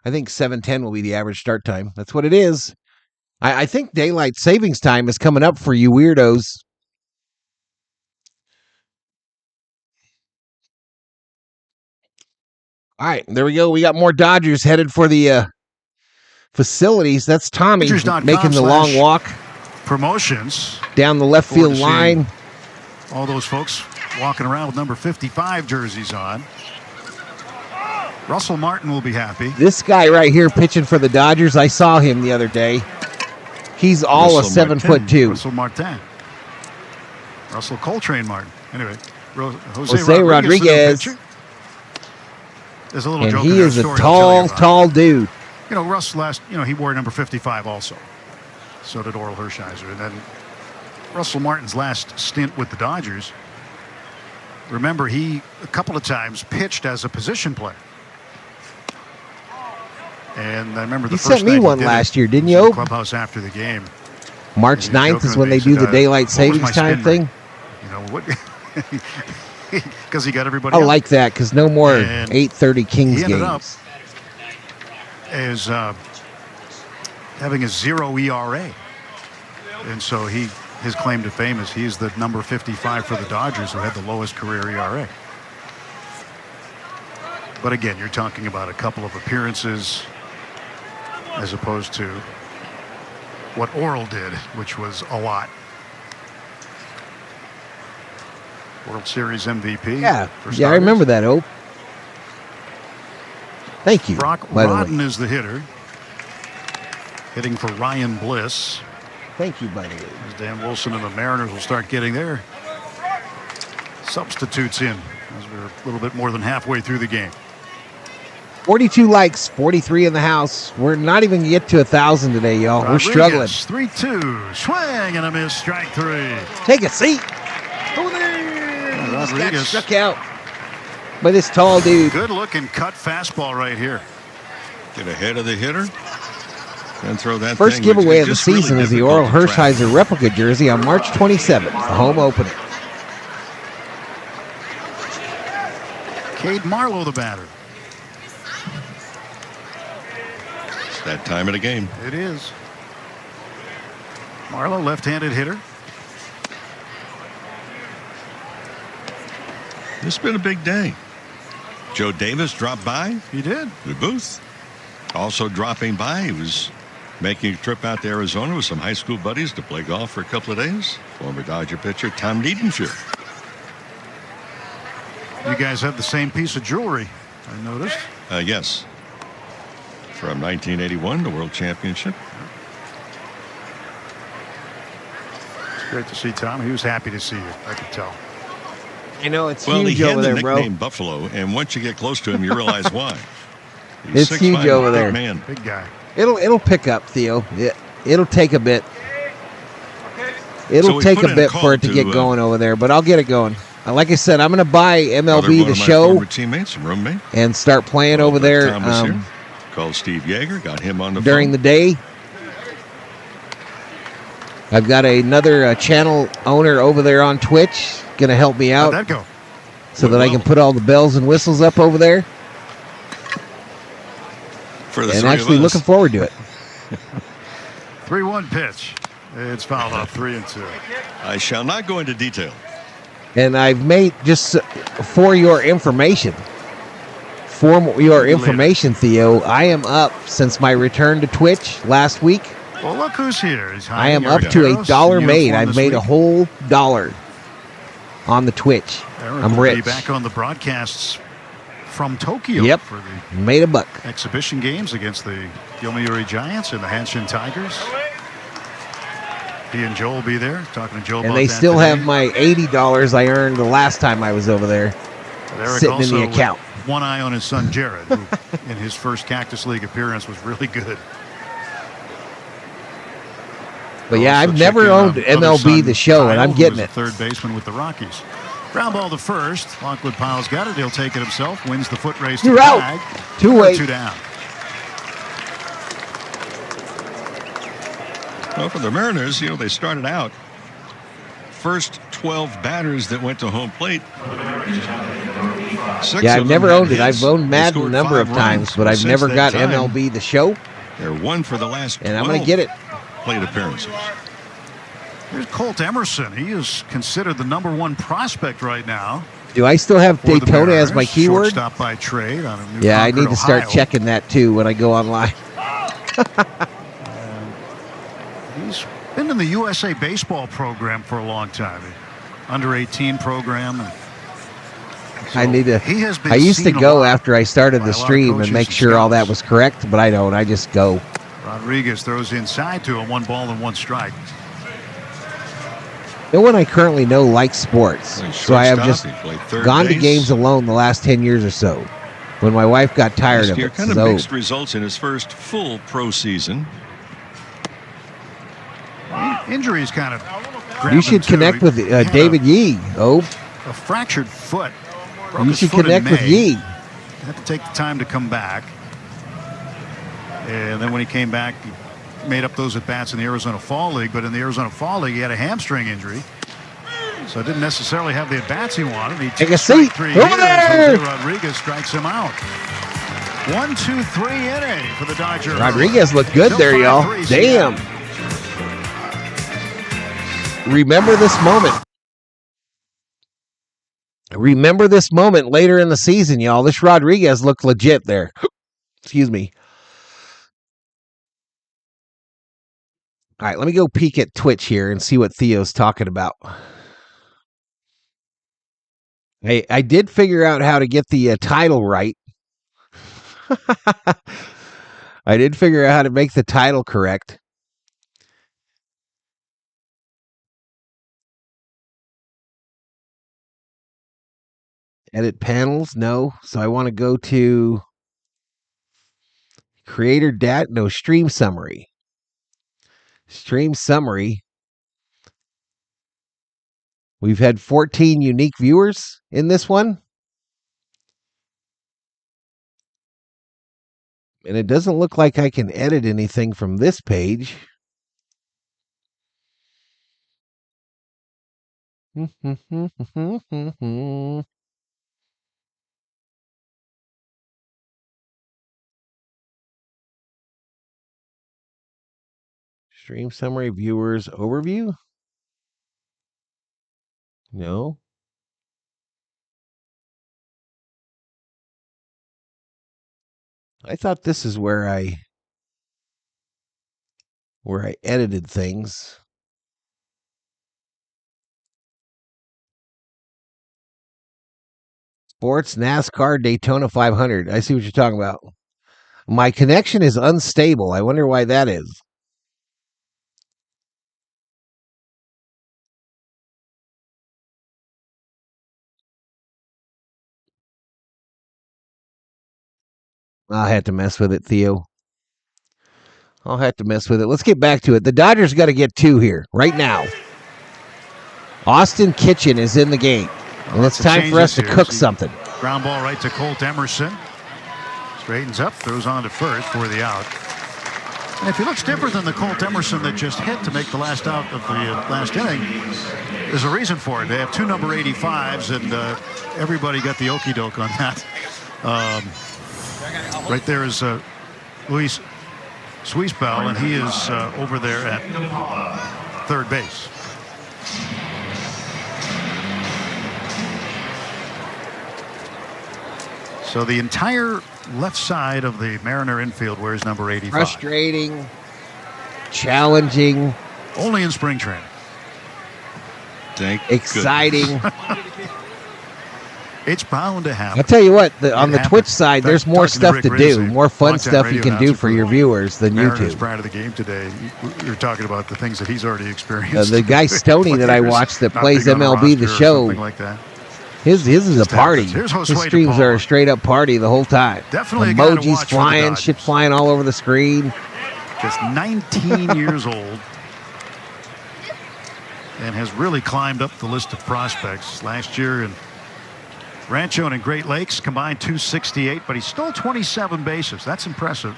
I think 7:10 will be the average start time. That's what it is. I think daylight savings time is coming up for you weirdos. All right, there we go. We got more Dodgers headed for the facilities. That's Tommy making the long walk. promotions. Down the left field line. All those folks walking around with number 55 jerseys on. Russell Martin will be happy. This guy right here pitching for the Dodgers, I saw him the other day. He's all Russell a 7'2". Russell Martin. Russell Coltrane Martin. Anyway, Jose Rodriguez. There's a little and joke he is a tall dude. You know, Russ he wore number 55 also. So did Oral Hershiser. And then Russell Martin's last stint with the Dodgers. Remember, he a couple of times pitched as a position player. And I remember you sent me one last year, didn't you? Clubhouse after the game. March 9th is when they do the daylight savings time thing. You know what? Because he got everybody. I like that because no more 8:30 Kings he ended games. Up as having a 0 ERA, and so his claim to fame is he's the number 55 for the Dodgers who had the lowest career ERA. But again, you're talking about a couple of appearances as opposed to what Oral did, which was a lot. World Series MVP. Yeah, I remember that, Ope. Thank you. Brock Rodden is the hitter. Hitting for Ryan Bliss. Thank you, by the way. As Dan Wilson and the Mariners will start getting their substitutes in as we're a little bit more than halfway through the game. 42 likes, 43 in the house. We're not even going to get to 1,000 today, y'all. We're struggling. 3-2. Swing and a miss. Strike 3. Take a seat. Rodriguez got struck out by this tall dude. Good looking cut fastball right here. Get ahead of the hitter and throw that. First giveaway of the season is the Oral Hershiser replica jersey on March 27th, the home opener. Cade Marlowe, the batter. It's that time of the game. It is. Marlowe, left-handed hitter. This has been a big day. Joe Davis dropped by. He did. The booth. Also dropping by, he was making a trip out to Arizona with some high school buddies to play golf for a couple of days. Former Dodger pitcher Tom Niedenfuhr. You guys have the same piece of jewelry, I noticed. Yes. From 1981, the World Championship. It's great to see Tom. He was happy to see you, I could tell. You know, it's well, huge he had over the there, bro. nickname Buffalo, and once you get close to him, you realize why. It's huge over there. Man. Big guy. It'll pick up, Theo. It'll take a bit. It'll take a bit for it to get going over there, but I'll get it going. Like I said, I'm going to buy MLB The Show teammates, roommate, and start playing over there. Called Steve Yeager, got him on the during phone. The day. I've got another channel owner over there on Twitch going to help me out. How'd that go? So that I can put all the bells and whistles up over there. For the and actually looking forward to it. 3-1 pitch. It's fouled off 3-2. I shall not go into detail. And I've made, just for your information, Theo, I am up since my return to Twitch last week. Well, look who's here. I am up to $1 made. I've made a whole $1 on the Twitch. I'm rich. Be back on the broadcasts from Tokyo. Yep. For the made a buck. Exhibition games against the Yomiuri Giants and the Hanshin Tigers. He and Joe will be there talking to Joe about that. And they still have my $80 I earned the last time I was over there sitting in the account. One eye on his son Jared, who in his first Cactus League appearance was really good. But yeah, I've never owned MLB The Show, and I'm getting it. Third baseman with the Rockies. Ground ball to first. Lockwood Powell's got it. He'll take it himself. Wins the foot race to the bag. 2-8. 2 down. Well, for the Mariners, they started out first 12 batters that went to home plate. I've never owned it. I've owned Madden a number of times, but I've never got MLB The Show. They're one for the last 12 and I'm going to get it. Plate appearances. Here's Colt Emerson. He is considered the #1 prospect right now. Do I still have Daytona as my keyword? Shortstop by trade on a new I need to Ohio. start checking that too when I go online. He's Been in the USA baseball program for a long time. Under 18 program. So I need to. He has been I used to seen a go lot after I started by the a lot of stream and coaches make and sure all that scouts. was correct, but I don't. I just go. Rodriguez throws inside to him, 1 ball and 1 strike. No one I currently know likes sports, so I have just gone to games alone the last 10 years or so. When my wife got tired of it, Kind of mixed results in his first full pro season. Injuries kind of. You should connect with David Yee. Oh, a fractured foot. You should connect with Yee. Had to take the time to come back. And then when he came back, he made up those at-bats in the Arizona Fall League. But in the Arizona Fall League, he had a hamstring injury. So didn't necessarily have the at-bats he wanted. He Take a seat. Over there. Jose Rodriguez strikes him out. 1-2-3 inning for the Dodgers. Rodriguez looked good there, y'all. Damn. Remember this moment. Remember this moment later in the season, y'all. This Rodriguez looked legit there. Excuse me. All right, let me go peek at Twitch here and see what Theo's talking about. I did figure out how to get the title right. I did figure out how to make the title correct. Edit panels, no. So I want to go to creator dat, no, stream summary. Stream summary. We've had 14 unique viewers in this one. And it doesn't look like I can edit anything from this page. Stream summary, viewers, overview. No. I thought this is where I edited things. Sports, NASCAR, Daytona 500. I see what you're talking about. My connection is unstable. I wonder why that is. I'll have to mess with it, Theo. I'll have to mess with it. Let's get back to it. The Dodgers got to get 2 here right now. Austin Kitchen is in the game. And it's time for us to cook something. Ground ball right to Colt Emerson. Straightens up, throws on to first for the out. And if he looks different than the Colt Emerson that just hit to make the last out of the last inning, there's a reason for it. They have 2 number 85s, and everybody got the okie doke on that. Right there is Luis Suizbel, and he is over there at third base. So the entire left side of the Mariner infield wears number 85. Frustrating, challenging. Only in spring training. Exciting. It's bound to happen. I'll tell you what, on the Twitch side, there's more stuff to do, more fun stuff you can do for your viewers than YouTube. Prior to the game today, you're talking about the things that he's already experienced. The guy Stoney that I watched that plays MLB The Show, like that. His is a party. His streams are a straight up party the whole time. Definitely emojis flying, shit flying all over the screen. Just 19 years old. And has really climbed up the list of prospects. Last year in Rancho and in Great Lakes combined 268, but he stole 27 bases. That's impressive.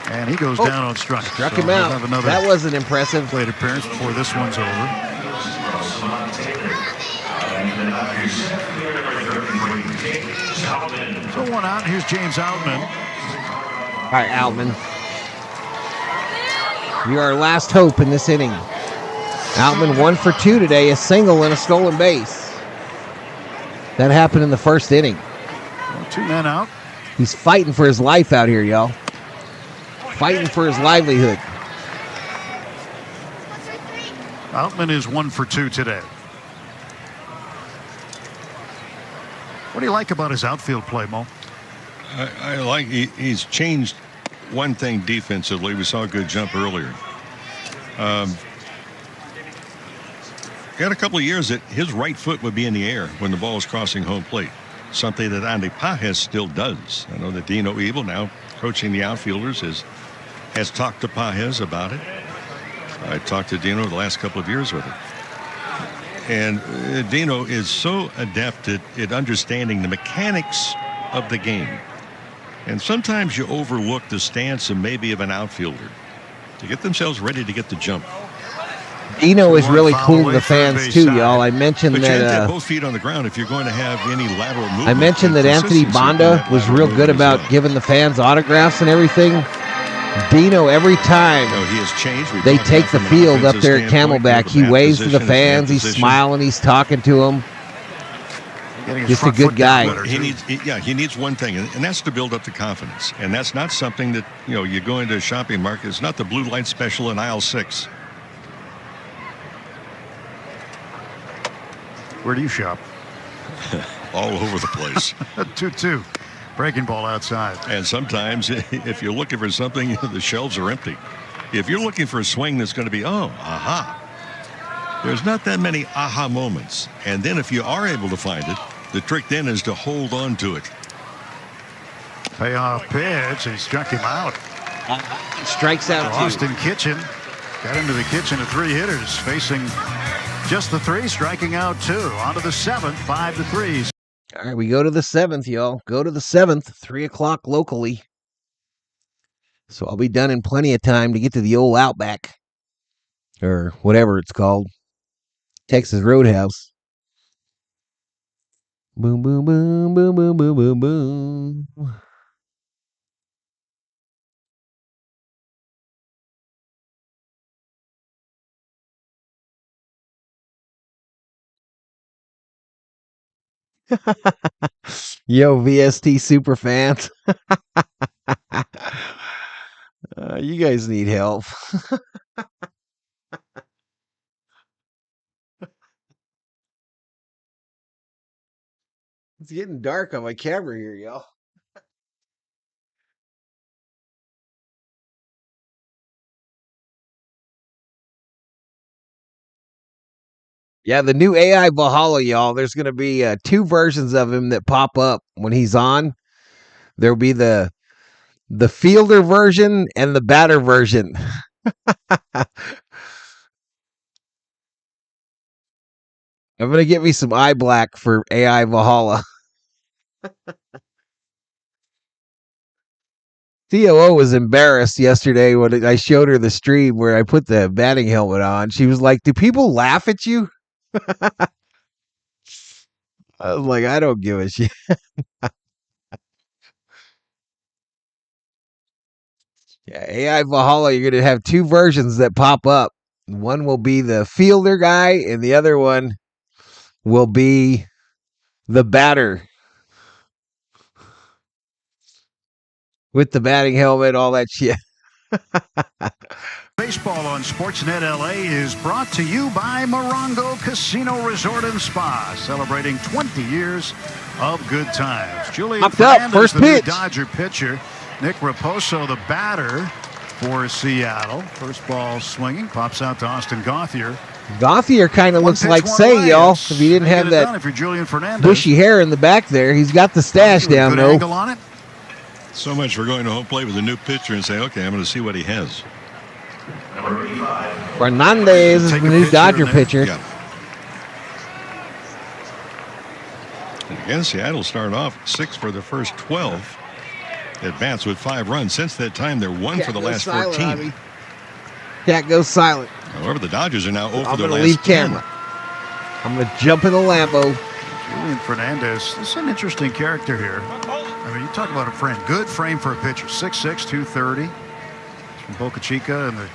And he goes down on strike. Struck him out. That wasn't impressive. Plate appearance before this one's over. So 1 out. Here's James Outman. All right, Outman. You're our last hope in this inning. Outman 1 for 2 today, a single and a stolen base. That happened in the first inning. Well, 2 men out. He's fighting for his life out here, y'all. Fighting for his livelihood. Outman is 1 for 2 today. What do you like about his outfield play, Mo? I like he's changed one thing defensively. We saw a good jump earlier. Got a couple of years that his right foot would be in the air when the ball is crossing home plate. Something that Andy Pages still does. I know that Dino Evil, now coaching the outfielders, has talked to Pages about it. I talked to Dino the last couple of years with him. And Dino is so adept at understanding the mechanics of the game. And sometimes you overlook the stance and maybe of an outfielder to get themselves ready to get the jump. Dino is really cool to the fans too, y'all. I mentioned but you have to that have both feet on the ground if you're going to have any lateral movement. I mentioned that Anthony Banda was real good about giving the fans autographs and everything. Dino, every time they take the field up there at Camelback, he waves to the fans. He's smiling. He's talking to them. Just a good guy. He needs one thing, and that's to build up the confidence. And that's not something that, you go into a shopping market. It's not the blue light special in aisle 6. Where do you shop? All over the place. 2-2. Breaking ball outside. And sometimes if you're looking for something, the shelves are empty. If you're looking for a swing that's going to be, aha. There's not that many aha moments. And then if you are able to find it, the trick then is to hold on to it. Payoff pitch. He struck him out. Strikes out Austin Kitchen got into the kitchen of 3 hitters, facing just the 3, striking out 2. On to the 7th, 5-3. All right, we go to the 7th, y'all. Go to the 7th, 3 o'clock locally. So I'll be done in plenty of time to get to the old Outback. Or whatever it's called. Texas Roadhouse. Boom, boom, boom, boom, boom, boom, boom, boom. Yo, VST super fans. You guys need help. It's getting dark on my camera here, y'all. Yeah, the new AI Valhalla, y'all. There's going to be 2 versions of him that pop up when he's on. There'll be the fielder version and the batter version. I'm going to get me some eye black for AI Valhalla. COO was embarrassed yesterday when I showed her the stream where I put the batting helmet on. She was like, "Do people laugh at you?" I was like, "I don't give a shit." Yeah, AI Valhalla, you're going to have 2 versions that pop up. One will be the fielder guy, and the other one will be the batter. With the batting helmet, all that shit. Baseball on Sportsnet LA is brought to you by Morongo Casino Resort and Spa, celebrating 20 years of good times. Julian Fernandez, first the pitch. new Dodger pitcher. Nick Raposo, the batter for Seattle. First ball swinging, pops out to Austin Gauthier. Gauthier kind of looks like Say, y'all. If he didn't have that if you're Julian Fernandez. bushy hair in the back there, he's got the stash down, though. Angle on it. So much for going to home plate with a new pitcher and say, okay, I'm going to see what he has. Fernandez is the new Dodger pitcher. Yeah. And again, Seattle started off 6 for the first 12 at bats with 5 runs. Since that time, they're 1 for the last 14. Cat goes silent. However, the Dodgers are now 0 for I'm their going to last leave 10. camera. I'm going to jump in the Lambo. Julian Fernandez, this is an interesting character here. I mean, you talk about a frame. Good frame for a pitcher. 6'6", 230. He's from Boca Chica in the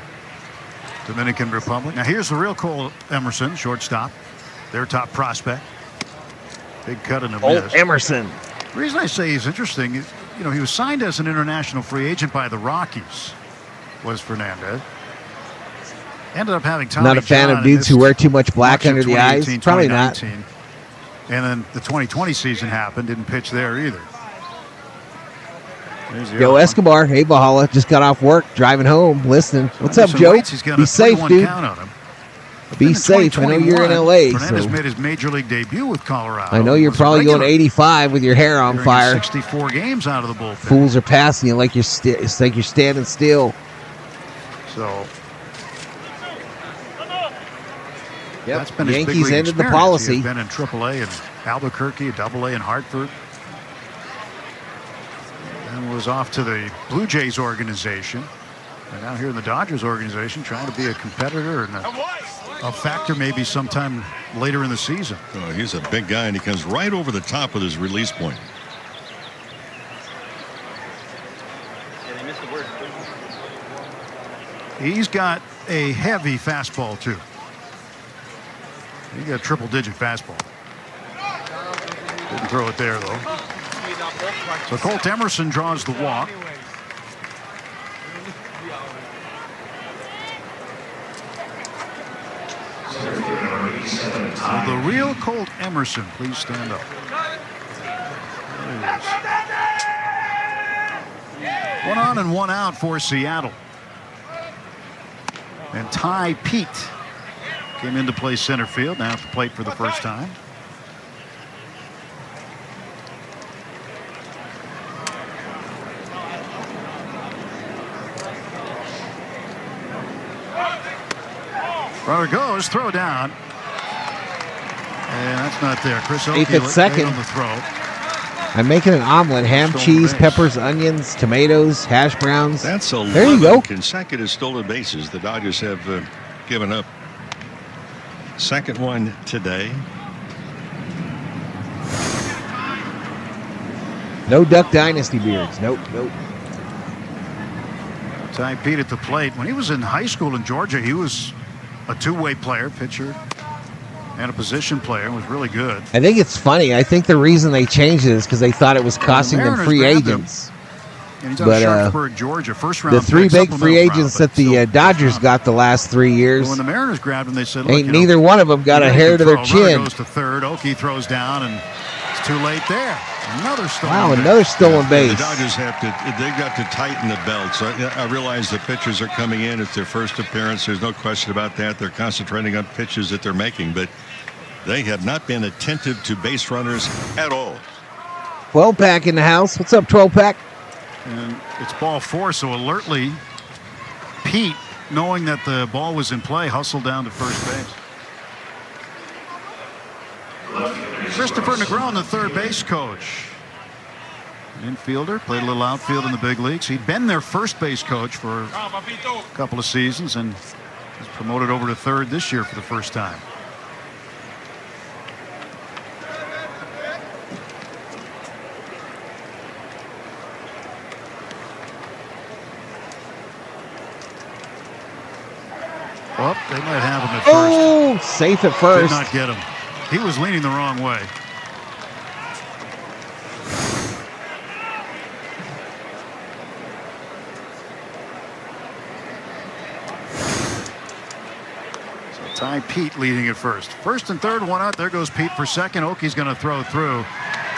Dominican Republic. Now, here's the real Cole Emerson, shortstop. Their top prospect. Big cut in the miss. Emerson. The reason I say he's interesting is, he was signed as an international free agent by the Rockies, was Fernandez. Ended up having Tommy Not a fan John of dudes who wear too much black much of under the eyes. 2018, Probably not. 2019. And then the 2020 season happened. Didn't pitch there either. Joe Escobar, hey Valhalla, just got off work, driving home, listening. What's up, Joe? Be safe, dude. Be In safe. I know you're in LA. Fernandez So made his major league debut with Colorado. I know you're probably going 85 with your hair on fire. 64 games out of the bullpen. Fools are passing you like it's like you're standing still. So yep. That's been his Yankees big league ended the experience. policy. He had been in AAA in Albuquerque, AA in Hartford. And was off to the Blue Jays organization. And now here in the Dodgers organization, trying to be a competitor and a factor maybe sometime later in the season. Oh, he's a big guy, and he comes right over the top with his release point. He's got a heavy fastball, too. He got a triple-digit fastball. Didn't throw it there, though. So Colt Emerson draws the walk. So the real Colt Emerson, please stand up. There he is. 1 on and 1 out for Seattle. And Ty Pete came in to play center field, now at the plate for the first time. Runner goes, throw down. And that's not there. Chris Oakey Eighth at second. on the throw. I'm making an omelet. Ham, cheese, peppers, onions, tomatoes, hash browns. That's 11 there you go. consecutive stolen bases the Dodgers have given up. Second one today. No Duck Dynasty beards. Nope, nope. Ty Pete at the plate. When he was in high school in Georgia, he was a two-way player, pitcher, and a position player. Was really good. I think it's funny. I think the reason they changed it is because they thought it was costing them free agents. And he's out of Sharpsburg, Georgia, first-round the three pick, big free agents that the Dodgers got the last 3 years, when the Mariners grabbed him, they said, ain't neither one of them got a hair to their chin. Goes to third. Oakey throws down, and it's too late there. Another stolen Wow, base. another stolen base. The Dodgers they've got to tighten the belt. So I realize the pitchers are coming in. It's their first appearance. There's no question about that. They're concentrating on pitches that they're making, but they have not been attentive to base runners at all. 12-pack in the house. What's up, 12-pack? And it's ball 4, so alertly, Pete, knowing that the ball was in play, hustled down to first base. Christopher Negron, the third base coach. An infielder, played a little outfield in the big leagues. He'd been their first base coach for a couple of seasons and was promoted over to third this year for the first time. Well, they might have him at first. Oh, safe at first. Did not get him. He was leaning the wrong way. So Ty Pete leading at first. First and third, 1 out. There goes Pete for second. Oakey's going to throw through,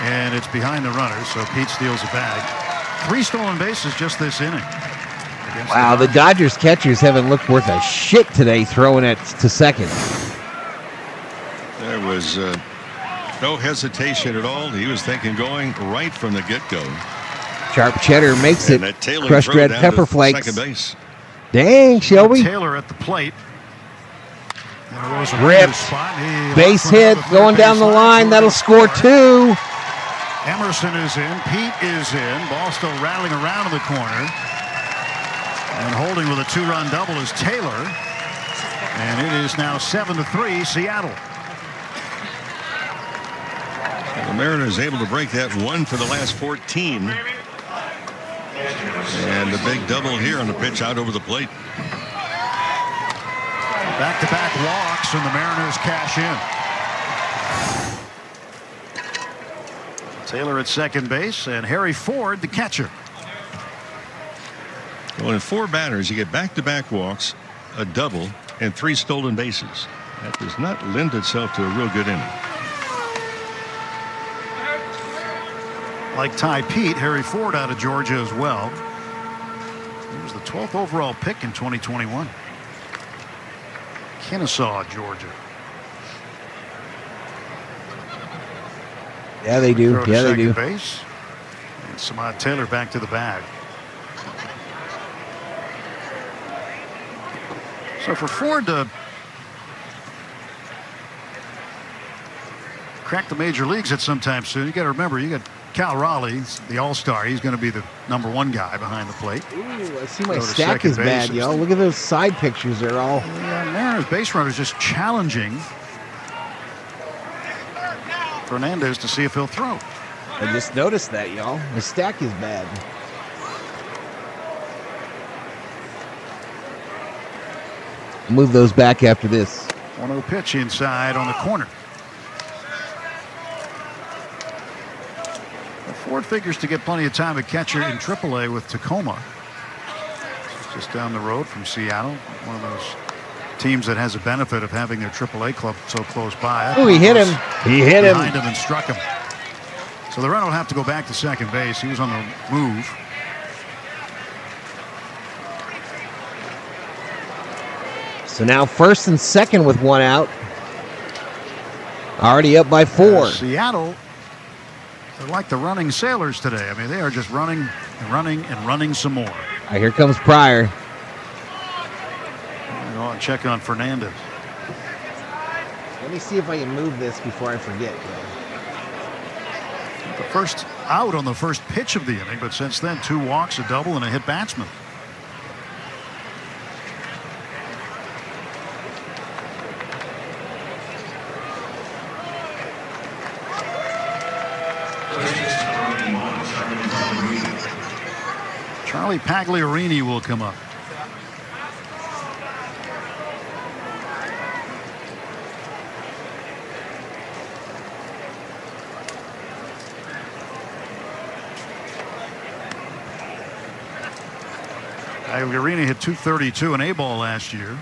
and it's behind the runner, so Pete steals a bag. 3 stolen bases just this inning. Wow, the Dodgers catchers haven't looked worth a shit today throwing it to second. There was no hesitation at all. He was thinking going right from the get-go. Sharp Cheddar makes it. Crushed red pepper flakes. Second base. Dang, Shelby. Taylor at the plate. Ripped. Base hit going down the line. That'll score 2. Emerson is in. Pete is in. Ball still rattling around in the corner. And holding with a 2-run double is Taylor. And it is now 7-3 Seattle. The Mariners able to break that 1 for the last 14. And the big double here on the pitch out over the plate. Back-to-back walks, and the Mariners cash in. Taylor at second base, and Hereford, the catcher. Well, in 4 batters, you get back-to-back walks, a double, and 3 stolen bases. That does not lend itself to a real good inning. Like Ty Pete, Hereford out of Georgia as well. He was the 12th overall pick in 2021. Kennesaw, Georgia. Yeah, they do. Yeah, they do. Base. And Samad Taylor back to the bag. So for Ford to crack the major leagues at some time soon, you got to remember, you got Cal Raleigh, the all-star. He's going to be the #1 guy behind the plate. Ooh, I see my stack is bad, yo. Look at those side pictures. They're all... Mariners base runners just challenging Fernandez to see if he'll throw. I just noticed that, y'all. The stack is bad. Move those back after this. 1-0 pitch inside on the corner. Ford figures to get plenty of time at catcher in AAA with Tacoma. Just down the road from Seattle. One of those teams that has a benefit of having their AAA club so close by. Oh, he hit him. He hit him. Behind him and struck him. So the runner will have to go back to second base. He was on the move. So now first and second with 1 out. Already up by 4. Seattle, they're like the running sailors today. I mean, they are just running and running and running some more. All right, here comes Pryor. Go and check on Fernandez. Let me see if I can move this before I forget. The first out on the first pitch of the inning, but since then 2 walks, a double, and a hit batsman. Charlie Pagliarini will come up. Pagliarini hit .232 in A-ball last year.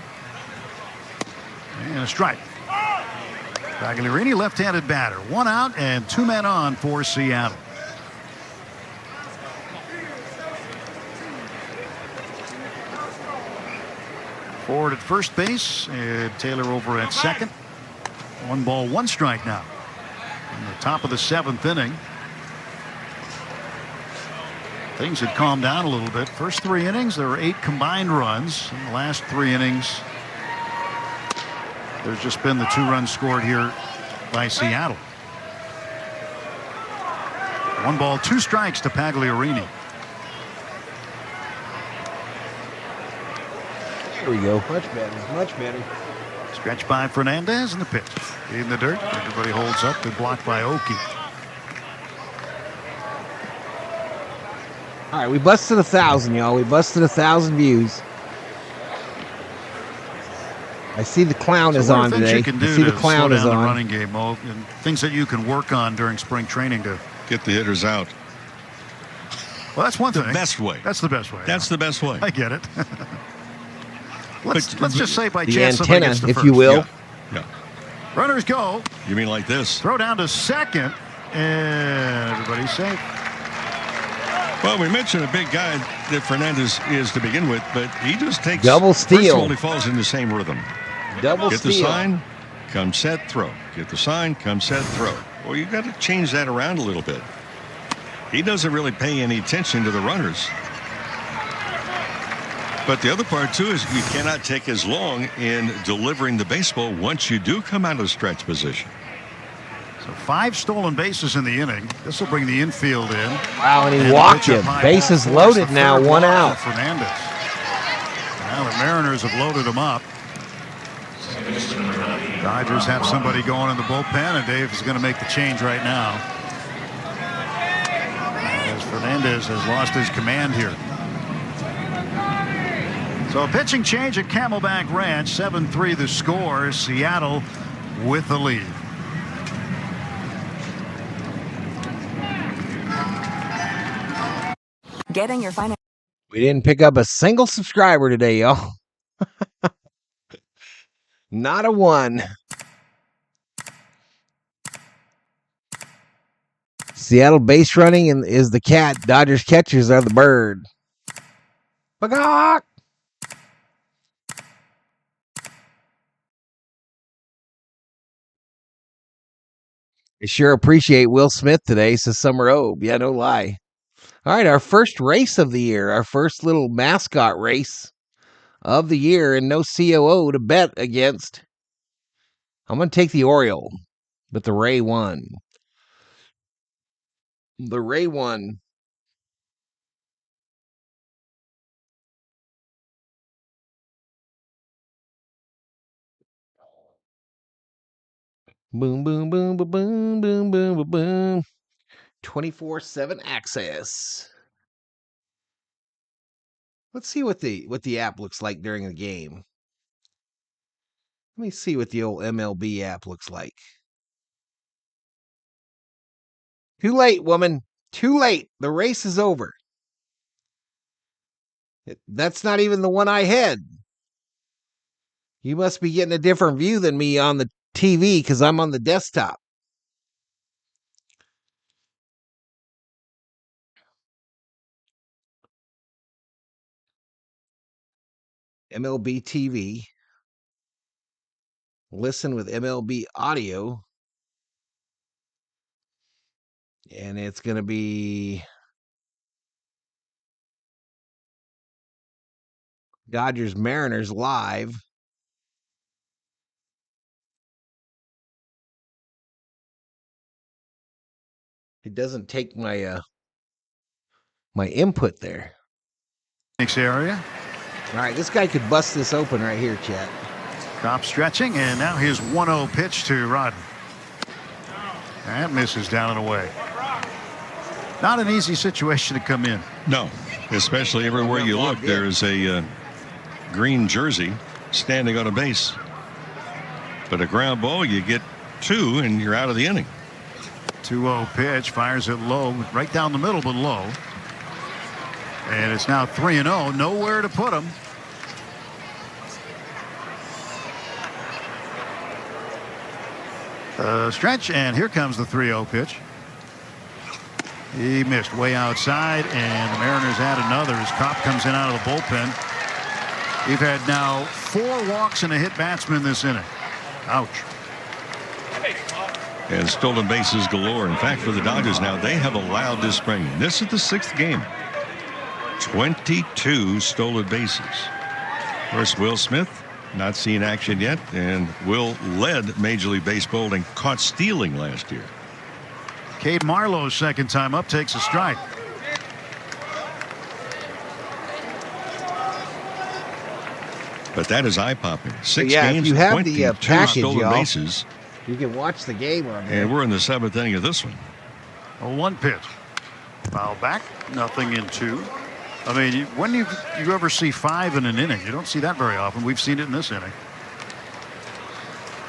And a strike. Pagliarini, left-handed batter. 1 out and 2 men on for Seattle. Ford at first base and Taylor over at second. 1 ball, 1 strike now. In the top of the 7th inning. Things had calmed down a little bit. First 3 innings, there were 8 combined runs. In the last 3 innings, there's just been the 2 runs scored here by Seattle. 1 ball, 2 strikes to Pagliarini. There we go. Much better. Much better. Stretch by Fernandez and the pitch. In the dirt. Everybody holds up. Good block by Oki. All right, we busted 1,000, y'all. We busted 1,000 views. I see the clown is on today. I see the clown is on. The running game, Mo, and things that you can work on during spring training to get the hitters out. Well, that's one thing. The best way. That's the best way. That's the best way. I get it. Let's just say by the chance antenna, gets to if first. you will. Yeah. Runners go. You mean like this? Throw down to second, and everybody's safe. Well, we mentioned a big guy that Fernandez is to begin with, but he just takes double steal. First of all, he falls in the same rhythm. Double Get steal. the sign, come set, throw. Get the sign, come set, throw. Well, you've got to change that around a little bit. He doesn't really pay any attention to the runners. But the other part, too, is you cannot take as long in delivering the baseball once you do come out of stretch position. So 5 stolen bases in the inning. This will bring the infield in. Wow, and he walked him. Bases loaded now, 1 out. Fernandez. Now the Mariners have loaded him up. Dodgers have somebody going in the bullpen, and Dave is going to make the change right now. As Fernandez has lost his command here. So a pitching change at Camelback Ranch. 7-3 the score. Seattle with the lead. Getting your finance. We didn't pick up a single subscriber today, y'all. Not a 1. Seattle base running is the cat. Dodgers catchers are the bird. Bagawk! I sure appreciate Will Smith today, says Summer Obe. Yeah, no lie. All right, our first race of the year, our first little mascot race of the year, and no COO to bet against. I'm going to take the Oriole, but the Ray won. The Ray won. Boom, boom, boom, boom, boom, boom, boom, boom, boom. 24/7 access. Let's see what the app looks like during the game. Let me see what the old MLB app looks like. Too late, woman. Too late. The race is over. That's not even the one I had. You must be getting a different view than me on the TV because I'm on the desktop. MLB TV. Listen with MLB audio. And it's going to be Dodgers Mariners live. It doesn't take my my input there. Next area. All right, this guy could bust this open right here, chat. Top stretching, and now his 1-0 pitch to Rodden. That misses down and away. Not an easy situation to come in. No, especially everywhere you look, there is a green jersey standing on a base. But a ground ball, you get 2 and you're out of the inning. 2-0 pitch, fires it low, right down the middle, but low. And it's now 3-0, nowhere to put him. Stretch, and here comes the 3-0 pitch. He missed way outside, and the Mariners add another as Kopp comes in out of the bullpen. We've had now 4 walks and a hit batsman this inning. Ouch. And stolen bases galore. In fact, for the Dodgers now, they have allowed this spring. This is the 6th game. 22 stolen bases. Of course, Will Smith not seen action yet, and Will led Major League Baseball and caught stealing last year. Cade Marlowe's second time up takes a strike. But that is eye-popping. 6 yeah, games, if you have 22 the package, stolen bases. You can watch the game on there. And we're in the 7th inning of this one. A 1 pitch. Foul back, nothing in 2. I mean, when you ever see 5 in an inning? You don't see that very often. We've seen it in this inning.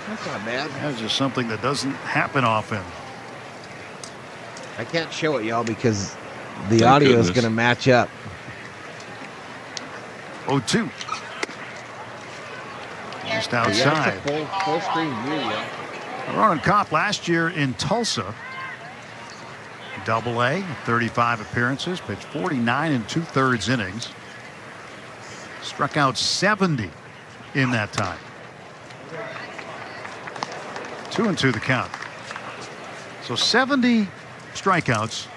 That's not bad. That's just something that doesn't happen often. I can't show it, y'all, because the audio is going to match up. 0-2. Just outside. Yeah, full screen view, yeah. Ronan Kopp last year in Tulsa. Double-A, 35 appearances, pitched 49 2/3 innings. Struck out 70 in that time. 2-2 the count. So 70 strikeouts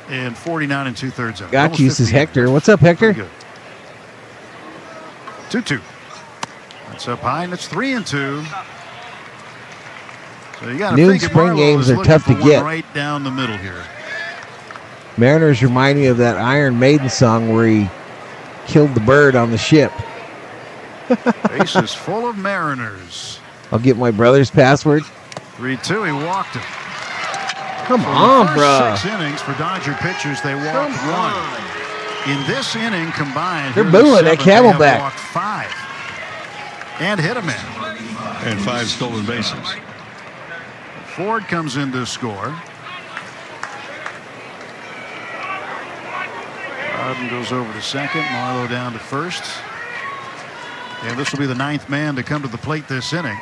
in 49 2/3 innings. Got you, says Hector. What's up, Hector? 2-2. That's up high, and it's 3-2. So you got Noon spring games are tough to get. Right down the middle here. Mariners remind me of that Iron Maiden song where he killed the bird on the ship. Base is full of Mariners. I'll get my brother's password. 3-2. He walked him. Come on, bro. 6 innings for Dodger pitchers. They walked 1. In this inning combined, they're booing that Camelback. Walked 5 and hit a man. And 5 stolen bases. Ford comes in to score. Rodden goes over to second. Marlowe down to first. And this will be the 9th man to come to the plate this inning.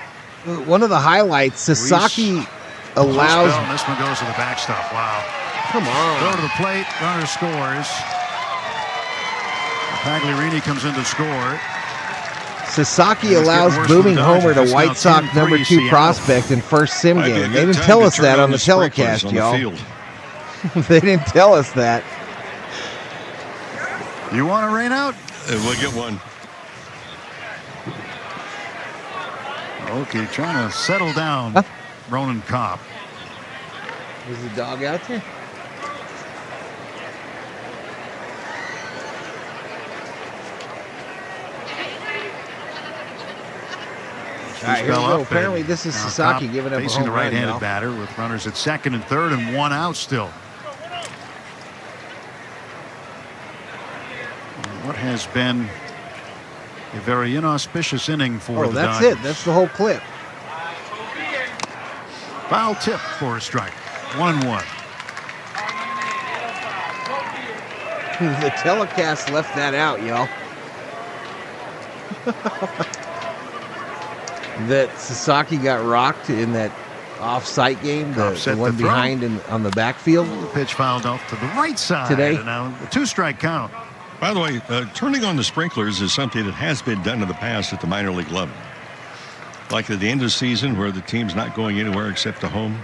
One of the highlights, Sasaki allows... And this one goes to the backstop. Wow. Come on. Go to the plate. Runner scores. Pagliarini comes in to score. Sasaki allows booming homer to White Sox #2 prospect in first sim game. They didn't tell us that on the telecast, y'all. They didn't tell us that. You want a rain out? We'll get one. Okay, trying to settle down. Ronan Kopp. Was the dog out there? All right, here we go. Apparently, this is Sasaki giving up a home run. Facing the right-handed batter with runners at second and third and one out still. What has been a very inauspicious inning for the that's Dodgers. it. That's the whole clip. Foul tip for a strike. 1-1. The telecast left that out, y'all. That Sasaki got rocked in that off-site game, the one behind on the backfield. The pitch fouled off to the right side today. And now a 2-strike count. By the way, turning on the sprinklers is something that has been done in the past at the minor league level. Like at the end of the season where the team's not going anywhere except to home.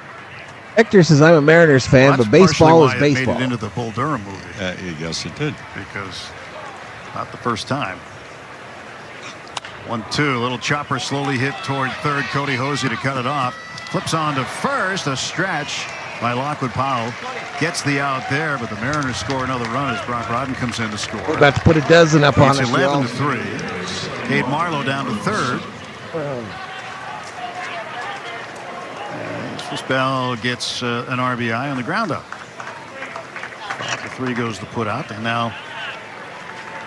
Hector says, I'm a Mariners fan, but baseball is baseball. Made it into the Bull Durham movie. Yes, it did. Because not the first time. 1-2. Little chopper slowly hit toward third. Cody Hosey to cut it off. Flips on to first. A stretch by Lockwood Powell. Gets the out there, but the Mariners score another run as Brock Rodden comes in to score. We're about to put a dozen up on us. It's 11-3. Cade Marlowe down to third. Bell gets an RBI on the ground up. 5-3 goes the put out. And now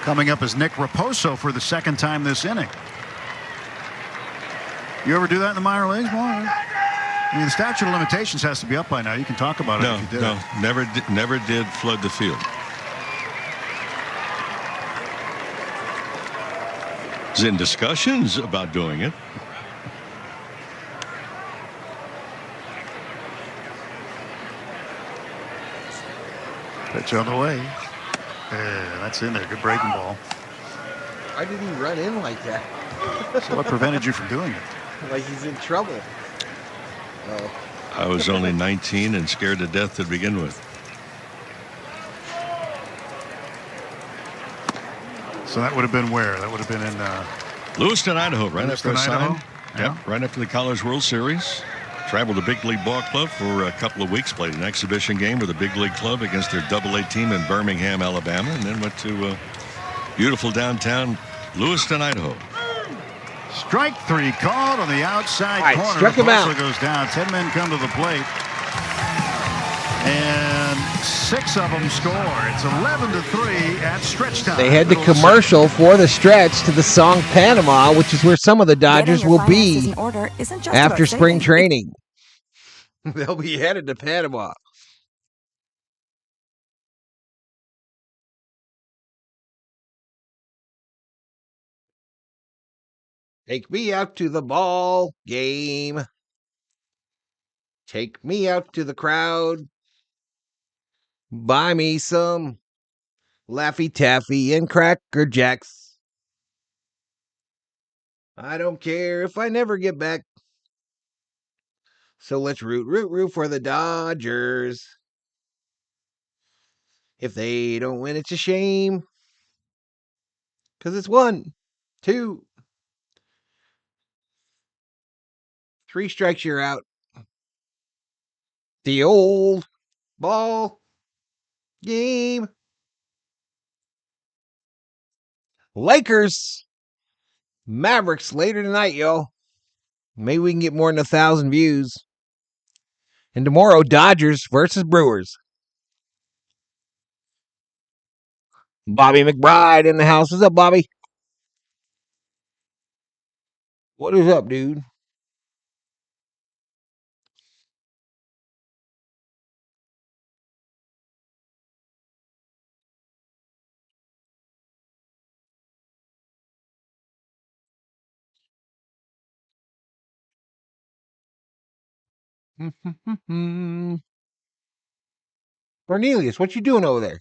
coming up is Nick Raposo for the second time this inning. You ever do that in the minor leagues, boy? I mean, the statute of limitations has to be up by now. You can talk about it if you did. No, never did flood the field. Is in discussions about doing it. Pitch on the way. Yeah, that's in there. Good breaking ball. Why did he run in like that? So what prevented you from doing it? Like he's in trouble. Oh. I was only 19 and scared to death to begin with. So that would have been where? That would have been in Lewiston, Idaho, right after I signed. Yeah. Yep, right after the College World Series. Traveled to Big League Ball Club for a couple of weeks. Played an exhibition game with a Big League club against their AA team in Birmingham, Alabama, and then went to beautiful downtown Lewiston, Idaho. Strike 3 called on the outside corner. Struck him out. Goes down. 10 men come to the plate, and 6 of them score. It's 11-3 at stretch time. They had the commercial for the stretch to the song Panama, which is where some of the Dodgers will be after spring training. They'll be headed to Panama. Take me out to the ball game. Take me out to the crowd. Buy me some Laffy Taffy and Cracker Jacks. I don't care if I never get back. So let's root for the Dodgers. If they don't win, it's a shame. Because it's 1, 2, 3 strikes, you're out. The old ball game. Lakers. Mavericks later tonight, yo. Maybe we can get more than 1,000 views. And tomorrow, Dodgers versus Brewers. Bobby McBride in the house. What's up, Bobby? What is up, dude? Cornelius, what you doing over there?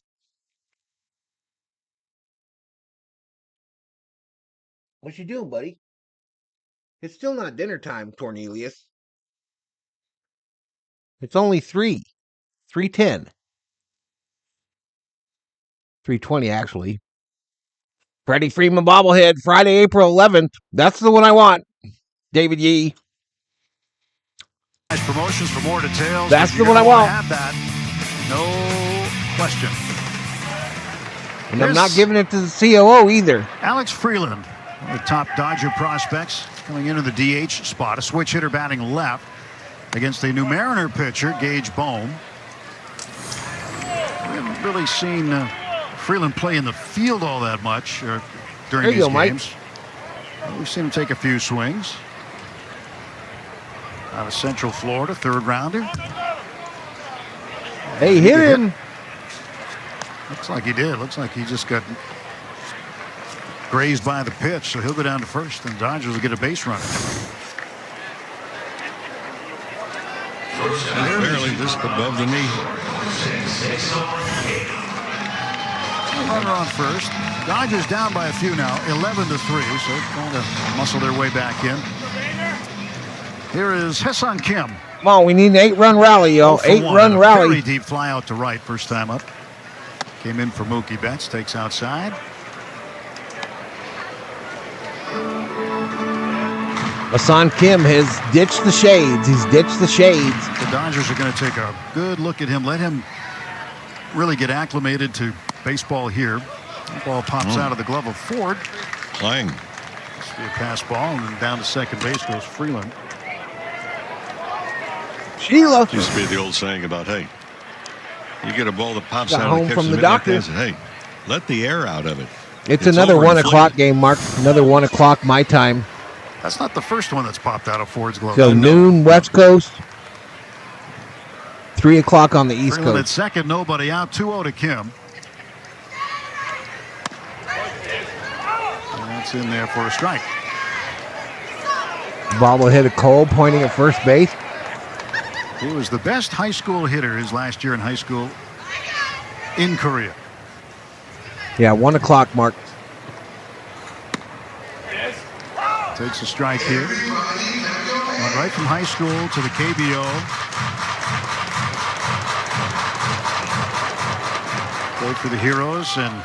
What you doing, buddy? It's still not dinner time, Cornelius. It's only 3:10. 3:20, actually. Freddie Freeman bobblehead, Friday, April 11th. That's the one I want. David Yee. Promotions for more details. That's the one I want. Have that. No question. And I'm not giving it to the COO either. Alex Freeland, one of the top Dodger prospects, coming into the DH spot. A switch hitter batting left against the New Mariner pitcher, Gage Bohm. We haven't really seen Freeland play in the field all that much during these games. We've seen him take a few swings. Out of Central Florida, third rounder. Hey, hit him. Looks like he did. Looks like he just got grazed by the pitch, so he'll go down to first, and Dodgers will get a base runner. Barely just above the knee. Runner on first. Dodgers down by a few now, 11-3, so trying to muscle their way back in. Here is Hae-Sung Kim. Come on, we need an 8-run rally, yo. 8-run rally. Very deep fly out to right, first time up. Came in for Mookie Betts, takes outside. Hae-Sung Kim has ditched the shades. He's ditched the shades. The Dodgers are going to take a good look at him. Let him really get acclimated to baseball here. The ball pops out of the glove of Ford. Playing. This will be a pass ball, and then down to second base goes Freeland. Sheila. Used to be the old saying about, hey, you get a ball that pops Got out home of the from the catcher's doctor. mitt, hey, let the air out of it. It's another 1 o'clock game, Mark. Another 1 o'clock my time. That's not the first one that's popped out of Ford's glove. So noon West Coast, 3 o'clock on the East Freeland at Coast. second, nobody out. 2-0 to Kim. And that's in there for a strike. Bobblehead of Cole pointing at first base. He was the best high school hitter his last year in high school in Korea. Yeah, 1 o'clock, Mark. Takes a strike here. Went right from high school to the KBO. Played for the Heroes and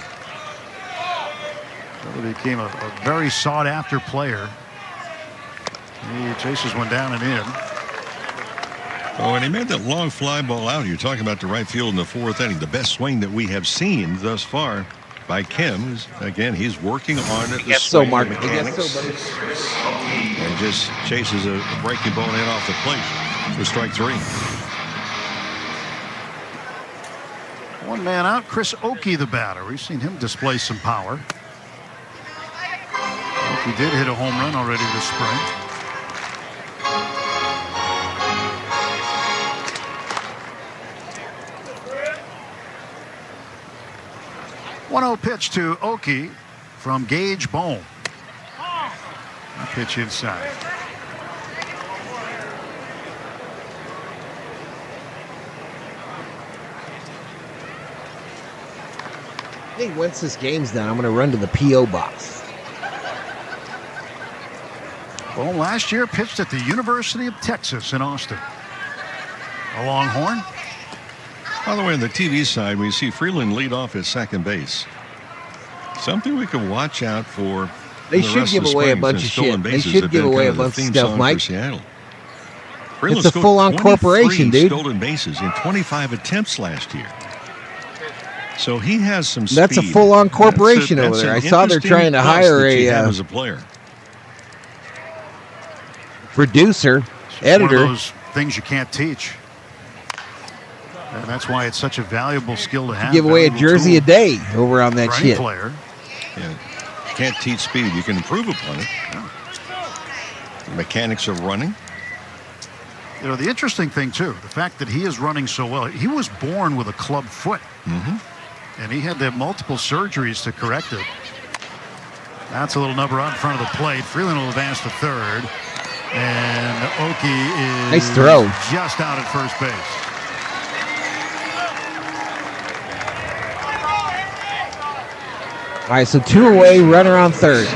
really became a very sought-after player. He chases one down and in. Oh, and he made that long fly ball out. You're talking about the right field in the fourth inning. The best swing that we have seen thus far by Kim is, again, he's working on it. Yes, so, Mark. Yes, so, buddy. And just chases a breaking ball in off the plate for strike 3. One man out, Chris Oakey, the batter. We've seen him display some power. Oakey did hit a home run already this spring. One-0 pitch to Oakey from Gage Bohm. A pitch inside. I think once this game's done, I'm going to run to the P.O. box. Bohm last year pitched at the University of Texas in Austin. A Longhorn. By the way, on the TV side, we see Freeland lead off at second base. Something we can watch out for. They should give away a bunch of shit. They should give away a bunch of stuff, Mike. It's a full-on corporation, dude. Stolen bases in 25 attempts last year. So he has some speed. That's a full-on corporation over there. I saw they're trying to hire as a player. Producer, editor. One of those things you can't teach. And that's why it's such a valuable skill to have. Give away a jersey a day over on that shit. Player. Yeah. Can't teach speed. You can improve upon it. Yeah. The mechanics of running. You know, the interesting thing, too, the fact that he is running so well. He was born with a club foot. And he had to have multiple surgeries to correct it. That's a little number out in front of the plate. Freeland will advance to third. And Oki is nice throw. Just out at first base. All right, so 2 away, runner on third. So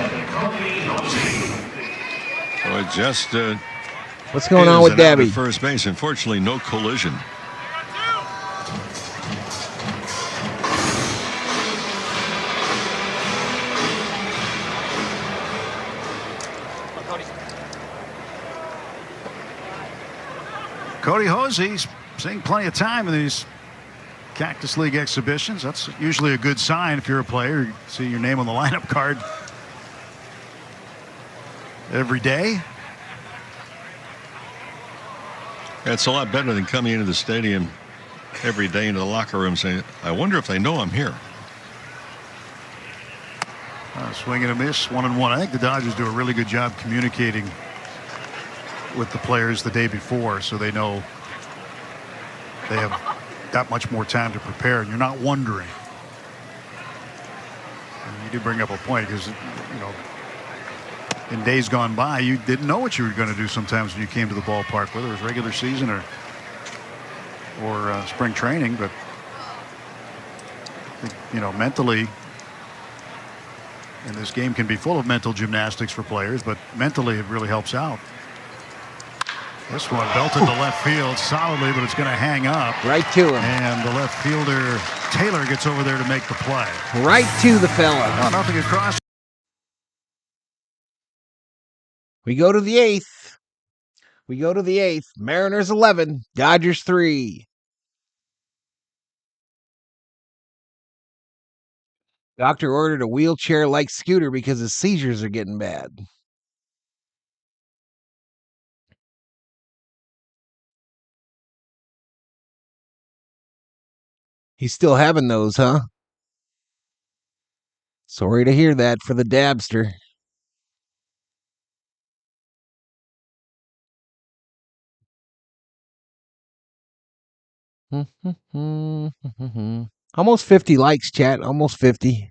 it just what's going on with Dabby? First base. Unfortunately, no collision. Cody Hosey's seeing plenty of time in these Cactus League exhibitions. That's usually a good sign if you're a player. You see your name on the lineup card every day. It's a lot better than coming into the stadium every day into the locker room saying, I wonder if they know I'm here. Swing and a miss, 1-1. I think the Dodgers do a really good job communicating with the players the day before, so they know they have that much more time to prepare, and you're not wondering. And you do bring up a point, because in days gone by, you didn't know what you were going to do sometimes when you came to the ballpark, whether it was regular season or spring training. But mentally, and this game can be full of mental gymnastics for players, but mentally it really helps out. This one belted to left field solidly, but it's going to hang up. Right to him. And the left fielder, Taylor, gets over there to make the play. Right to the fella. Oh, nothing across. We go to the 8th. Mariners 11, Dodgers 3. Doctor ordered a wheelchair-like scooter because his seizures are getting bad. He's still having those, huh? Sorry to hear that for the Dabster. Almost 50 likes, chat. Almost 50.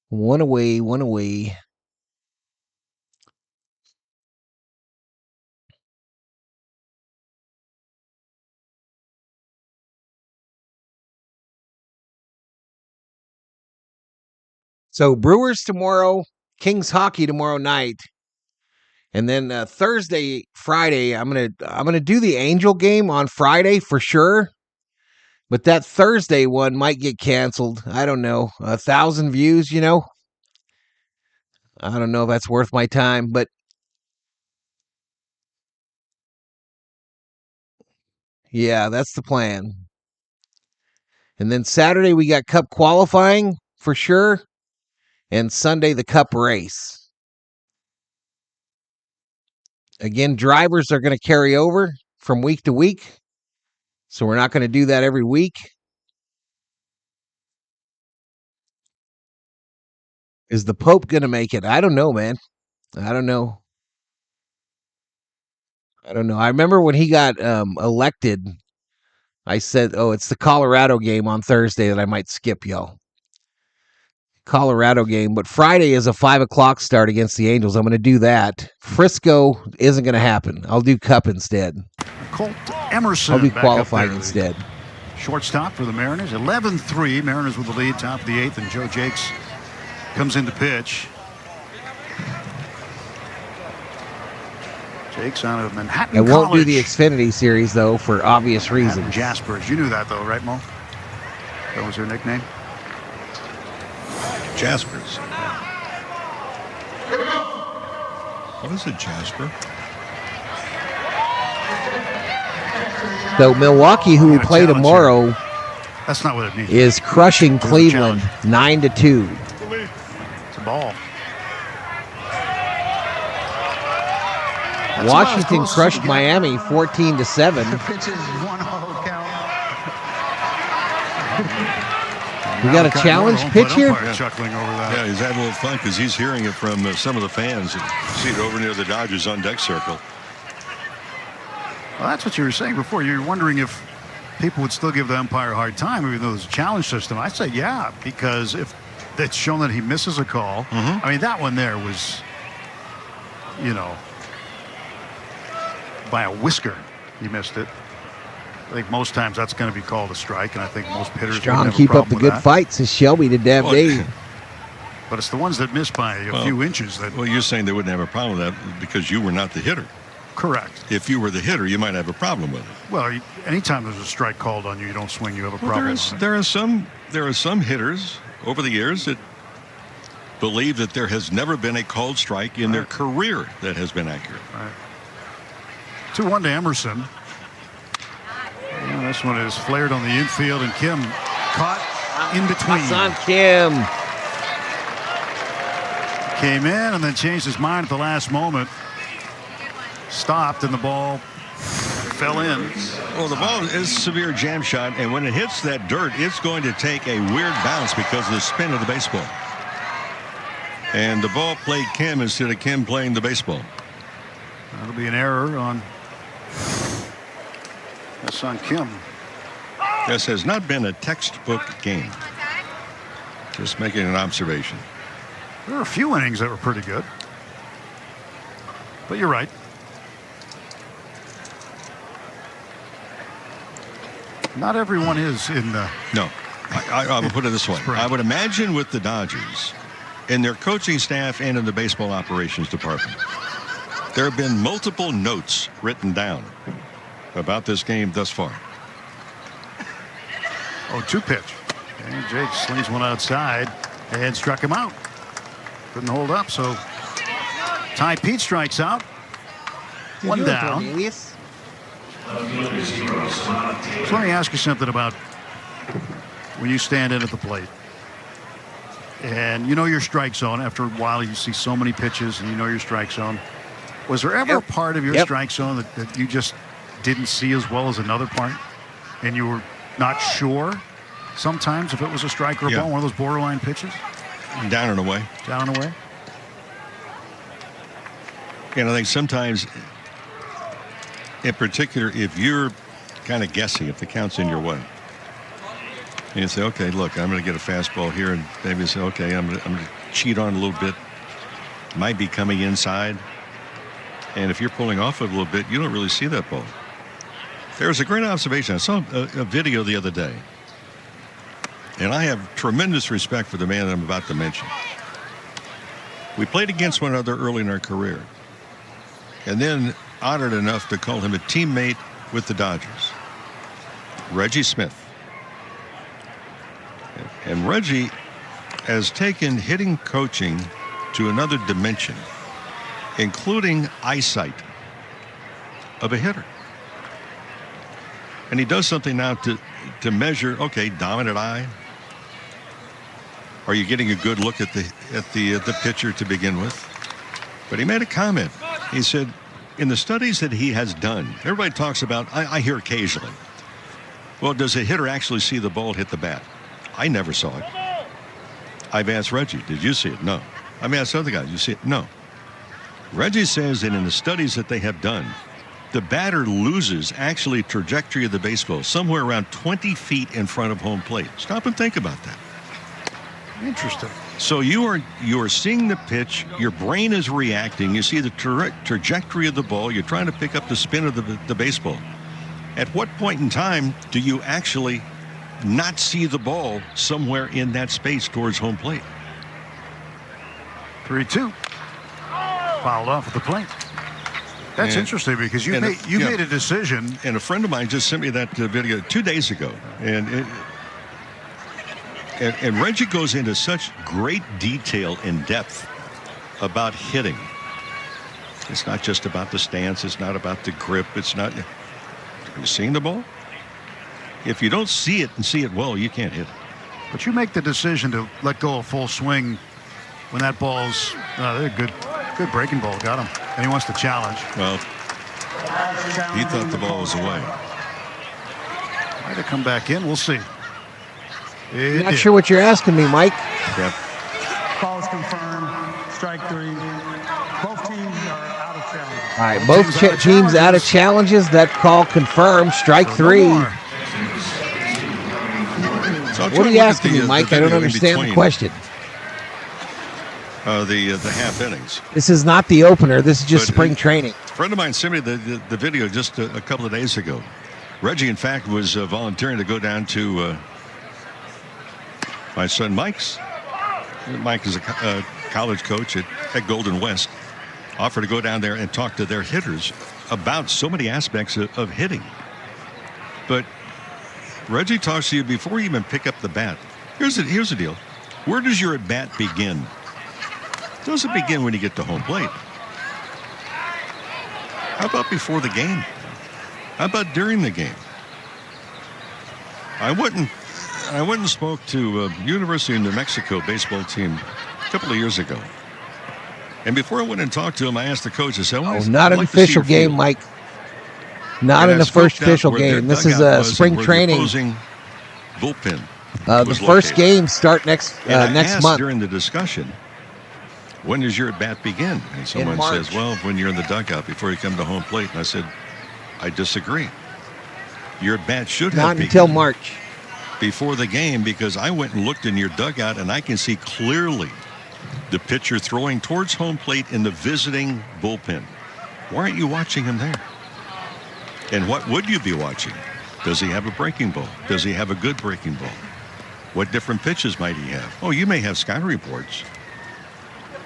One away. So Brewers tomorrow, Kings hockey tomorrow night, and then Friday, I'm gonna do the Angel game on Friday for sure. But that Thursday one might get canceled. I don't know. 1,000 views, I don't know if that's worth my time, but yeah, that's the plan. And then Saturday we got Cup qualifying for sure. And Sunday, the Cup race. Again, drivers are going to carry over from week to week. So we're not going to do that every week. Is the Pope going to make it? I don't know, man. I don't know. I remember when he got elected, I said, it's the Colorado game on Thursday that I might skip, y'all. Colorado game, but Friday is a 5:00 start against the Angels. I'm going to do that. Frisco isn't going to happen. I'll do Cup instead. Colt Emerson. I'll do qualifying instead. Shortstop for the Mariners. 11-3. Mariners with the lead, top of the 8th, and Joe Jakes comes in to pitch. Jakes out of Manhattan College. I won't do the Xfinity series, though, for obvious reasons. Jaspers. You knew that, though, right, Mo? That was their nickname? Jaspers. What is it, Jasper? So Milwaukee, who we play tomorrow, that's not what it means. Is crushing Cleveland 9-2. It's a ball. Washington crushed Miami 14-7. The pitch is 1-0 count. We got a challenge pitch here? Chuckling over that. Yeah, he's having a little fun because he's hearing it from some of the fans. See it over near the Dodgers on deck circle. Well, that's what you were saying before. You were wondering if people would still give the umpire a hard time, even though there's a challenge system. I say, yeah, because if it's shown that he misses a call, I mean, that one there was, by a whisker. He missed it. I think most times that's going to be called a strike, and I think most hitters Strong keep up the good fight, says Shelby to Dave Dave. But it's the ones that miss by a few inches that. Well, you're saying they wouldn't have a problem with that because you were not the hitter. Correct. If you were the hitter, you might have a problem with it. Well, anytime there's a strike called on you, you don't swing, you have a problem. There are some hitters over the years that believe that there has never been a called strike in their career that has been accurate. Right. 2-1 to Emerson. And this one is flared on the infield, and Kim caught in between. Son Kim came in and then changed his mind at the last moment. Stopped, and the ball fell in. Well, the ball is a severe jam shot, and when it hits that dirt, it's going to take a weird bounce because of the spin of the baseball. And the ball played Kim instead of Kim playing the baseball. That'll be an error on Kim. This has not been a textbook game. Just making an observation. There were a few innings that were pretty good. But you're right. Not everyone is in the... No. I would put it this way. I would imagine with the Dodgers, in their coaching staff and in the baseball operations department, there have been multiple notes written down about this game thus far. 0-2 pitch. And Jake slings one outside and struck him out. Couldn't hold up, so Ty Pete strikes out. One down. So let me ask you something about when you stand in at the plate and you know your strike zone. After a while, you see so many pitches and you know your strike zone. Was there ever a part of your strike zone that you just didn't see as well as another part, and you were not sure sometimes if it was a strike or a ball, one of those borderline pitches? Down and away. Down and away. And I think sometimes, in particular, if you're kind of guessing if the count's in your way, and you say, okay, look, I'm going to get a fastball here, and maybe you say, okay, I'm going to cheat on a little bit. Might be coming inside. And if you're pulling off it a little bit, you don't really see that ball. There's a great observation. I saw a video the other day, and I have tremendous respect for the man that I'm about to mention. We played against one another early in our career, and then honored enough to call him a teammate with the Dodgers, Reggie Smith. And Reggie has taken hitting coaching to another dimension, including eyesight of a hitter. And he does something now to measure, okay, dominant eye. Are you getting a good look at the pitcher to begin with? But he made a comment. He said, in the studies that he has done, everybody talks about, I hear occasionally, well, does a hitter actually see the ball hit the bat? I never saw it. I've asked Reggie, did you see it? No. I've asked other guys, you see it? No. Reggie says that in the studies that they have done, the batter loses actually trajectory of the baseball somewhere around 20 feet in front of home plate. Stop and think about that. Interesting. So you are seeing the pitch, your brain is reacting, you see the trajectory of the ball, you're trying to pick up the spin of the baseball. At what point in time do you actually not see the ball somewhere in that space towards home plate? 3-2. Fouled off at the plate. That's interesting because you made a decision. And a friend of mine just sent me that video 2 days ago. And Reggie goes into such great detail and depth about hitting. It's not just about the stance. It's not about the grip. It's not. Are you seeing the ball? If you don't see it and see it well, you can't hit it. But you make the decision to let go of full swing when that ball's good breaking ball. Got him. And he wants to challenge. Well, he thought the ball was away. Might have come back in. We'll see. Not sure what you're asking me, Mike. Yep. Calls confirmed. Strike 3. Both teams are out of challenge. All right, both teams out of challenges. That call confirmed. Strike 3. So what are you asking me, Mike? I don't understand the question. the half innings. This is not the opener. This is just spring training. A friend of mine sent me the video just a couple of days ago. Reggie, in fact, was volunteering to go down to my son Mike's. Mike is a college coach at Golden West. Offered to go down there and talk to their hitters about so many aspects of hitting. But Reggie talks to you before you even pick up the bat. Here's the deal. Where does your at bat begin? It doesn't begin when you get to home plate. How about before the game? How about during the game? I went and spoke to University of New Mexico baseball team a couple of years ago. And before I went and talked to him, I asked the coach, I said, not an official game, Mike. Not in the first official game. This is a spring training. Bullpen. The first game start next month. During the discussion, when does your at bat begin? And someone says, well, when you're in the dugout before you come to home plate. And I said, I disagree. Your at bat should have not until March. Before the game, because I went and looked in your dugout and I can see clearly the pitcher throwing towards home plate in the visiting bullpen. Why aren't you watching him there? And what would you be watching? Does he have a breaking ball? Does he have a good breaking ball? What different pitches might he have? Oh, you may have sky reports.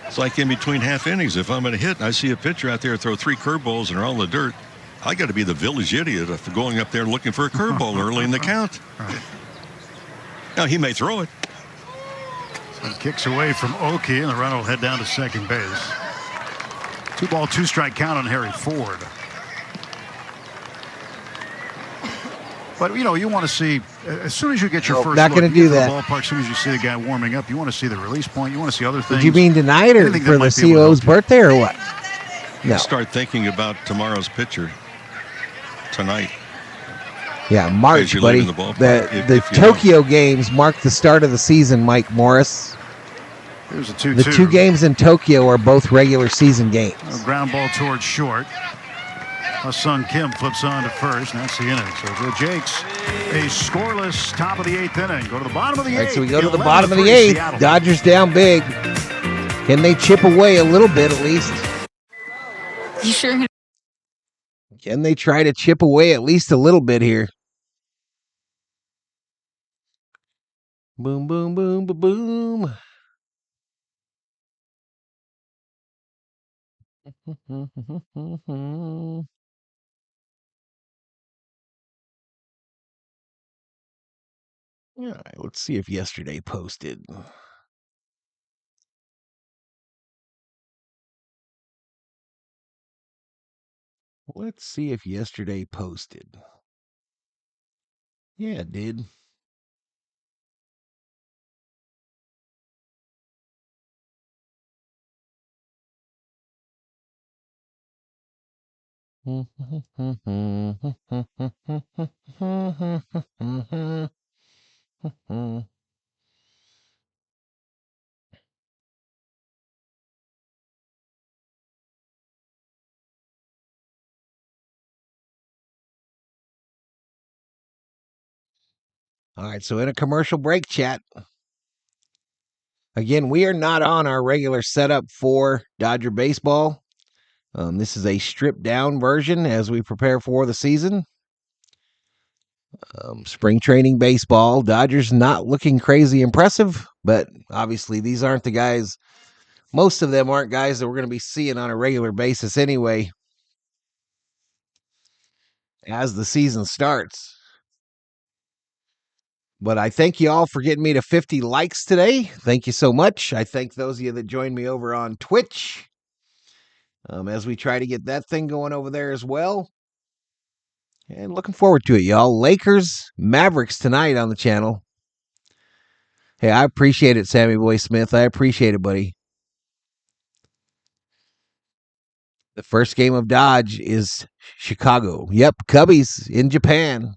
It's like in between half innings. If I'm going to hit and I see a pitcher out there throw 3 curveballs and they're all in the dirt, I got to be the village idiot of going up there looking for a curveball early in the count. Now, he may throw it. So kicks away from Oki, and the runner will head down to second base. 2-ball, 2-strike count on Hereford. But, you want to see, as soon as you get your first not going to do that. The ballpark, as soon as you see the guy warming up, you want to see the release point. You want to see other things. Did you mean tonight or for the CO's birthday or what? No. Start thinking about tomorrow's pitcher tonight. Yeah, March, buddy. The Tokyo games mark the start of the season, Mike Morris. Here's a 2-2. The 2 games in Tokyo are both regular season games. A ground ball towards short. Sung Kim flips on to first. That's the inning. So the Jakes, a scoreless top of the 8th inning. Go to the bottom of the 8th. All right, so we go to the bottom of the 8th. Dodgers down big. Can they chip away a little bit at least? You sure? Can they try to chip away at least a little bit here? Boom, boom, boom, boom, boom. All right, let's see if yesterday posted. Let's see if yesterday posted. Yeah, it did. All right, so in a commercial break chat, again, we are not on our regular setup for Dodger baseball. This is a stripped down version as we prepare for the season. Spring training baseball. Dodgers not looking crazy impressive, but obviously these aren't the guys. Most of them aren't guys that we're going to be seeing on a regular basis anyway as the season starts. But I thank you all for getting me to 50 likes today. Thank you so much. I thank those of you that joined me over on Twitch as we try to get that thing going over there as well. And looking forward to it, y'all. Lakers, Mavericks tonight on the channel. Hey, I appreciate it, Sammy Boy Smith. I appreciate it, buddy. The first game of Dodge is Chicago. Yep, Cubbies in Japan.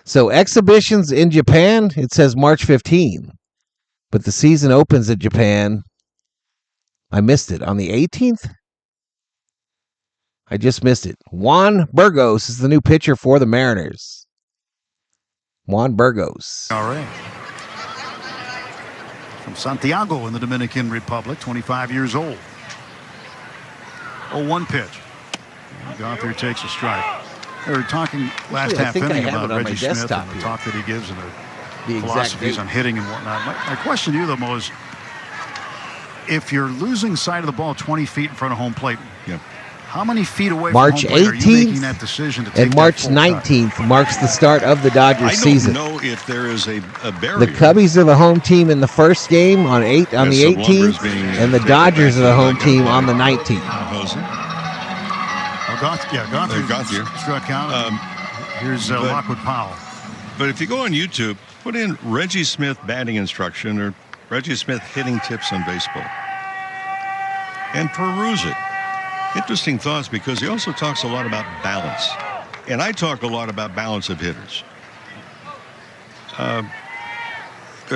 So exhibitions in Japan, it says March 15. But the season opens at Japan. I missed it. On the 18th? I just missed it. Juan Burgos is the new pitcher for the Mariners. Juan Burgos. All right. From Santiago in the Dominican Republic, 25 years old. 0-1 pitch. Gothard takes a strike. They were talking last half inning about Reggie Smith and the talk that he gives and the philosophies on hitting and whatnot. My question to you, though, Mo, is if you're losing sight of the ball 20 feet in front of home plate, how many feet away March from home plate 18th are you making that decision to take and March 19th marks the start of the Dodgers season. I don't know if there is a barrier. The Cubbies are the home team in the first game on the 18th, and the Dodgers are the home team on the 19th. Gothard struck out. Here's Lockwood Powell. But if you go on YouTube, put in Reggie Smith batting instruction or Reggie Smith hitting tips on baseball and peruse it. Interesting thoughts, because he also talks a lot about balance. And I talk a lot about balance of hitters. But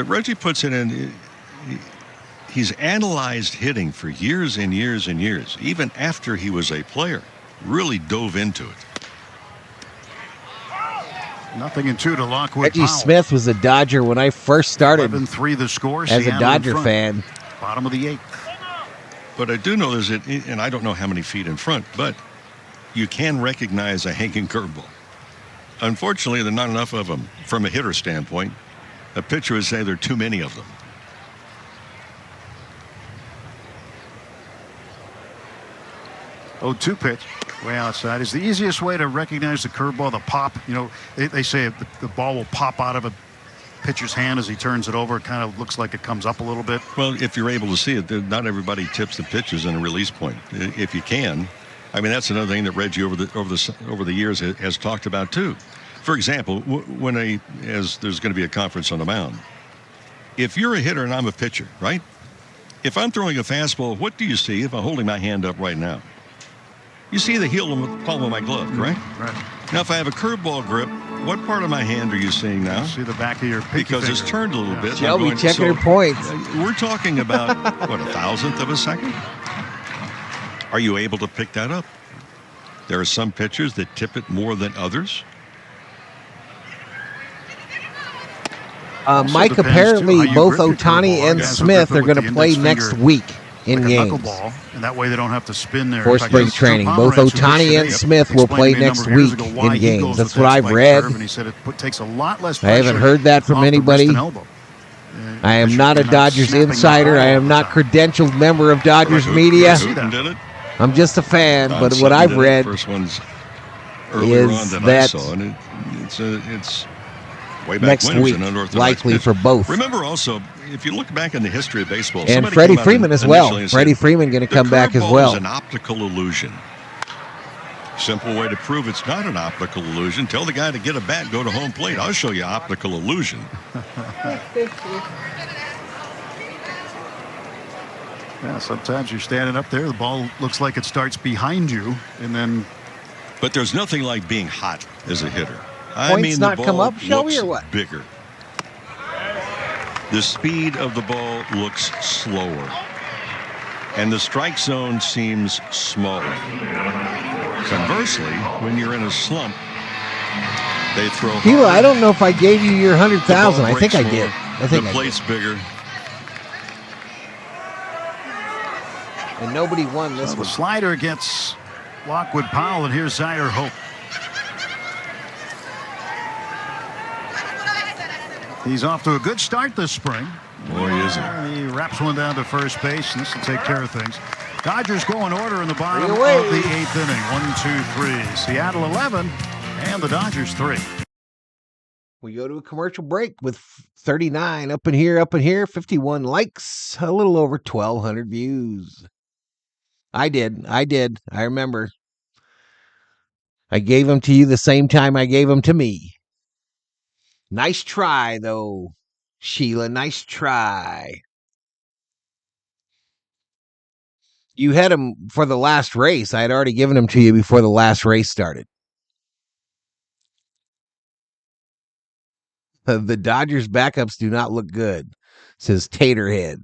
Reggie puts it in, he's analyzed hitting for years and years and years, even after he was a player. Really dove into it. 0-2 to Lockwood Reggie Powell. Smith was a Dodger when I first started 11-3 the score. as a Dodger fan. Bottom of the 8th. But I do know there's and I don't know how many feet in front, but you can recognize a hanging curveball. Unfortunately, there are not enough of them from a hitter standpoint. A pitcher would say there are too many of them. Oh, 2 pitch. Way outside is the easiest way to recognize the curveball, the pop. You know, they say the ball will pop out of a pitcher's hand as he turns it over. It kind of looks like it comes up a little bit. Well, if you're able to see it, not everybody tips the pitches in a release point. If you can, I mean, that's another thing that Reggie over the years has talked about too. For example, when as there's going to be a conference on the mound, if you're a hitter and I'm a pitcher, right? If I'm throwing a fastball, what do you see if I'm holding my hand up right now? You see the heel of the palm of my glove, correct? Right. Now, if I have a curveball grip, what part of my hand are you seeing now? See the back of your pinky because finger. It's turned a little bit. Shelby checking her points. We're talking about, what, 1,000th of a second? Are you able to pick that up? There are some pitchers that tip it more than others. Mike, apparently both Ohtani and Smith are going to play next week in games. Knuckleball, and that way they don't have to spin there. For spring training. Both Ohtani and Smith will play next week in games. That's what I've read. And he said it takes a lot less I haven't heard that from anybody. I am not a Dodgers insider. I am not credentialed member of Dodgers media. I'm just a fan, but what I've read is that it's way back next week, likely for both. Remember also, if you look back in the history of baseball, and Freddie Freeman as well. Freddie Freeman going to come back as well. It's an optical illusion. Simple way to prove it's not an optical illusion: tell the guy to get a bat, go to home plate. I'll show you optical illusion. Yeah, sometimes you're standing up there, the ball looks like it starts behind you, and then. But there's nothing like being hot as a hitter. I mean, not come up, Shelby, or what? Bigger. The speed of the ball looks slower, and the strike zone seems smaller. Conversely, when you're in a slump, they throw. Hila, I don't know if I gave you your 100,000. I think I did. I think the plate's bigger. And nobody won this one. The slider against Lockwood Powell, and here's Zaire Hope. He's off to a good start this spring. Boy, is he. He wraps one down to first base, and this will take care of things. Dodgers go in order in the bottom of the 8th inning. 1, 2, 3. Seattle 11, and the Dodgers 3. We go to a commercial break with 39 up in here, 51 likes, a little over 1,200 views. I did. I remember. I gave them to you the same time I gave them to me. Nice try, though, Sheila. Nice try. You had them for the last race. I had already given them to you before the last race started. The Dodgers backups do not look good, says Taterhead.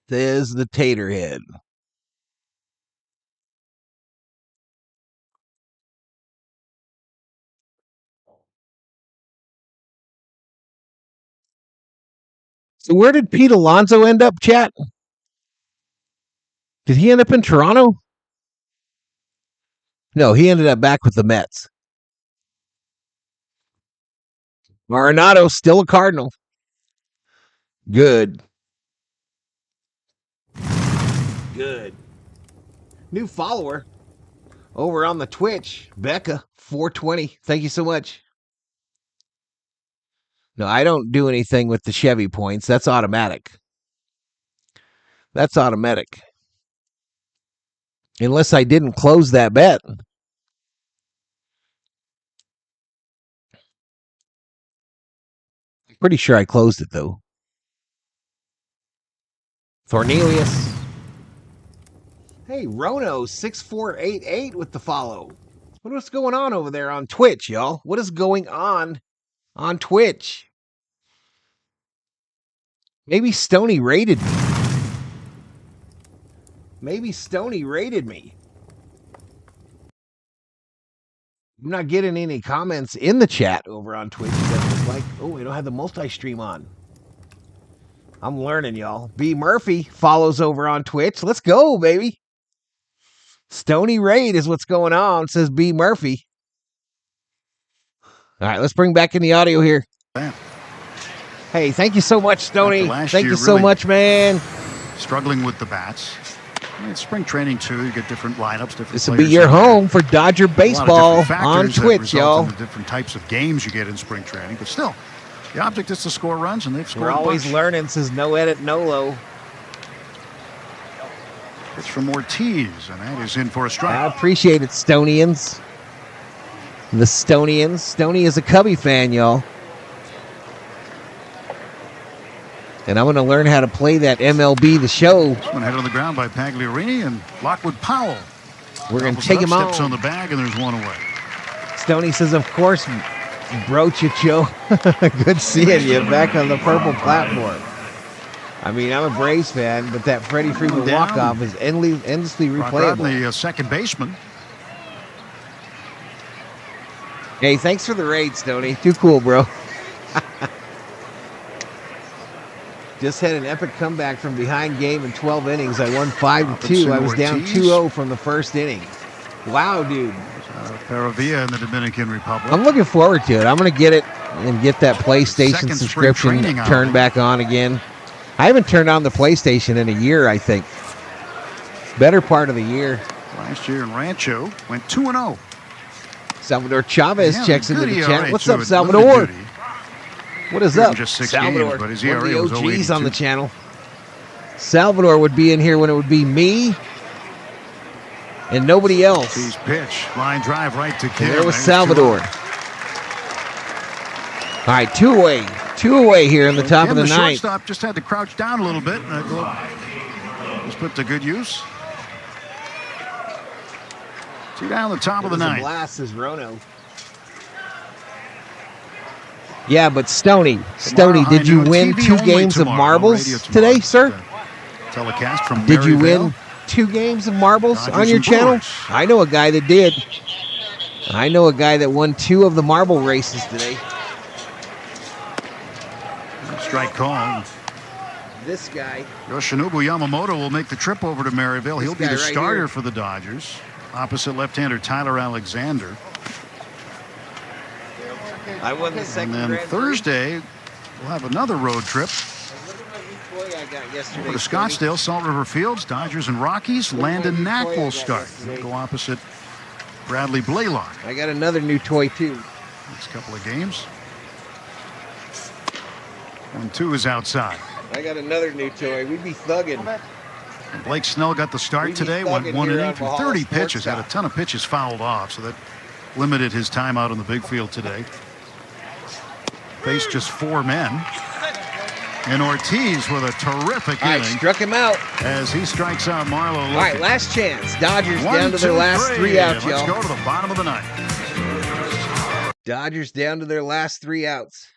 Says the Taterhead. So where did Pete Alonso end up, chat? Did he end up in Toronto? No, he ended up back with the Mets. Arenado, still a Cardinal. Good. Good. New follower over on the Twitch, Becca 420. Thank you so much. No, I don't do anything with the Chevy points. That's automatic. That's automatic. Unless I didn't close that bet. Pretty sure I closed it, though. Cornelius. Hey, Rono6488 with the follow. What's going on over there on Twitch, y'all? What is going on Twitch? Maybe Stoney raided me. I'm not getting any comments in the chat over on Twitch. That's like, oh, we don't have the multi-stream on. I'm learning, y'all. B. Murphy follows over on Twitch. Let's go, baby. Stoney raid is what's going on, says B. Murphy. All right, let's bring back in the audio here. Hey, thank you so much, Stoney. Thank you so much, man. Struggling with the bats. It's spring training, too. You get different lineups, different This will be your home for Dodger baseball on Twitch, y'all. The different types of games you get in spring training. But still, the object is to score runs, and they've scored. We're always learning, says no edit, no low. It's from Ortiz, and that is in for a strike. I appreciate it, Stonians. The Stonians. Stoney is a Cubby fan, y'all. And I'm going to learn how to play that MLB The Show. This one hit on the ground by Pagliarini and Lockwood Powell. We're going to take him out. Steps on the bag, and there's one away. Stoney says, of course, Brochicho. Good seeing you back on the purple platform. I mean, I'm a Braves fan, but that Freddie Freeman walk-off is endlessly replayable. The second baseman. Hey, thanks for the raid, Stoney. Too cool, bro. Just had an epic comeback from behind game in 12 innings. I won 5-2. I was down 2-0 from the first inning. Wow, dude. Paravia in the Dominican Republic. I'm looking forward to it. I'm going to get it and get that PlayStation subscription turned back on again. I haven't turned on the PlayStation in a year, I think. Better part of the year. Last year in Rancho went 2-0. Salvador Chavez checks into the chat. What's up, Salvador? What is up, just 6 Salvador? Games, but his One of ERA the was OGs on the channel. Salvador would be in here when it would be me and nobody else. He's pitch, line drive right to Kim. There was Salvador. All right, two away here in the top of the ninth. Shortstop just had to crouch down a little bit. Was put to good use. 2 down the top of the ninth. Blast is Rono. Yeah, but Stoney, did you win 2 games of marbles today, sir? Telecast from Did you win 2 games of marbles on your channel? I know a guy that did. I know a guy that won 2 of the marble races today. Strike call. This guy. Yoshinobu Yamamoto will make the trip over to Maryville. He'll be the starter for the Dodgers. Opposite left-hander Tyler Alexander. I won the second. And then Thursday, we'll have another road trip. Over to Scottsdale, Salt River Fields, Dodgers and Rockies. Landon Knack will start. He'll go opposite Bradley Blaylock. I got another new toy, too. Next couple of games. 1-2 is outside. I got another new toy. We'd be thugging. And Blake Snell got the start today. Went 1 inning through 30 pitches. Had a ton of pitches fouled off, so that limited his time out on the big field today. Faced just 4 men. And Ortiz with a terrific inning. Struck him out. As he strikes out Marlowe. All right, last chance. Dodgers down to their last 3 outs, y'all. Let's go to the bottom of the ninth. Dodgers down to their last 3 outs.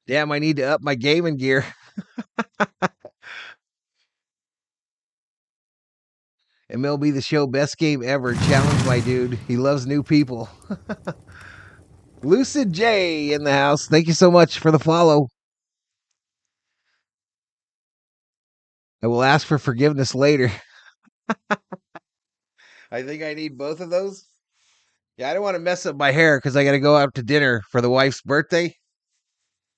Damn, I need to up my gaming gear. MLB The Show, best game ever. Challenge my dude. He loves new people. Lucid J in the house. Thank you so much for the follow. I will ask for forgiveness later. I think I need both of those. Yeah, I don't want to mess up my hair because I got to go out to dinner for the wife's birthday.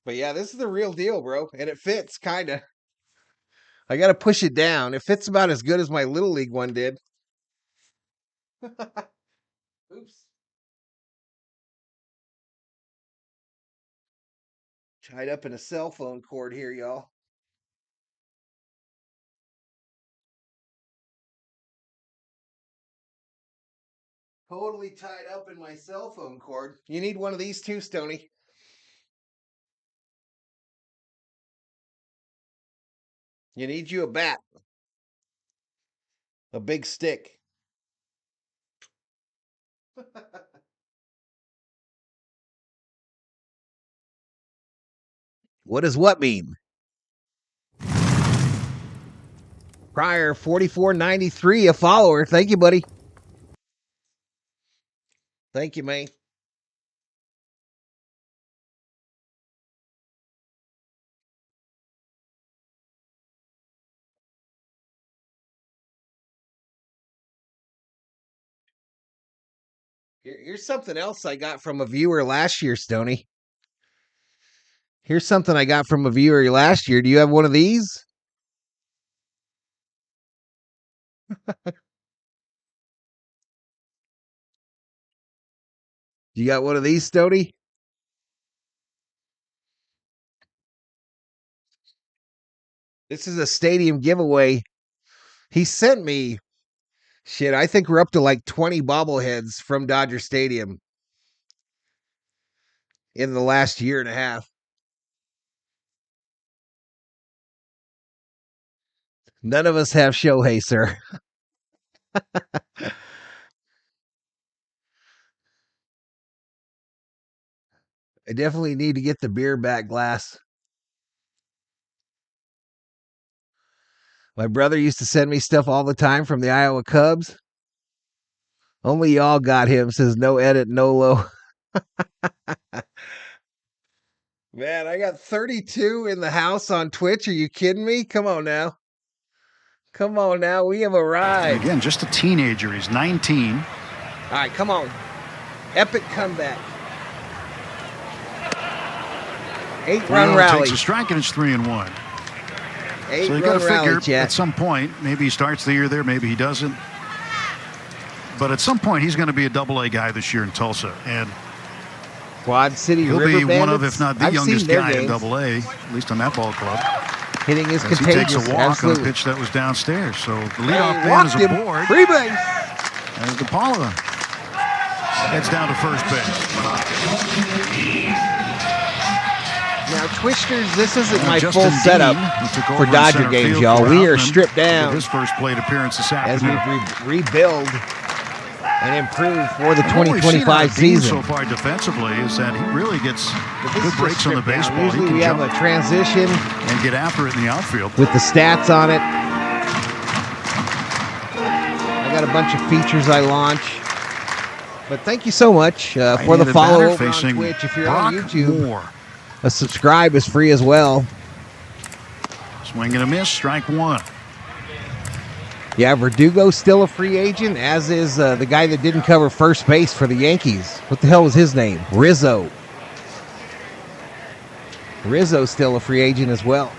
But yeah, this is the real deal, bro. And it fits, kind of. I got to push it down. It fits about as good as my Little League one did. Oops. Tied up in a cell phone cord here, y'all. Totally tied up in my cell phone cord. You need one of these too, Stoney. You need you a bat. A big stick. What does what mean? Prior 4493, a follower. Thank you, buddy. Thank you, man. Here's something else I got from a viewer last year, Stoney. Here's something I got from a viewer last year. Do you have one of these? You got one of these, Stoney? This is a stadium giveaway. He sent me, shit, I think we're up to like 20 bobbleheads from Dodger Stadium in the last year and a half. None of us have Shohei, sir. I definitely need to get the beer back glass. My brother used to send me stuff all the time from the Iowa Cubs. Only y'all got him, says no edit, no low. Man, I got 32 in the house on Twitch. Are you kidding me? Come on now. Come on now. We have arrived. Again, just a teenager. He's 19. All right, come on. Epic comeback. 8-run rally. Takes a strike and it's 3-1. So you got to figure at some point, maybe he starts the year there, maybe he doesn't. But at some point, he's going to be a double-A guy this year in Tulsa. And Quad City he'll River be one of, if not the youngest guy games. in double-A, at least on that ball club. Hitting is as contagious. He takes a walk Absolutely. on a pitch that was downstairs. So the leadoff man is aboard. Free base. As DePaula heads down to first base. Now, Twisters, this isn't my Justin full setup Dean, for Dodger games, y'all. We are stripped down his first plate appearance this as we afternoon. rebuild and improve for the And what we've seen 2025 out of Dean season. so far defensively is that he really gets good breaks on the baseball. Usually we have a transition and get after it in the outfield with the stats on it. I got a bunch of features I launch. But thank you so much for the follow over on Twitch. If you're on YouTube, a subscribe is free as well. Swing and a miss, strike one. Yeah, Verdugo's still a free agent, as is the guy that didn't cover first base for the Yankees. What the hell was his name? Rizzo. Rizzo's still a free agent as well.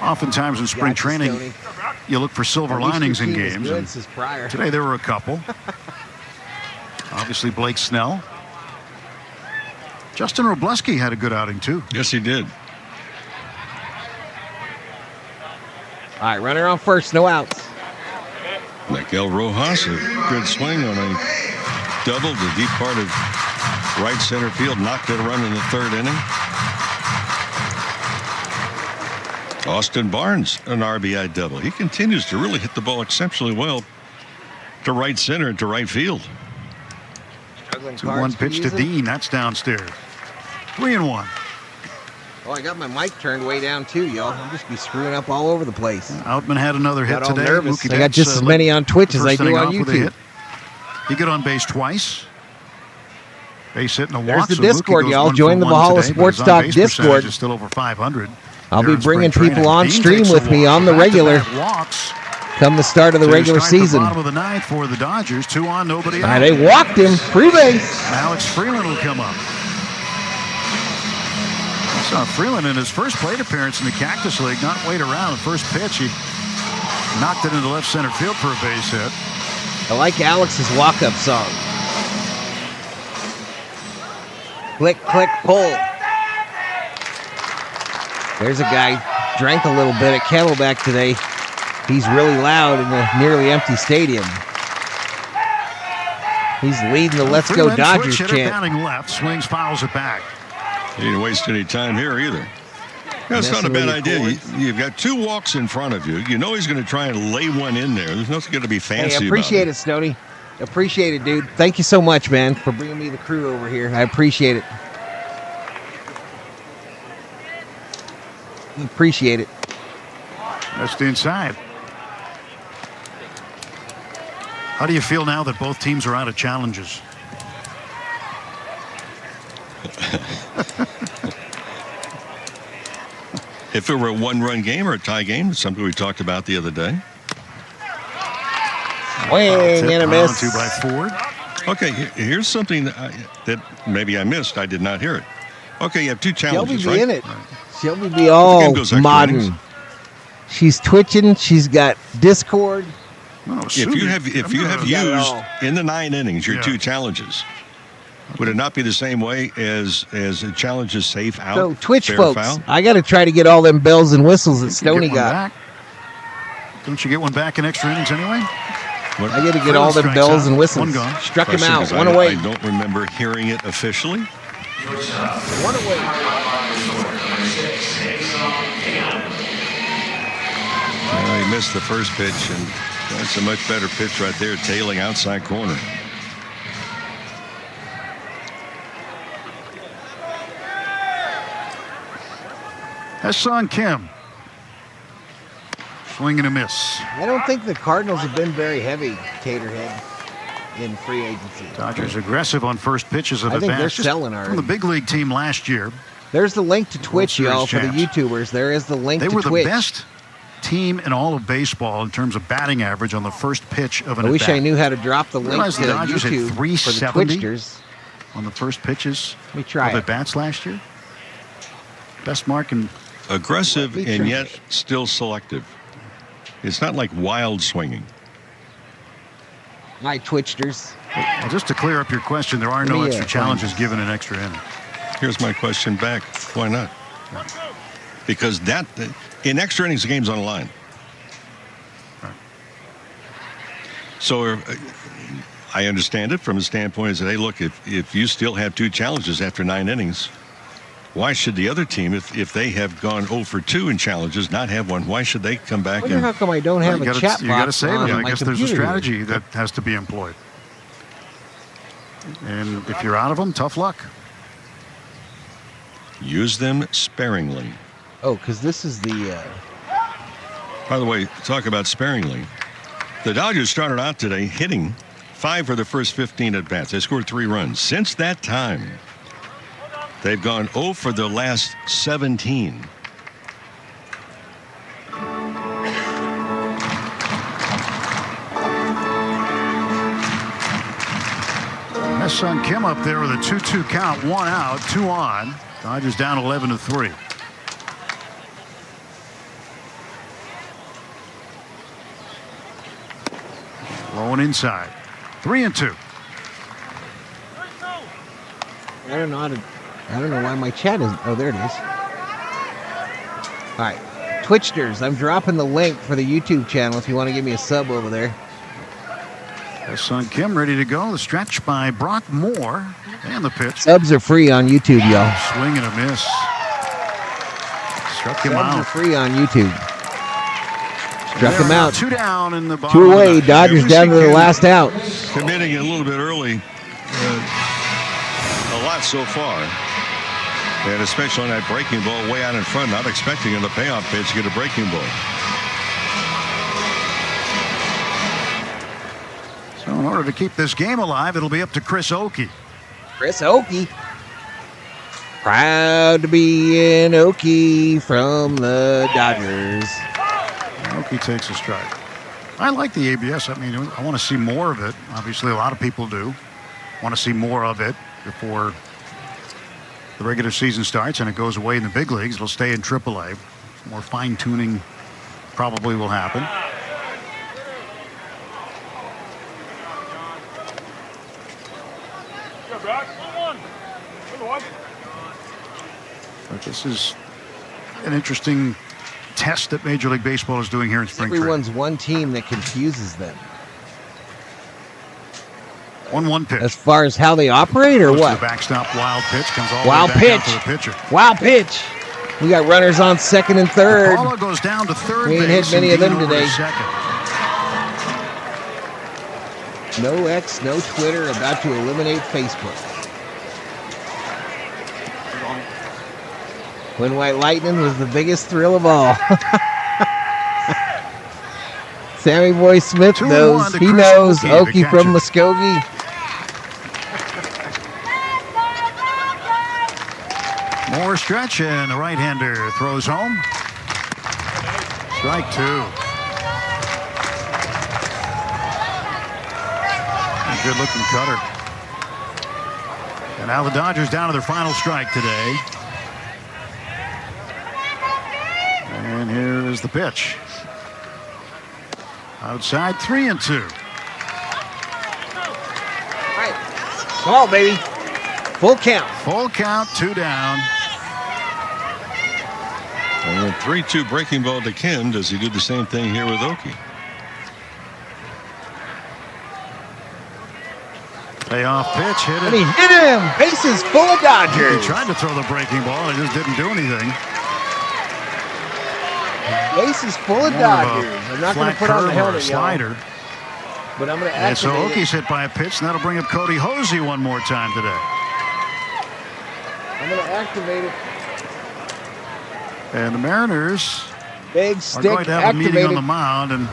Oftentimes in spring training, you look for silver linings in games. And today there were a couple. Obviously, Blake Snell. Justin Robleski had a good outing, too. Yes, he did. All right, runner on first, no outs. Miguel Rojas, a good swing on a double to deep part of right center field. Knocked it a run in the third inning. Austin Barnes, an RBI double. He continues to really hit the ball exceptionally well to right center and to right field. 2-1 pitch to Dean. That's downstairs. 3-1. Oh, I got my mic turned way down too, y'all. I'll just be screwing up all over the place. Outman had another hit Got all today. nervous. Mookie I got Betts, just as many on Twitch as I first do inning on off with a YouTube. hit. He got on base twice. Base hit and a There's walk. the So Discord, Mookie goes y'all. 1 Join for the 1 Valhalla today, but Sports his Talk on-base percentage Discord. is still over 500. I'll There be in bringing spring people training. on Dean stream takes with the me walk. on the regular Back-to-back walks. come the start of the To regular start the season. bottom of the ninth for the Dodgers. 2 on, nobody All out. right, they walked him. Free base. Alex Freeland will come up. I saw Freeland in his first plate appearance in the Cactus League not wait around. The first pitch, he knocked it into left center field for a base hit. I like Alex's walk-up song. Click, click, pull. There's a guy, drank a little bit at Camelback today. He's really loud in a nearly empty stadium. He's leading the Let's Go Dodgers chant. Batting left, swings, fouls it back. He didn't waste any time here either. That's not a bad idea. You've got 2 walks in front of you. You know he's going to try and lay one in there. There's nothing going to be fancy about it. Hey, appreciate it, Stoney. Appreciate it, dude. Thank you so much, man, for bringing me the crew over here. I appreciate it. Appreciate it. That's the inside. How do you feel now that both teams are out of challenges? If it were a 1-run game or a tie game, it's something we talked about the other day. Swing and a miss. 2 by Ford. Okay, here's something that maybe I missed. I did not hear it. Okay, you have 2 challenges, Shelby be right? in it. Shelby be all modern. Innings. She's twitching. She's got Discord. No, If you have used in the 9 innings your 2 challenges, would it not be the same way as a challenge is safe out? So Twitch fair, folks, foul? I got to try to get all them bells and whistles that Stoney got. Back. Don't you get one back in extra innings anyway? What? I got to get all them bells and whistles. 1 gone. Struck him Question out. is, 1 away. I don't remember hearing it officially. 1 away. Well, he missed the first pitch, and that's a much better pitch right there, tailing outside corner. Hassan Kim. Swing and a miss. I don't think the Cardinals have been very heavy, Taterhead, in free agency. Dodgers aggressive on first pitches of I the think bat. they're selling already. From the big league team last year. There's the link to Twitch, World y'all, Series for the champs. YouTubers. There is the link They to were Twitch. the best team in all of baseball in terms of batting average on the first pitch of an I wish at-bat. I knew how to drop the link Realize to the Dodgers had YouTube for the 370 Twitchers. on the first pitches Let me try of it. at-bats last year. Best mark in Aggressive Let me and try yet it. still selective. It's not like wild swinging. Hi, Twitchers. Well, just to clear up your question, there are no Yeah, extra fine. challenges given in extra innings. Here's my question back. Why not? Because that in extra innings, the game's on the line. So I understand it from the standpoint is that, hey, look, if you still have 2 challenges after 9 innings, why should the other team, if they have gone 0 for 2 in challenges, not have one? Why should they come back I wonder how come I don't have You a gotta- chat you got to box save on it. I my guess there's a computer? strategy that has to be employed. And if you're out of them, tough luck. use them sparingly? Oh, because this is the... By the way, talk about sparingly. The Dodgers started out today hitting 5 for the first 15 at-bats. They scored 3 runs. Since that time, they've gone 0 for the last 17. Hassan Kim up there with a 2-2 count, 1 out, 2 on. Dodgers down 11-3. Low and inside. 3-2. I don't know how to... I don't know why my chat is... Oh, there it is. All right. Twitchers, I'm dropping the link for the YouTube channel if you want to give me a sub over there. Hassan Kim ready to go. The stretch by Brock Moore. And the pitch. Subs are free on YouTube, y'all. Swing and a miss. Struck him Subs are out. free on YouTube. Struck him out. 2 down in the bottom. 2 of the away. ninth. Dodgers down to the last out. Committing a little bit early. A lot so far. And especially on that breaking ball way out in front, not expecting in the payoff pitch to get a breaking ball. So in order to keep this game alive, it'll be up to Chris Oakey. Chris Oakey. Proud to be an Oakey from the Dodgers. Oakey takes a strike. I like the ABS. I mean, I want to see more of it. Obviously, a lot of people do want to see more of it before the regular season starts and it goes away in the big leagues. It'll stay in AAA. More fine-tuning probably will happen. But this is an interesting test that Major League Baseball is doing here in spring training. Everyone's one team that confuses them. 1-1 pitch. As far as how they operate or Goes what? to the backstop, wild pitch, comes all Wild the way back pitch. out to the pitcher. Wild pitch. We got runners on second and third. Paula goes down to third We ain't base. hit many of them and Dean over today. Second. No X, no Twitter, about to eliminate Facebook. When White Lightning was the biggest thrill of all. Sammy Boy Smith knows. He knows. Oakey from Muskogee. More stretch, and the right-hander throws home. Strike two. A good-looking cutter. And now the Dodgers down to their final strike today. And here is the pitch. Outside, 3-2. Right. Come on, baby. Full count. Full count, 2 down. And with 3-2 breaking ball to Kim, does he do the same thing here with Oakey? Payoff pitch, hit it. And he hit him. Bases full of Dodgers. He tried to throw the breaking ball, it just didn't do anything. Bases full of Dodgers. I'm not going to put on the helmet, slider. But I'm going to And so activate Oakey's hit by a pitch, and that'll bring up Cody Hosey one more time today. I'm going to activate it. And the Mariners Big are stick going to have activated. a meeting on the mound, and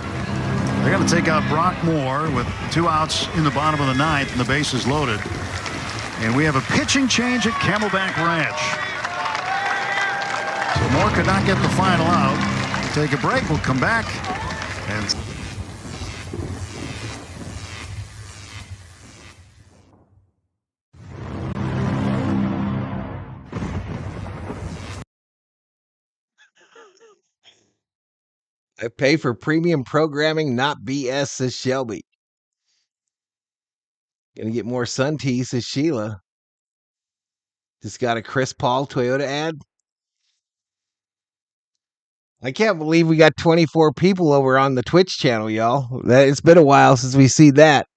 they're going to take out Brock Moore with 2 outs in the bottom of the 9th, and the bases loaded. And we have a pitching change at Camelback Ranch. So Moore could not get the final out. We'll take a break. We'll come back. And I pay for premium programming, not BS, says Shelby. Gonna get more sun tea, says Sheila. Just got a Chris Paul Toyota ad. I can't believe we got 24 people over on the Twitch channel, y'all. It's been a while since we see that.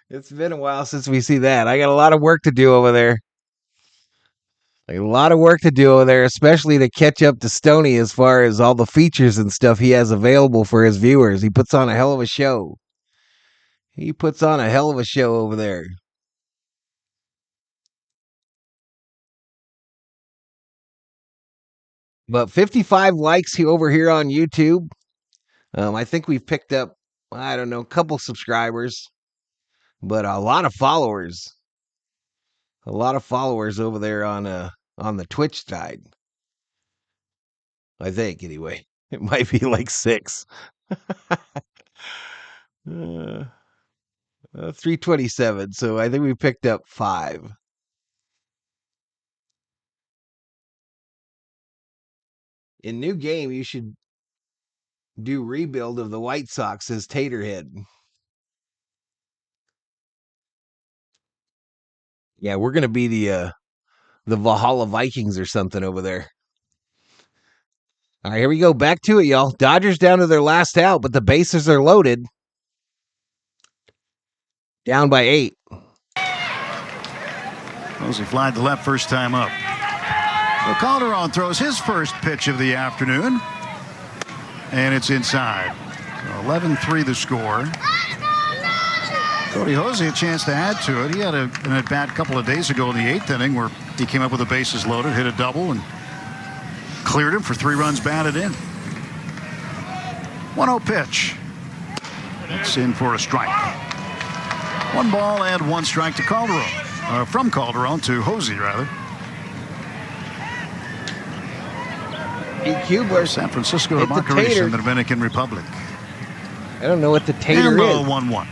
It's been a while since we see that. I got a lot of work to do over there. A lot of work to do over there, especially to catch up to Stoney as far as all the features and stuff he has available for his viewers. He puts on a hell of a show. He puts on a hell of a show over there. But 55 likes over here on YouTube. I think we've picked up, I don't know, a couple subscribers, but a lot of followers. A lot of followers over there on the Twitch side. I think, anyway. It might be like 6. 327. So I think we picked up 5. In new game, you should do rebuild of the White Sox as Taterhead. Yeah, we're gonna be the Valhalla Vikings or something over there. All right, here we go. Back to it, y'all. Dodgers down to their last out, but the bases are loaded. Down by 8. Hosey flied the left first time up. So Calderon throws his first pitch of the afternoon. And it's inside. So 11-3 the score. Cody Hosey a chance to add to it. He had an at-bat a couple of days ago in the 8th inning where he came up with the bases loaded, hit a double, and cleared him for 3 runs batted in. 1-0 pitch. It's in for a strike. 1 ball and 1 strike to Calderon. From Calderon to Hosey, rather. Kubler. San Francisco to Marquez in the Dominican Republic. I don't know what the tater is. 1-1.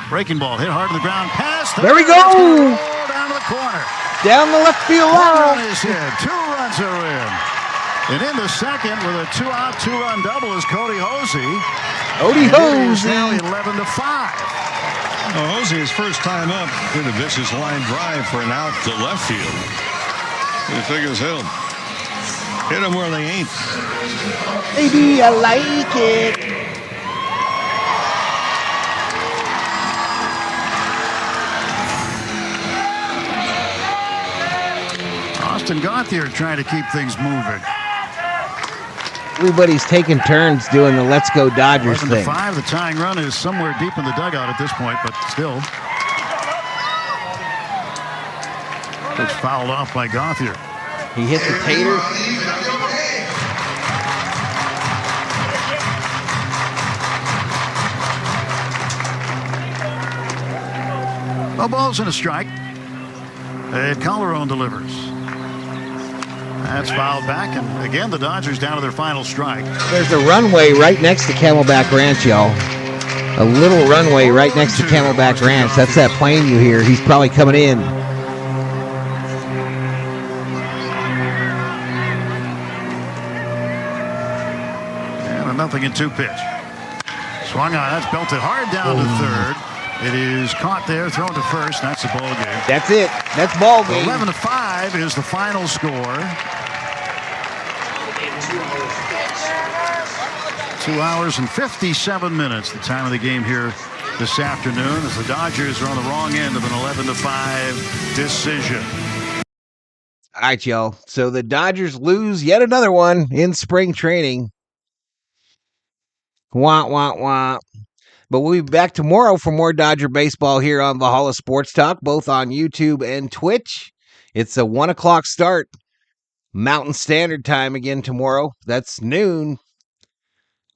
Breaking ball hit hard to the ground. Pass. There we go. Down to the corner. Down the left field line. 1 run is hit. 2 runs are in. And in the second, with a 2-out, 2-run double is Cody Hosey. Cody Hosey. Now 11-5. Well, Hosey, his first time up, hit a vicious line drive for an out to left field. He figures hit him. Hit them where they ain't. Baby, I like it. Austin Gauthier trying to keep things moving. Everybody's taking turns doing the Let's Go Dodgers thing. 11-5. The tying run is somewhere deep in the dugout at this point, but still. It's fouled off by Gauthier. He hit the tater. No balls and a strike. And Calderon delivers. That's fouled back, and again the Dodgers down to their final strike. There's a runway right next to Camelback Ranch, y'all. A little runway right next to Camelback Ranch. That's that plane you hear. He's probably coming in. And a 0-2 pitch. Swung on. That's belted hard down to third. It is caught there, thrown to first. That's the ball game. That's it. That's ball game. 11-5 is the final score. 2 hours and 57 minutes, the time of the game here this afternoon, as the Dodgers are on the wrong end of an 11-5 decision. All right, y'all. So the Dodgers lose yet another one in spring training. Wah, wah, wah. But we'll be back tomorrow for more Dodger baseball here on Valhalla Sports Talk, both on YouTube and Twitch. It's a 1 o'clock start, Mountain Standard Time again tomorrow. That's noon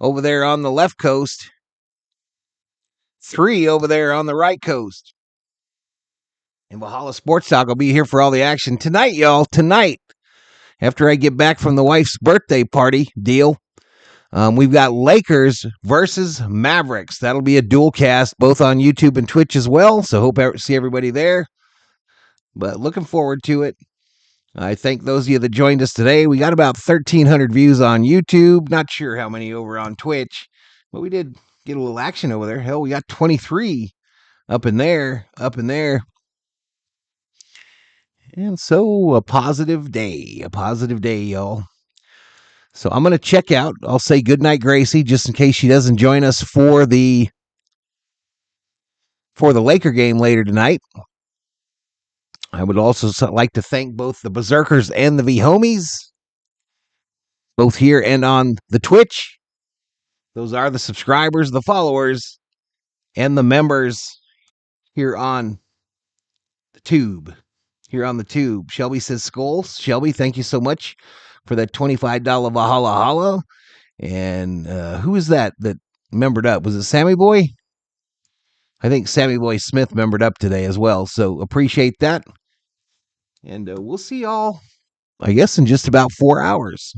over there on the left coast. 3 over there on the right coast. And Valhalla Sports Talk will be here for all the action tonight, y'all. Tonight, after I get back from the wife's birthday party deal, we've got Lakers versus Mavericks. That'll be a dual cast, both on YouTube and Twitch as well. So hope to see everybody there. But looking forward to it. I thank those of you that joined us today. We got about 1,300 views on YouTube. Not sure how many over on Twitch, but we did get a little action over there. Hell, we got 23 up in there. And so a positive day, y'all. So I'm going to check out. I'll say goodnight, Gracie, just in case she doesn't join us for the Laker game later tonight. I would also like to thank both the Berserkers and the V-Homies, both here and on the Twitch. Those are the subscribers, the followers, and the members here on the tube. Shelby says skulls. Shelby, thank you so much for that $25 Valhalla Holla. And who is that membered up? Was it Sammy Boy? I think Sammy Boy Smith membered up today as well. So appreciate that. And we'll see y'all, I guess, in just about 4 hours.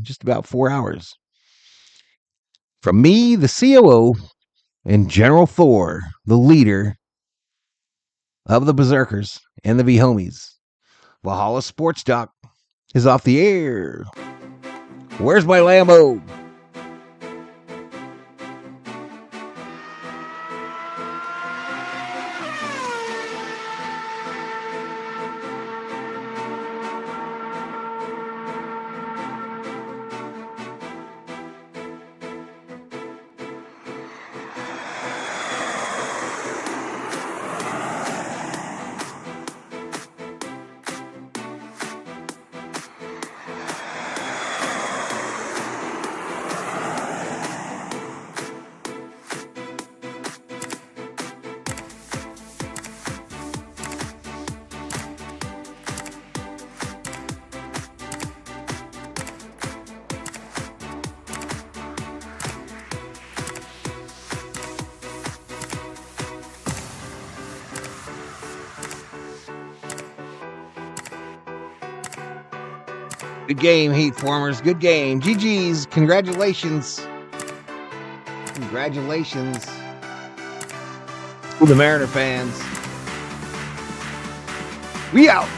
From me, the COO, and General Thor, the leader of the Berserkers and the V-Homies, Valhalla Sports Talk is off the air. Where's my Lambo? Good game, Heat Formers. Good game. GG's. Congratulations. Congratulations to the Mariner fans. We out.